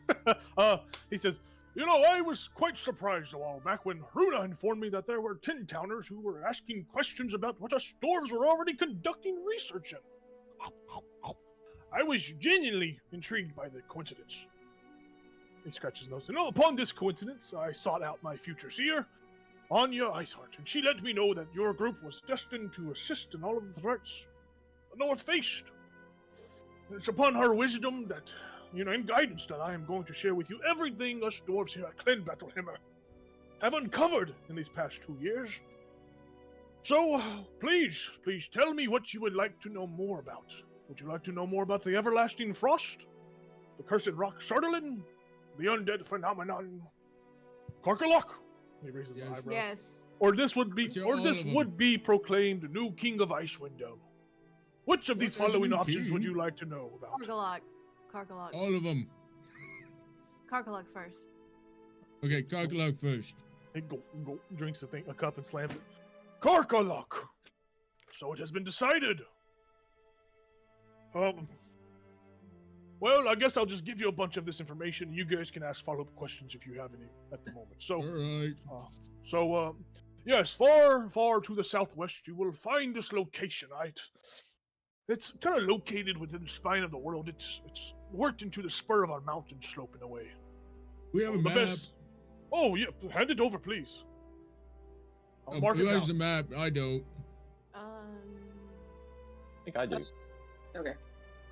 He says, "You know, I was quite surprised a while back when Runa informed me that there were Tin Towners who were asking questions about what us dwarves were already conducting research in. I was genuinely intrigued by the coincidence." He scratches his nose. "You know, upon this coincidence, I sought out my future seer, Anya Iceheart, and she let me know that your group was destined to assist in all of the threats the North faced. It's upon her wisdom that, and guidance that I am going to share with you everything us dwarves here at Clen Battlehammer have uncovered in these past 2 years. So, please tell me what you would like to know more about. Would you like to know more about the everlasting frost, the cursed rock Sardelin, the undead phenomenon Karkalok?" He raises an Yes. eyebrow. Yes. "Or this would be, What's your or all this of 'em? would be proclaimed new king of Icewind Dale. Which of What, these there's a following new options would king? you like to know about?" Karkalok. All of them. Karkalok first. Okay, Karkalok first. He drinks a cup and slams it. "Karkalok! So it has been decided. Well, I guess I'll just give you a bunch of this information. You guys can ask follow-up questions if you have any at the moment. So, Alright. yes, far to the southwest, you will find this location, right? It's kind of located within the spine of the world. It's worked into the spur of our mountain slope in a way. We have a The map. best- Oh, yeah, hand it over, please. I'll mark Who it has down. the map? I don't. I think I do. Okay.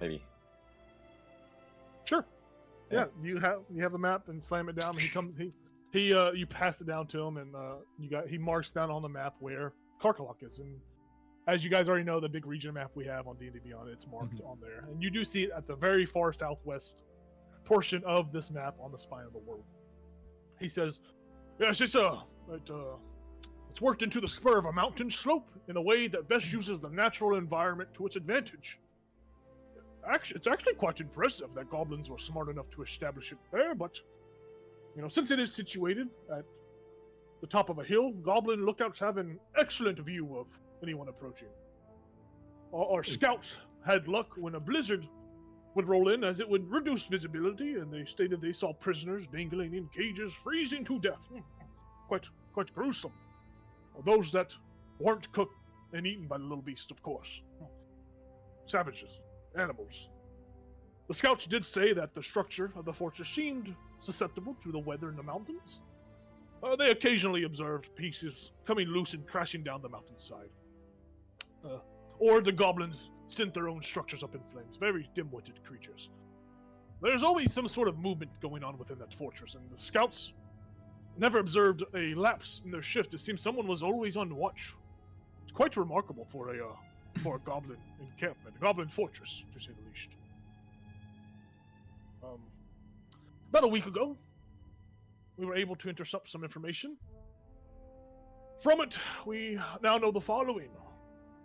Maybe. Sure. Yeah. Yeah, you have the map and slam it down. And you pass it down to him, and he marks down on the map where Karkalok is. And as you guys already know, the big region map we have on D&D Beyond, it's marked on there, and you do see it at the very far southwest portion of this map on the spine of the world. He says, "Yes, it's worked into the spur of a mountain slope in a way that best uses the natural environment to its advantage. It's actually quite impressive that goblins were smart enough to establish it there, but, since it is situated at the top of a hill, goblin lookouts have an excellent view of anyone approaching. Our scouts had luck when a blizzard would roll in, as it would reduce visibility, and they stated they saw prisoners dangling in cages, freezing to death. Quite gruesome. Those that weren't cooked and eaten by the little beast, of course. Savages. Animals. The scouts did say that the structure of the fortress seemed susceptible to the weather in the mountains. They occasionally observed pieces coming loose and crashing down the mountainside. Or the goblins sent their own structures up in flames. Very dim-witted creatures. There's always some sort of movement going on within that fortress, and the scouts never observed a lapse in their shift. It seems someone was always on watch. It's quite remarkable for a goblin encampment, a goblin fortress, to say the least. About a week ago, we were able to intercept some information. From it, we now know the following.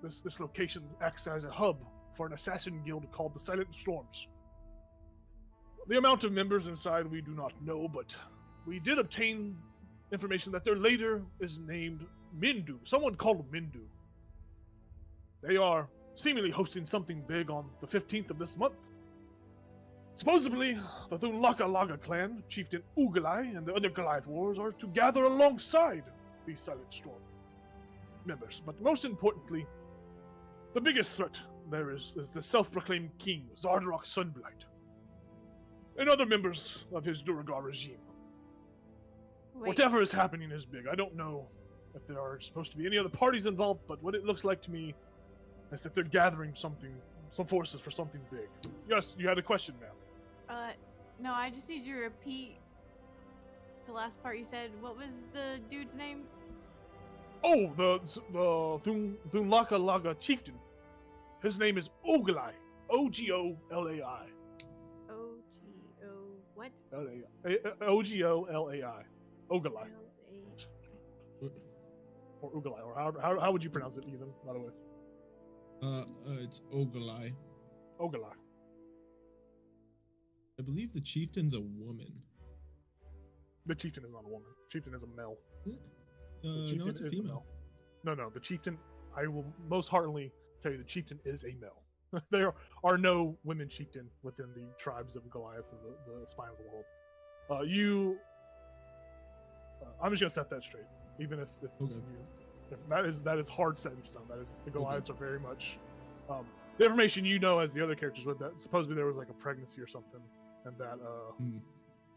This location acts as a hub for an assassin guild called the Silent Storms. The amount of members inside we do not know, but we did obtain information that their leader is named Mindu, someone called Mindu. They are seemingly hosting something big on the 15th of this month. Supposedly, the Thunlaka Laga clan, Chieftain Ugalai, and the other Goliath warriors are to gather alongside these Silent Storm members. But most importantly, the biggest threat there is the self-proclaimed king, Zardarok Sunblight, and other members of his Duragar regime. Wait, Whatever is happening is big. I don't know if there are supposed to be any other parties involved, but what it looks like to me is that they're gathering some forces for something big. Yes, you had a question, ma'am. no, I just need you to repeat the last part you said. What was the dude's name? Oh, the Thunlaka Laga chieftain. His name is Ogolai. Ogolai. O-G-O... what? Ogolai. Ogolai. L-A... Or Ugalai, or how would you pronounce it, even, by the way? It's Ogolai. Ogolai. I believe the chieftain's a woman. The chieftain is not a woman. Chieftain is a male. No, it's a female. No, the chieftain, I will most heartily tell you, the chieftain is a male. There are no women chieftain within the tribes of Goliaths of the spine of the world. I'm just gonna set that straight. Even if Okay. that is hard set in stone. That is, the Goliaths are very much the information you know as the other characters with that. Supposedly there was like a pregnancy or something, and that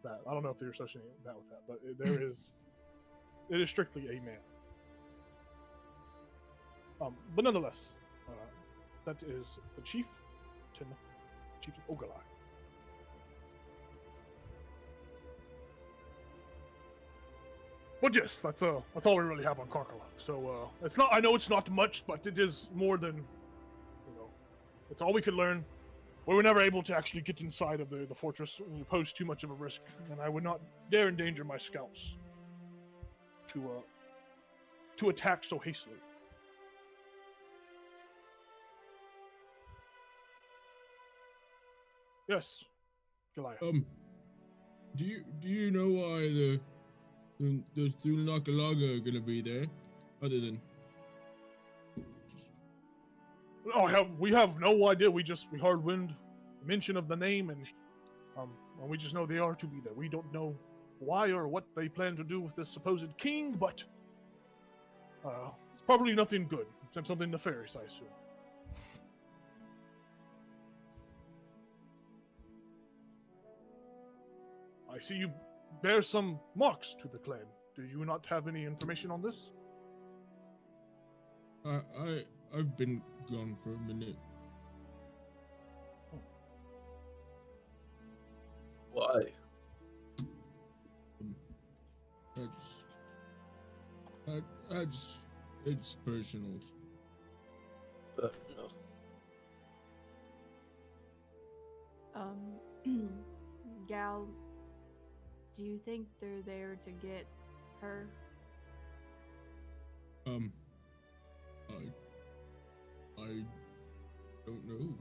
that I don't know if they're associating that with that, but it is strictly a man. But nonetheless, that is the chief Ogolai. But yes, that's all we really have on Karkalak. So it's not. I know it's not much, but it is more than, it's all we could learn. We were never able to actually get inside of the fortress. We posed too much of a risk, and I would not dare endanger my scouts to attack so hastily. Yes, Goliath. Do you know why the Thunlaka are gonna be there? Other than we have no idea. We heard mention of the name, and we just know they are to be there. We don't know why or what they plan to do with this supposed king, but it's probably nothing good. Something nefarious, I assume. I see you bear some marks to the clan. Do you not have any information on this? I've been gone for a minute. Why? It's personal. No. Gal, do you think they're there to get her? I don't know.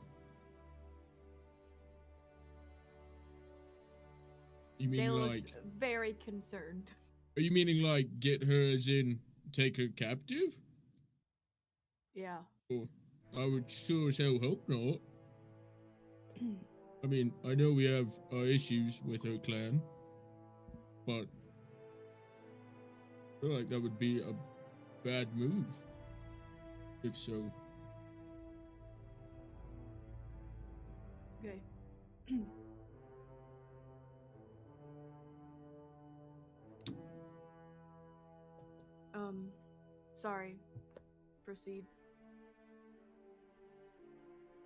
You mean Jay like? looks very concerned. Are you meaning like get her as in take her captive? Yeah. Oh, I would sure as hell hope not. I mean, I know we have our issues with her clan, but I feel like that would be a bad move. If so. Okay. Sorry. Proceed.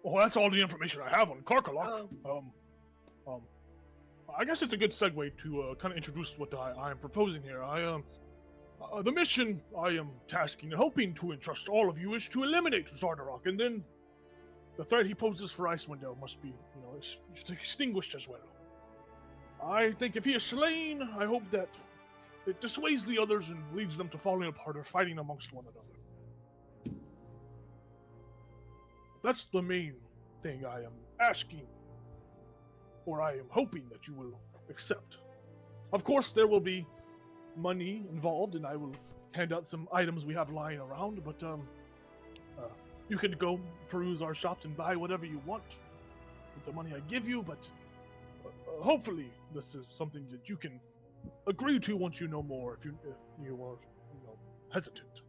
Well, that's all the information I have on Karkalak. I guess it's a good segue to kind of introduce what I am proposing here. The mission I am tasking and hoping to entrust all of you is to eliminate Zardarok, and then the threat he poses for Icewind Dale must be, extinguished as well. I think if he is slain, I hope that it dissuades the others and leads them to falling apart or fighting amongst one another. That's the main thing I am asking, or I am hoping that you will accept. Of course, there will be money involved, and I will hand out some items we have lying around, but you can go peruse our shops and buy whatever you want with the money I give you, but hopefully this is something that you can agree to once you know more, if you are hesitant.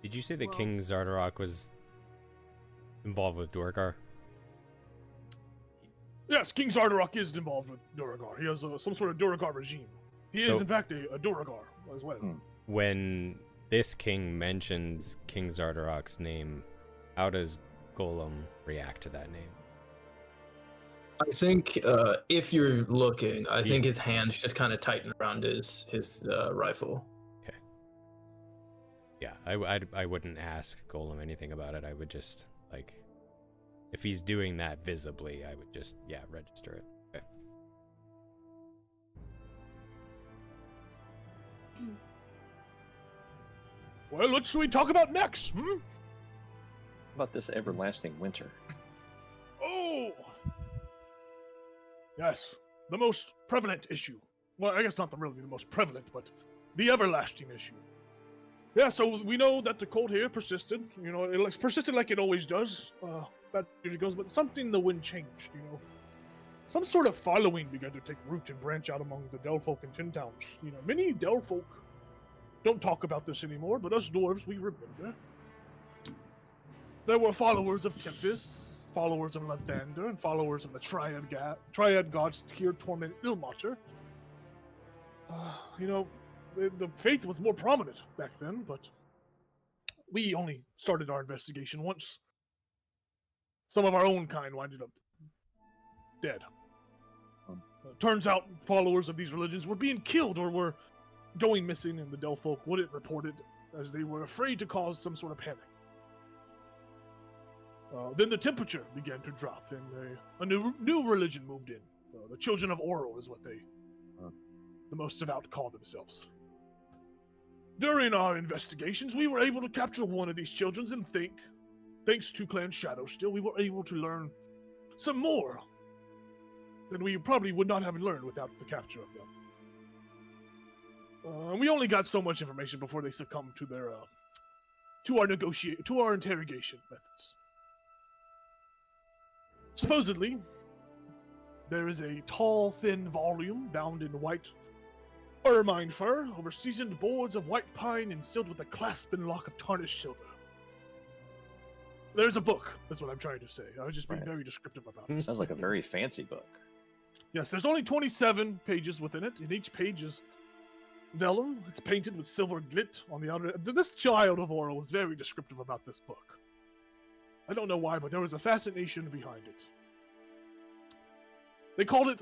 Did you say that Well- King Zardarok was involved with Duergar? Yes, King Zardarok is involved with Duergar. He has some sort of Duergar regime. He So- is, in fact, a Duergar as well. When this king mentions King Zardarok's name, how does Golem react to that name? I think if you're looking, I Yeah. think his hands just kind of tighten around his rifle. Yeah, I wouldn't ask Golem anything about it. I would just, like, if he's doing that visibly, I would just, register it. Okay. Well, what should we talk about next? How about this everlasting winter? Oh! Yes, the most prevalent issue. Well, I guess not really the most prevalent, but the everlasting issue. Yeah, so we know that the cold here persisted. You know, it persisted like it always does. That usually goes, but something in the wind changed, you know. Some sort of following began to take root and branch out among the Dell folk in Tin Towns. You know, many Dell folk don't talk about this anymore, but us dwarves, we remember. There were followers of Tempest, followers of Lathander, and followers of the Triad gods Tyr, Torment, Ilmater. You know, the faith was more prominent back then, but we only started our investigation once some of our own kind winded up dead. Turns out followers of these religions were being killed or were going missing, and the Dell folk wouldn't report it as they were afraid to cause some sort of panic. Then the temperature began to drop, and a new religion moved in. The Children of Oral is what they, the most devout, call themselves. During our investigations, we were able to capture one of these children, and thanks to Clan Shadowsteel, we were able to learn some more than we probably would not have learned without the capture of them. We only got so much information before they succumbed to their to our interrogation methods. Supposedly, there is a tall, thin volume bound in white ermine fur over seasoned boards of white pine and sealed with a clasp and lock of tarnished silver. There's a book, that's what I'm trying to say. I was just being Right. very descriptive about it. Sounds like a very fancy book. Yes, there's only 27 pages within it, and each page is vellum. It's painted with silver glit on the outer. This child of Oral was very descriptive about this book. I don't know why, but there was a fascination behind it. They called it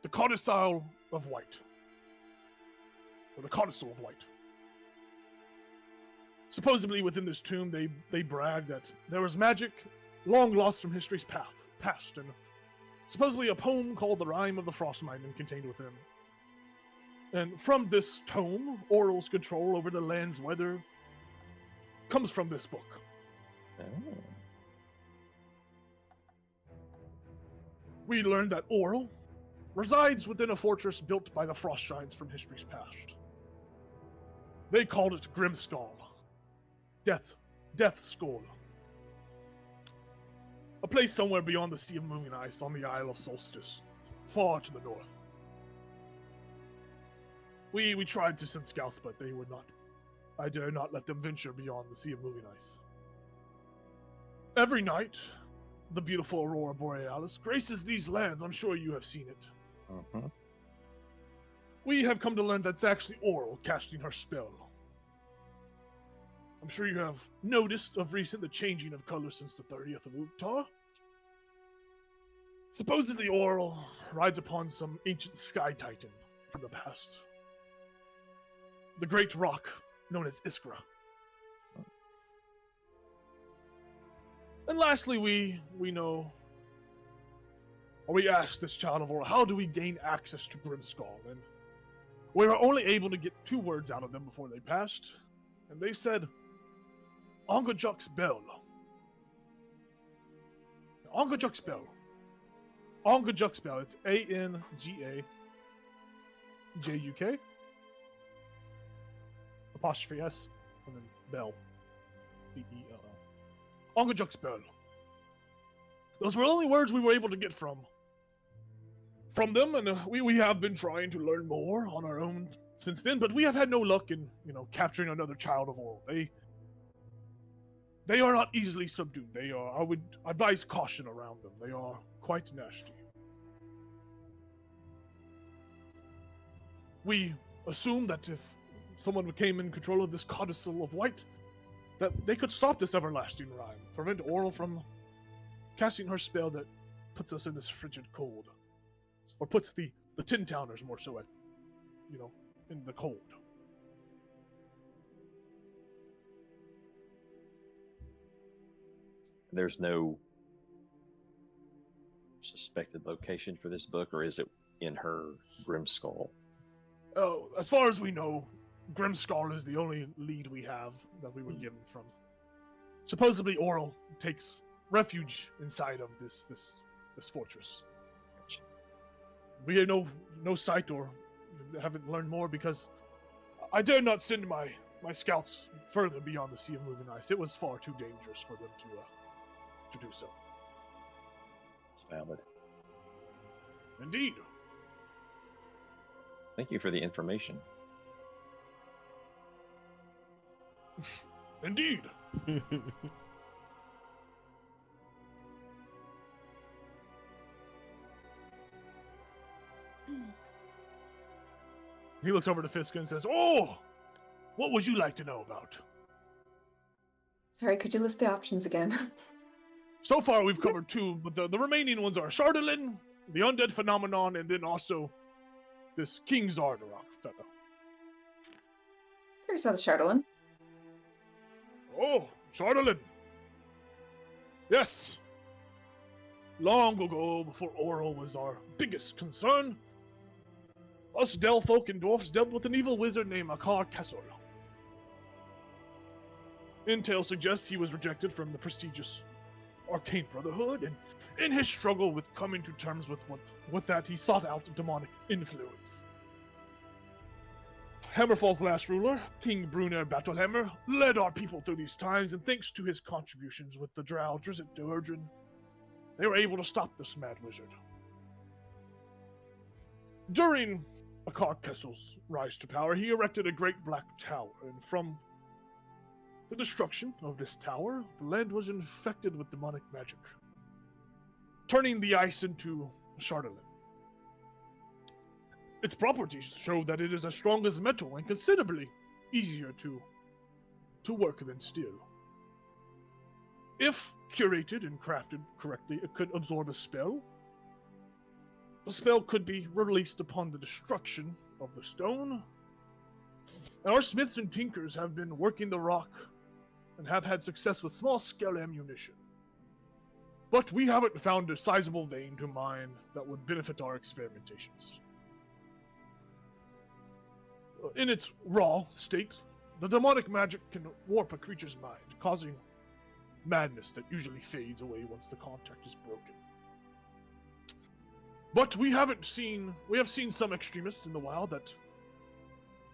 the Codicil of White. Or the Codicil of White. Supposedly within this tomb, they bragged that there was magic long lost from history's past, and supposedly a poem called the Rime of the Frostmaiden contained within. And from this tome, Oral's control over the land's weather comes from this book. Oh. We learned that Oral resides within a fortress built by the Frost Giants from history's past. They called it Grimskull. Death Skull. A place somewhere beyond the Sea of Moving Ice on the Isle of Solstice, far to the north. We tried to send scouts, but they would not. I dare not let them venture beyond the Sea of Moving Ice. Every night, the beautiful Aurora Borealis graces these lands. I'm sure you have seen it. Uh-huh. We have come to learn that's actually Oral casting her spell. I'm sure you have noticed of recent the changing of color since the 30th of Uktar. Supposedly Oral rides upon some ancient sky titan from the past. The great rock known as Iskra. And lastly, we know, or we asked this child of Oral, how do we gain access to Grimskull? And we were only able to get 2 words out of them before they passed. And they said, Angajuk's Bell. Angajuk's Bell. Angajuk's Bell. It's A-N-G-A-J-U-K. Apostrophe S. And then Bell. B-E-L-L. Angajuk's Bell. Those were the only words we were able to get from them, and we have been trying to learn more on our own since then, but we have had no luck in, capturing another child of Oral. They are not easily subdued. I would advise caution around them. They are quite nasty. We assume that if someone came in control of this codicil of white, that they could stop this everlasting rime, prevent Oral from casting her spell that puts us in this frigid cold. Or puts the Tin Towners more so at, in the cold. There's no suspected location for this book, or is it in her Grimskull? Oh, as far as we know, Grimskull is the only lead we have that we were given from. Supposedly, Oral takes refuge inside of this fortress. We have no sight or haven't learned more because I dare not send my scouts further beyond the Sea of Moving Ice. It was far too dangerous for them to do so. It's valid. Indeed. Thank you for the information. Indeed. He looks over to Fiska and says, "Oh, what would you like to know about?" Sorry, could you list the options again? So far, we've covered two, but the remaining ones are Chardolin, the undead phenomenon, and then also this King Zardarok fellow. There's the Chardolin. Oh, Chardolin. Yes. Long ago, before Oral was our biggest concern, us Dell folk and dwarfs dealt with an evil wizard named Akar Kessel. Intel suggests he was rejected from the prestigious Arcane Brotherhood, and in his struggle with coming to terms with that, he sought out demonic influence. Hammerfall's last ruler, King Brunner Battlehammer, led our people through these times, and thanks to his contributions with the Drow Drizzt Doerdrin, they were able to stop this mad wizard. During Akar Kessel's rise to power, he erected a great black tower, and from the destruction of this tower, the land was infected with demonic magic, turning the ice into Chardolin. Its properties show that it is as strong as metal and considerably easier to work than steel. If curated and crafted correctly, it could absorb a spell. The spell could be released upon the destruction of the stone. And our smiths and tinkers have been working the rock and have had success with small-scale ammunition. But we haven't found a sizable vein to mine that would benefit our experimentations. In its raw state, the demonic magic can warp a creature's mind, causing madness that usually fades away once the contact is broken. But we have seen some extremists in the wild that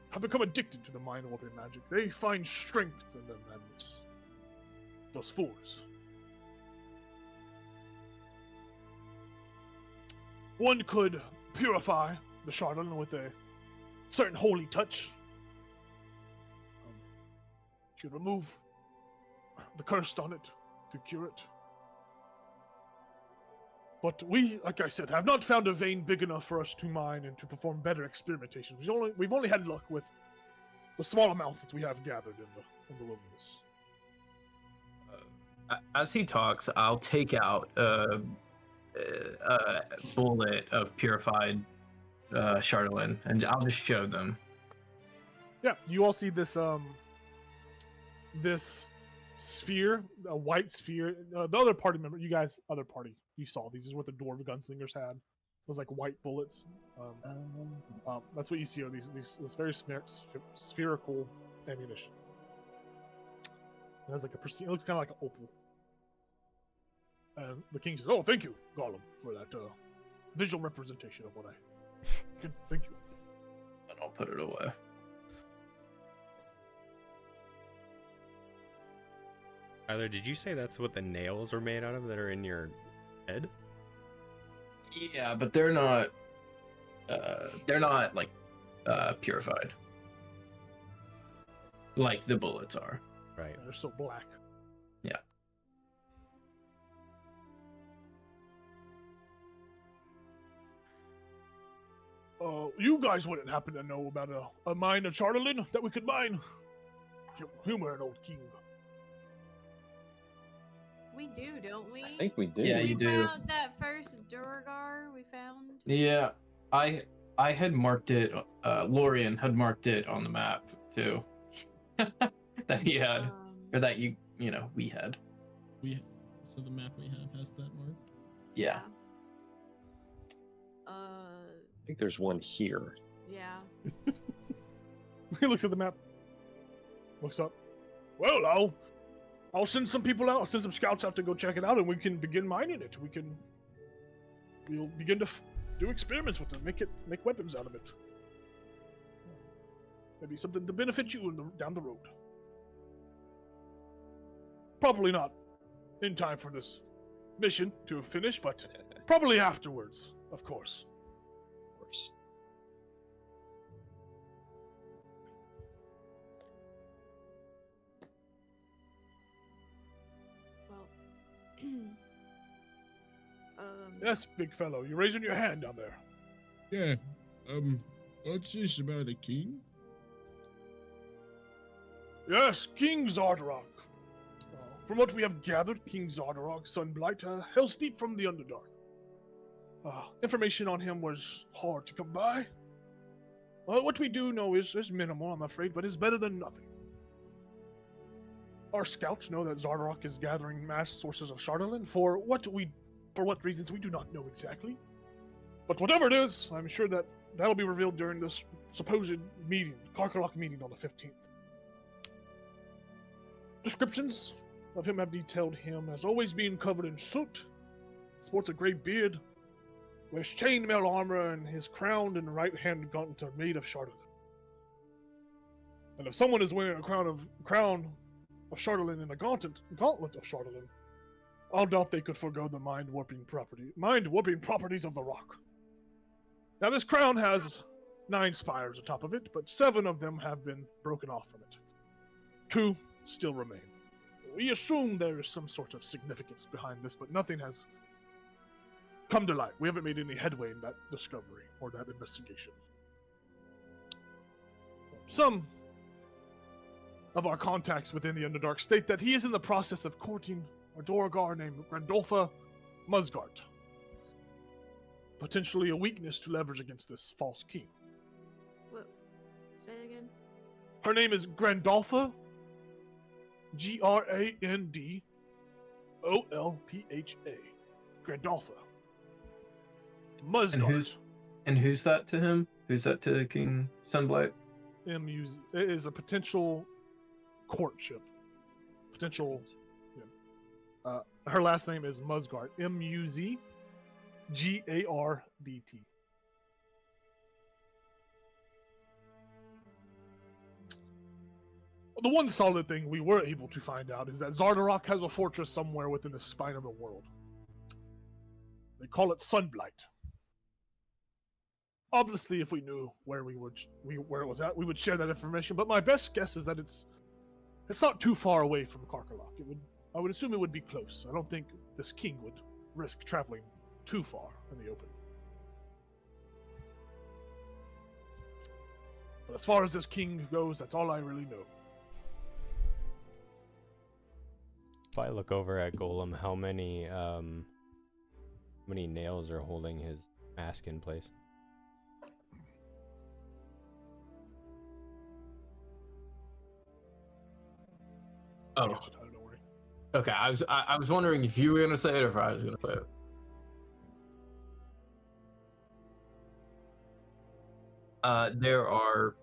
have become addicted to the mind-warping magic. They find strength in their madness. Those fools. One could purify the Chardolin with a certain holy touch. To remove the curse on it, to cure it. But we, like I said, have not found a vein big enough for us to mine and to perform better experimentations. We've only had luck with the small amounts that we have gathered in the wilderness. As he talks, I'll take out a bullet of purified Chardolin, and I'll just show them. Yeah, you all see this this sphere, a white sphere. The other party member, you saw these. This is what the dwarven gunslingers had. Those like white bullets. That's what you see are this very spherical ammunition. It has like it looks kind of like an opal. And the king says, "Oh, thank you, Gollum, for that visual representation of what I did. Thank you." And I'll put it away. Tyler, did you say that's what the nails are made out of that are in your head? Yeah, but they're not like purified, like the bullets are. Right. They're so black. Yeah. You guys wouldn't happen to know about a mine of Charlatan that we could mine? Humor an old king. We do, don't we? I think we do. Yeah, we you do. found that first Duragar we found. Yeah, I had marked it. Lorian had marked it on the map too. That he had, or that we had. So the map we have has that marked. Yeah. I think there's one here. Yeah. He looks at the map. Looks up. Well, I'll send some people out. I'll send some scouts out to go check it out, and we can begin mining it. We'll begin to do experiments with it, make weapons out of it. Maybe something to benefit you down the road. Probably not in time for this mission to finish, but probably afterwards, of course. Of course. Well. Yes, big fellow. You're raising your hand down there. Yeah. What's this about a king? Yes, King Zardarok. From what we have gathered, King Zardarok, Sunblight, hails deep from the Underdark. Information on him was hard to come by. What we do know is minimal, I'm afraid, but is better than nothing. Our scouts know that Zardarok is gathering mass sources of Charlatan for what reasons we do not know exactly. But whatever it is, I'm sure that'll be revealed during this supposed meeting, Karkalok meeting on the 15th. Descriptions of him have detailed him as always being covered in soot, sports a grey beard, wears chainmail armor, and his crown and right hand gauntlet are made of Charlatan. And if someone is wearing a crown of Charlatan and a gauntlet of Charlatan, I'll doubt they could forego the mind-warping properties of the rock. Now this crown has 9 spires atop of it, but 7 of them have been broken off from it. 2 still remain. We assume there is some sort of significance behind this, but nothing has come to light. We haven't made any headway in that discovery or that investigation. Some of our contacts within the Underdark state that he is in the process of courting a Duragar named Grandolpha Musgart. Potentially a weakness to leverage against this false king. What? Say it again. Her name is Grandolpha. Grandolpha. Grandolpha. Musgart. And who's that to him? Who's that to King Sunblight? It is a potential courtship. Potential. Yeah. Her last name is Musgart. Muzgardt. The one solid thing we were able to find out is that Zardarok has a fortress somewhere within the spine of the world. They call it Sunblight. Obviously, if we knew where it was at, we would share that information. But my best guess is that it's not too far away from Karkalok. I would assume it would be close. I don't think this king would risk traveling too far in the open. But as far as this king goes, that's all I really know. If I look over at Golem, how many nails are holding his mask in place? Oh, Yes, don't worry. okay. I was wondering if you were gonna say it or if I was gonna say it. There are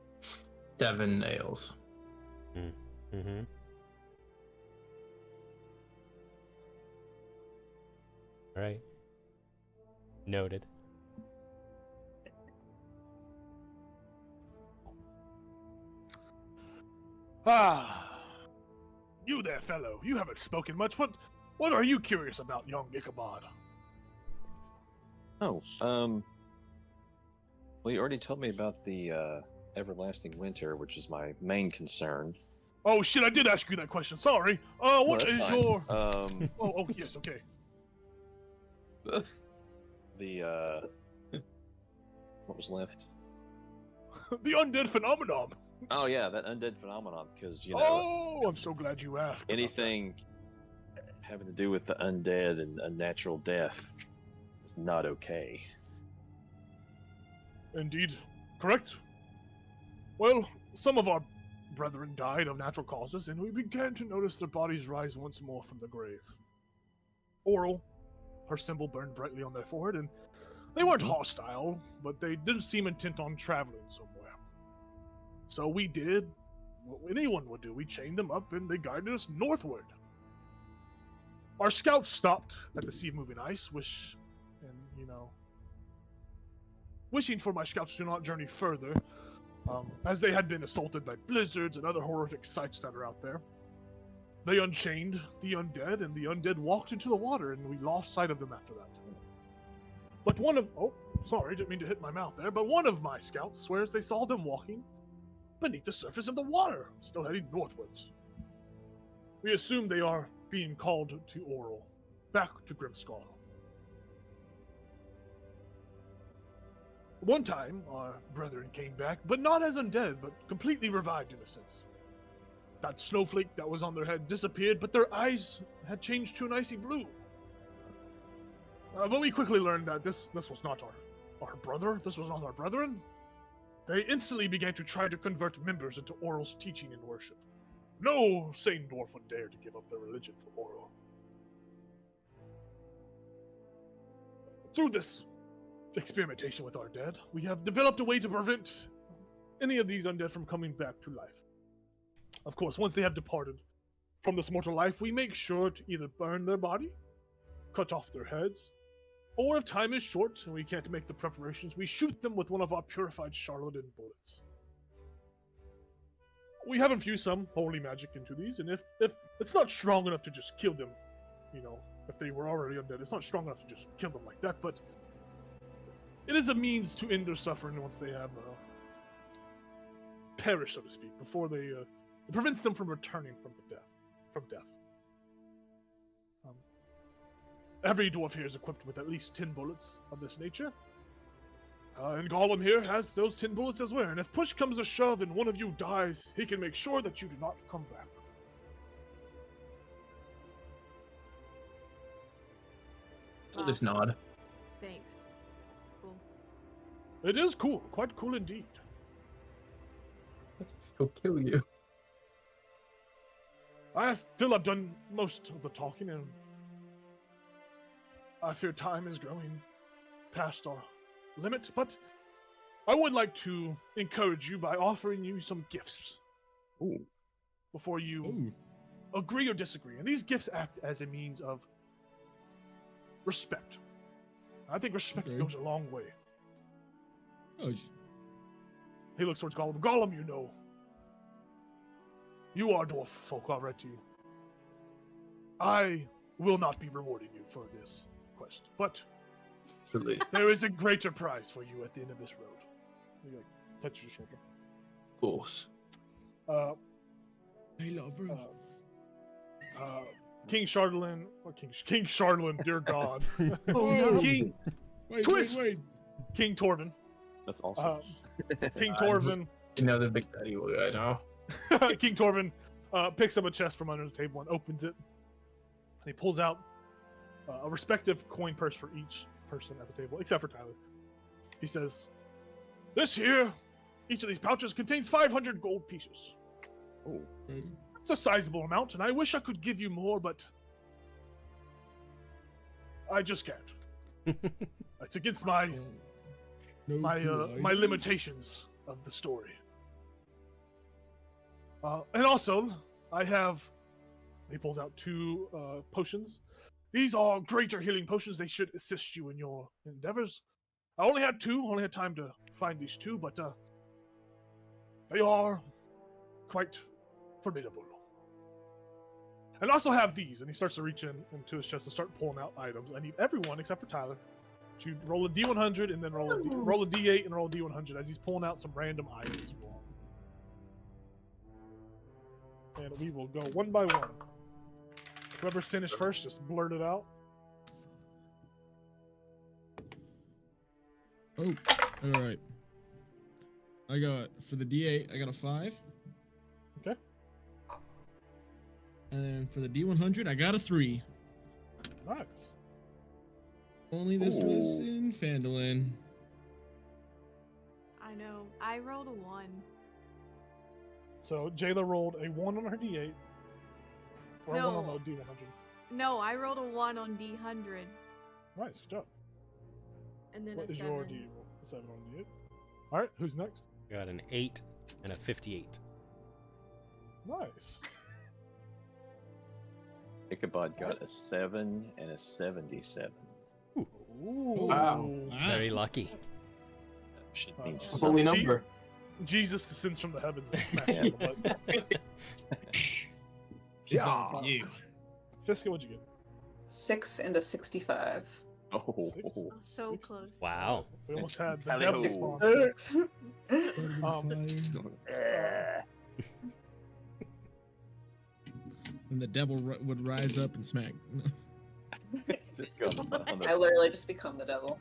7 nails. Mm-hmm. All right. Noted. You there, fellow. You haven't spoken much. What are you curious about, young Ichabod? Oh, Well, you already told me about the everlasting winter, which is my main concern. Oh shit! I did ask you that question. Sorry. No, What that's is fine. your? Oh, yes. Okay. The what was left? The undead phenomenon. Oh yeah, that undead phenomenon. Because Oh, I'm so glad you asked. about that. anything having to do with the undead and unnatural death is not okay. Indeed, correct. Well, some of our brethren died of natural causes, and we began to notice their bodies rise once more from the grave. Oral, her symbol burned brightly on their forehead, and they weren't hostile, but they didn't seem intent on traveling somewhere. So we did what anyone would do. We chained them up, and they guided us northward. Our scouts stopped at the Sea of Moving Ice, wishing for my scouts to not journey further, as they had been assaulted by blizzards and other horrific sights that are out there. They unchained the undead, and the undead walked into the water, and we lost sight of them after that. But didn't mean to hit my mouth there, but one of my scouts swears they saw them walking beneath the surface of the water, still heading northwards. We assume they are being called to Oral, back to Grimskull. One time, our brethren came back, but not as undead, but completely revived in a sense. That snowflake that was on their head disappeared, but their eyes had changed to an icy blue. But we quickly learned that this was not our brother, this was not our brethren. They instantly began to try to convert members into Oral's teaching and worship. No sane dwarf would dare to give up their religion for Oral. Through this experimentation with our dead, we have developed a way to prevent any of these undead from coming back to life. Of course, once they have departed from this mortal life, we make sure to either burn their body, cut off their heads, or if time is short and we can't make the preparations, we shoot them with one of our purified charlatan bullets. We have infused some holy magic into these, and if it's not strong enough to just kill them, if they were already undead, it's not strong enough to just kill them like that, but it is a means to end their suffering once they have perished, so to speak, before they it prevents them from returning from death. Every dwarf here is equipped with at least 10 bullets of this nature. And Gollum here has those 10 bullets as well, and if push comes to shove and one of you dies, he can make sure that you do not come back. I'll just nod. Thanks. Cool. It is cool, quite cool indeed. He'll kill you. I feel I've done most of the talking, and I fear time is growing past our limit, but I would like to encourage you by offering you some gifts. Ooh. Before you Ooh. agree or disagree. And these gifts act as a means of respect. I think respect Okay. goes a long way. Gosh. He looks towards Gollum. Gollum, you are dwarf folk, I'll write to you. I will not be rewarding you for this quest, but Absolutely. there is a greater prize for you at the end of this road. He touches your shoulder. Of course. Hey, lovers. King Chardalin, King Chardalin, dear God. Oh, King Twist! Wait. King Torvin. That's awesome. King Torvin. Another big daddy guy now. King Torvin picks up a chest from under the table and opens it. And he pulls out a respective coin purse for each person at the table, except for Tyler. He says, "This here, each of these pouches contains 500 gold pieces. Oh, Okay. It's a sizable amount, and I wish I could give you more, but I just can't. It's against my No my cool my items? limitations of the story. And also, I have." He pulls out 2 potions. These are greater healing potions. They should assist you in your endeavors. I only had 2. Only had time to find these 2, but they are quite formidable. And I also have these. And he starts to reach into his chest and start pulling out items. I need everyone except for Tyler to roll a D100 and then roll a D8 and roll a D100 as he's pulling out some random items for him. And we will go one by one. Whoever's finished first, just blurt it out. Oh, all right. I got, for the D8, I got a 5. Okay. And then for the D100, I got a 3. Nice. Only this was Ooh. in Phandalin. I know. I rolled a 1. So Jayla rolled a 1 on her D8. Or a 1 on No. the D100. No, I rolled a 1 on D100. Nice, good job. And then What a is 7. your D? 7 on D8. Alright, who's next? Got an 8 and a 58. Nice. Ichabod got a 7 and a 77. Ooh. Wow. It's very lucky. That should Uh, mean Holy something. number. Jesus descends from the heavens and smacks you in the butt. It's all for you. Fiska, what'd you get? 6 and a 65. Oh, So 60. close. Wow. We almost had the Tally devil ho. spawn. 6. And the devil would rise up and smack. Just go on the I literally just become the devil.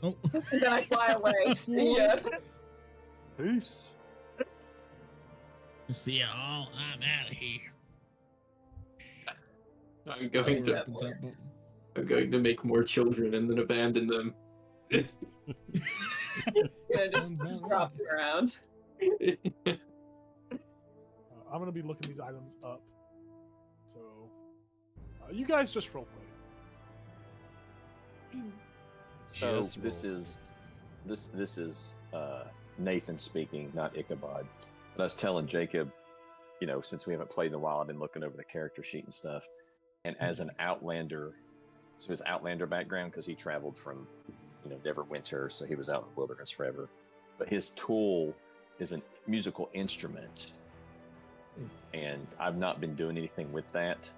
Oh. And then I fly away. See ya. peace. See ya all. I'm out of here. I'm Door going to opens up. I'm going to make more children and then abandon them. Yeah, just drop them around. I'm gonna be looking these items up. So, you guys just roleplay. So Just this roll. is Nathan speaking, not Ichabod. But I was telling Jacob, since we haven't played in a while, I've been looking over the character sheet and stuff. And as an Outlander, so his Outlander background, because he traveled from, Neverwinter, so he was out in the wilderness forever. But his tool is a musical instrument, and I've not been doing anything with that.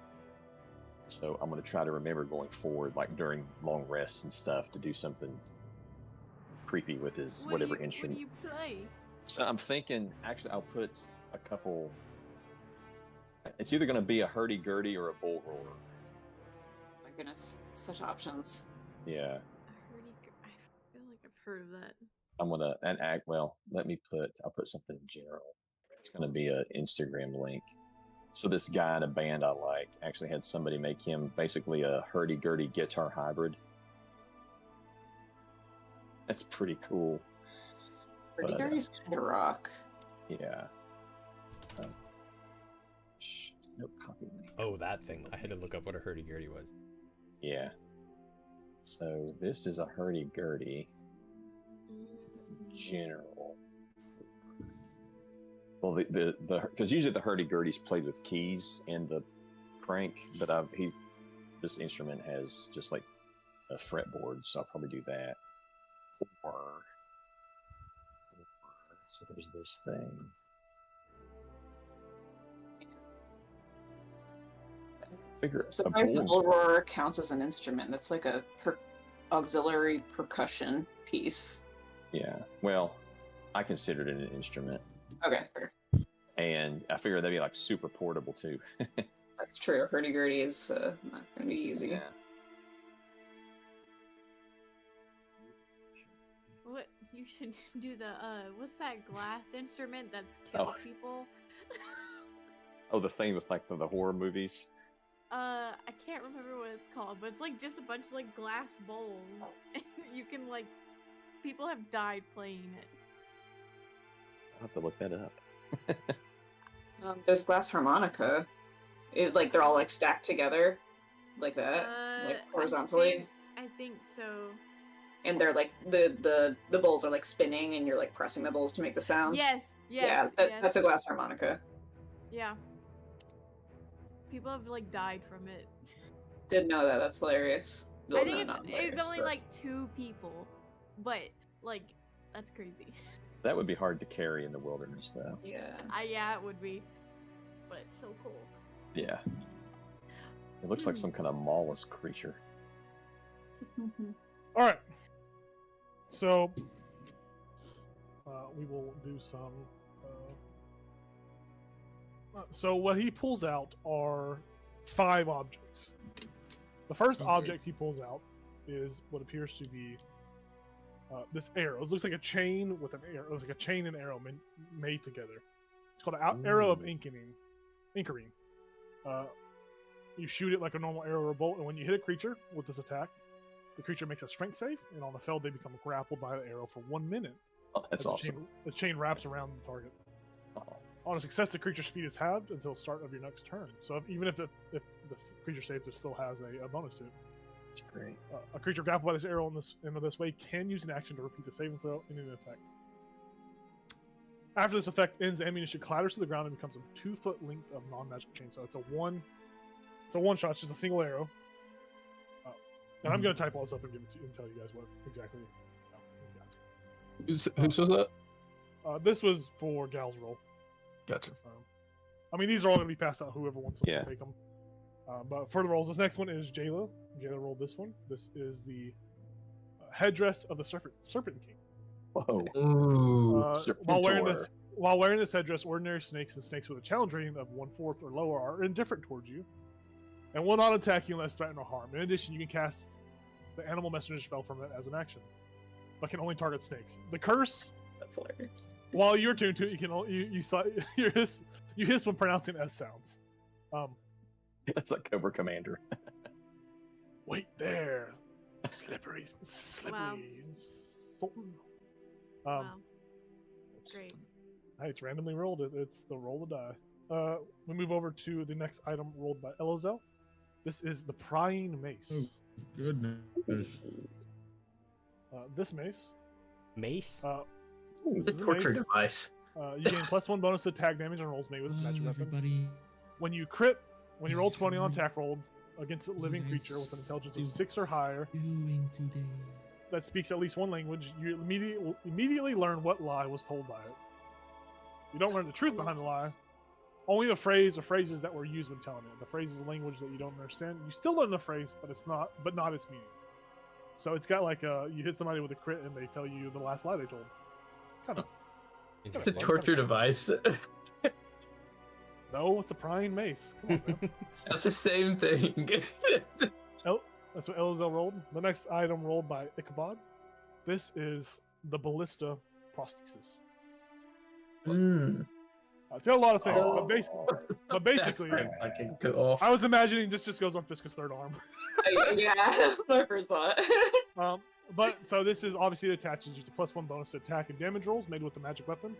So I'm going to try to remember going forward, like during long rests and stuff, to do something creepy with his whatever instrument. What do you play? So I'm thinking, actually, I'll put a couple. It's either going to be a hurdy-gurdy or a bull roarer. My goodness, such options. Yeah, I feel like I've heard of that. I'm gonna I'll put something general. It's going to be an Instagram link. So this guy in a band I like actually had somebody make him basically a hurdy-gurdy guitar hybrid. That's pretty cool. Pretty But, Gary's kind of rock. Yeah. Nope, copy link. Oh, that thing. I had to look up what a hurdy-gurdy was. Yeah. So this is a hurdy-gurdy general. Well, because usually the hurdy-gurdy's played with keys and the crank, but this instrument has just like a fretboard, so I'll probably do that. So there's this thing. Figure I'm surprised the bull roarer counts as an instrument. That's like a auxiliary percussion piece. Yeah. Well, I considered it an instrument, Okay, fair. and I figured that'd be like super portable too. That's true. Hurdy-gurdy is not going to be easy. Yeah. What you should do what's that glass instrument that's killed Oh. people? Oh, the thing with like the horror movies. I can't remember what it's called, but it's like just a bunch of like glass bowls. And you can like people have died playing it. I'll have to look that up. There's glass harmonica. They're all like stacked together, like that, like horizontally. I think so. And they're like the bowls are like spinning, and you're like pressing the bowls to make the sound. Yes. Yeah, that's a glass harmonica. Yeah. People have like died from it. Didn't know that. That's hilarious. I think it's only like 2 people, but like that's crazy. That would be hard to carry in the wilderness, though. Yeah. Yeah, it would be, but it's so cool. Yeah. It looks like some kind of mollusk creature. All right. So we will do some. So what he pulls out are 5 objects. The first Okay. object he pulls out is what appears to be this arrow. It looks like a chain with an arrow. It looks like a chain and arrow made together. It's called an arrow of inkering. You shoot it like a normal arrow or bolt, and when you hit a creature with this attack, the creature makes a strength save, and on the failed, they become grappled by the arrow for 1 minute. Oh, that's as awesome. The chain wraps around the target. Oh, On a success, the creature's speed is halved until the start of your next turn. So even if the creature saves, it still has a bonus to it. that's great. A creature grappled by this arrow in this way can use an action to repeat the saving throw in an effect. After this effect ends, the ammunition clatters to the ground and becomes a 2-foot length of non-magical chain. So it's a one shot. It's just a single arrow. And I'm gonna type all this up and give it to you and tell you guys what exactly. Whose was that? This was for Gal's roll. Gotcha. I mean, these are all gonna be passed out. Whoever wants to Yeah. take them. But for the rolls, this next one is Jayla. Jayla rolled this one. This is the headdress of the Serpent King. Whoa. Ooh. While Serpentor. wearing this headdress, ordinary snakes and snakes with a challenge rating of 1/4 or lower are indifferent towards you, and will not attack you unless threatened or harmed. In addition, you can cast the Animal Messenger spell from it as an action, but can only target snakes. The curse, That's hilarious. while you're tuned to it, you can you hiss when pronouncing S sounds. That's like Cobra Commander. Wait there, slippery Sultan. Wow. Great. Hey, it's randomly rolled. It's the roll of die. We move over to the next item rolled by Elozel. This is the Prying Mace. Oh. Goodness. This mace. Mace? Ooh, This The is a torture mace. device. You gain +1 bonus to attack damage on rolls made with this magic weapon. Everybody. When you roll 20 on attack rolled against a living creature with an intelligence of 6 or higher Doing today. that speaks at least 1 language, you immediately learn what lie was told by it. You don't learn the truth behind the lie. Only the phrase or phrases that were used when telling it. The phrase is language that you don't understand. You still learn the phrase, but not its meaning. So it's got like you hit somebody with a crit and they tell you the last lie they told. Kind of. The Interesting. torture device. No, it's a prying mace. Come on, man. That's the same thing. That's what Elizel rolled. The next item rolled by Ichabod. This is the Ballista Prosthesis. It's got a lot of things, but basically, Fucking cool. I was imagining this just goes on Fiska's third arm. Yeah, that's my first thought. But so this is obviously it attaches just a +1 bonus to attack and damage rolls made with the magic weapon.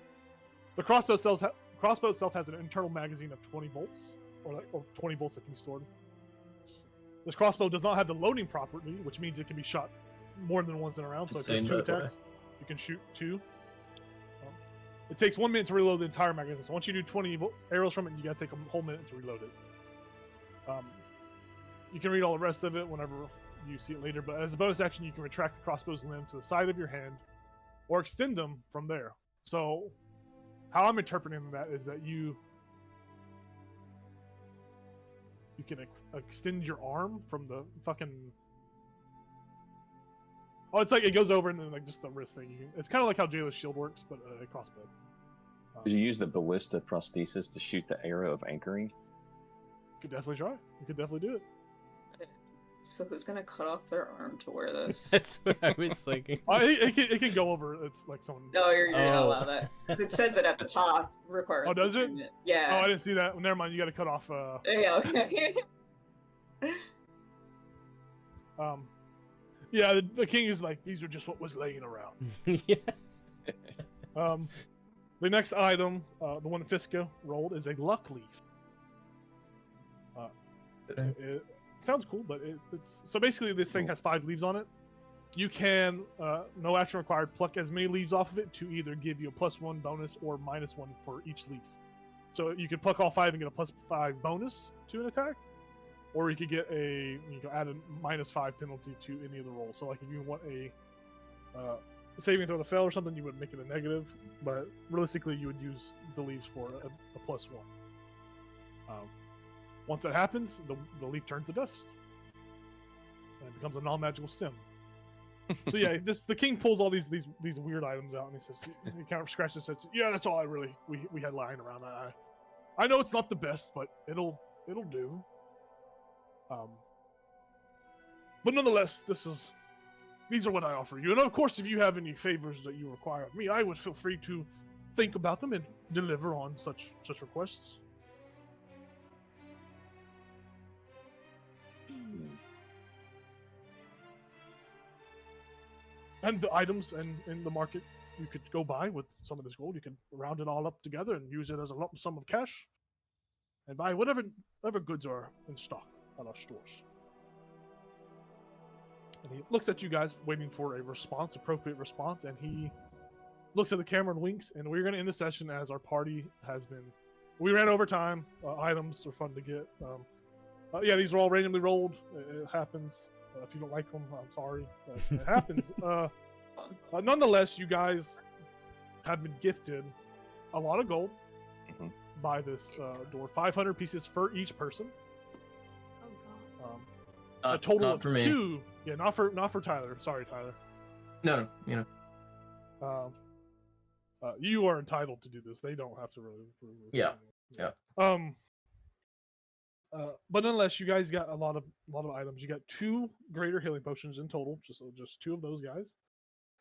The crossbow itself has an internal magazine of 20 bolts, or 20 bolts that can be stored. This crossbow does not have the loading property, which means it can be shot more than once in a round. So if you have Insane, 2 by the way. attacks, you can shoot 2. It takes 1 minute to reload the entire magazine. So once you do 20 arrows from it, you gotta take a whole minute to reload it. You can read all the rest of it whenever you see it later, but as a bonus action, you can retract the crossbow's limb to the side of your hand, or extend them from there. So, how I'm interpreting that is that you can extend your arm from the fucking. Oh, it's like it goes over and then like just the wrist thing. It's kind of like how Jayla's shield works, but a crossbow. Did you use the ballista prosthesis to shoot the arrow of anchoring? You could definitely try. You could definitely do it. So who's gonna cut off their arm to wear this? That's what I was thinking. It can go over. It's like someone. No, you're gonna Oh. allow that. 'Cause it says it at the top. Requires. Oh, does it? attunement. Oh, Yeah. I didn't see that. Never mind. You got to cut off. Yeah. Okay. Yeah, the king is like, these are just what was laying around. Yeah. The next item, the one that Fiska rolled, is a luck leaf. It sounds cool, but it's so basically this thing has 5 leaves on it. You can, no action required, pluck as many leaves off of it to either give you a +1 bonus or -1 for each leaf. So you could pluck all 5 and get a +5 bonus to an attack, or you could get you can add a -5 penalty to any of the rolls. So like if you want a saving throw to fail or something, you would make it a negative, but realistically you would use the leaves for a +1. Once that happens, the leaf turns to dust and it becomes a non-magical stem. So yeah, the king pulls all these weird items out, and he says, he kind of scratches and says, "Yeah, that's all we had lying around. I know it's not the best, but it'll do. But nonetheless, these are what I offer you. And of course, if you have any favors that you require of me, I would feel free to think about them and deliver on such requests." And the items in the market you could go buy with some of this gold. You can round it all up together and use it as a lump sum of cash, and buy whatever goods are in stock at our stores. And he looks at you guys, waiting for a response, appropriate response, and he looks at the camera and winks. And we're going to end the session as our party has been. We ran over time. Items are fun to get. Yeah, these are all randomly rolled. It happens. If you don't like them, I'm sorry. It happens. Nonetheless, you guys have been gifted a lot of gold by this door. 500 pieces for each person. Oh god. A total not of for me. 2. Yeah, not for Tyler. Sorry, Tyler. No, you know. You are entitled to do this. They don't have to really approve it. Yeah. But nonetheless, you guys got a lot of items. You got 2 greater healing potions in total, just 2 of those guys.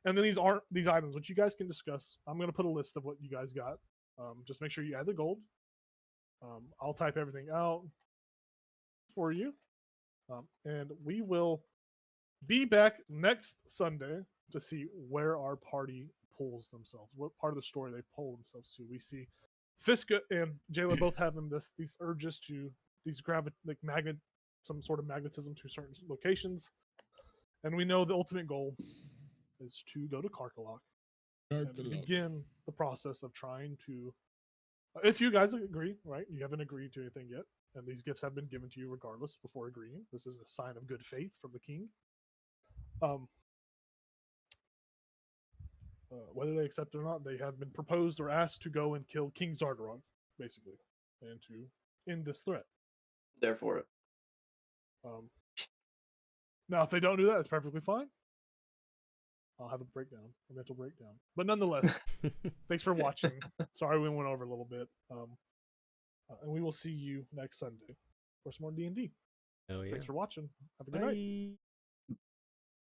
And then these items, which you guys can discuss. I'm gonna put a list of what you guys got. Just make sure you add the gold. I'll type everything out for you, and we will be back next Sunday to see where our party pulls themselves. What part of the story they pull themselves to. We see Fiska and Jayla both having these urges to some sort of magnetism to certain locations, and we know the ultimate goal is to go to Karkalok and begin the process of trying to. If you guys agree, right? You haven't agreed to anything yet, and these gifts have been given to you regardless before agreeing. This is a sign of good faith from the king. Whether they accept it or not, they have been proposed or asked to go and kill King Zardaron, basically, and to end this threat. There for it. Now, if they don't do that, it's perfectly fine. I'll have a mental breakdown. But nonetheless, thanks for watching. Sorry we went over a little bit. And we will see you next Sunday for some more D&D. Oh yeah. Thanks for watching. Have a good night. Bye.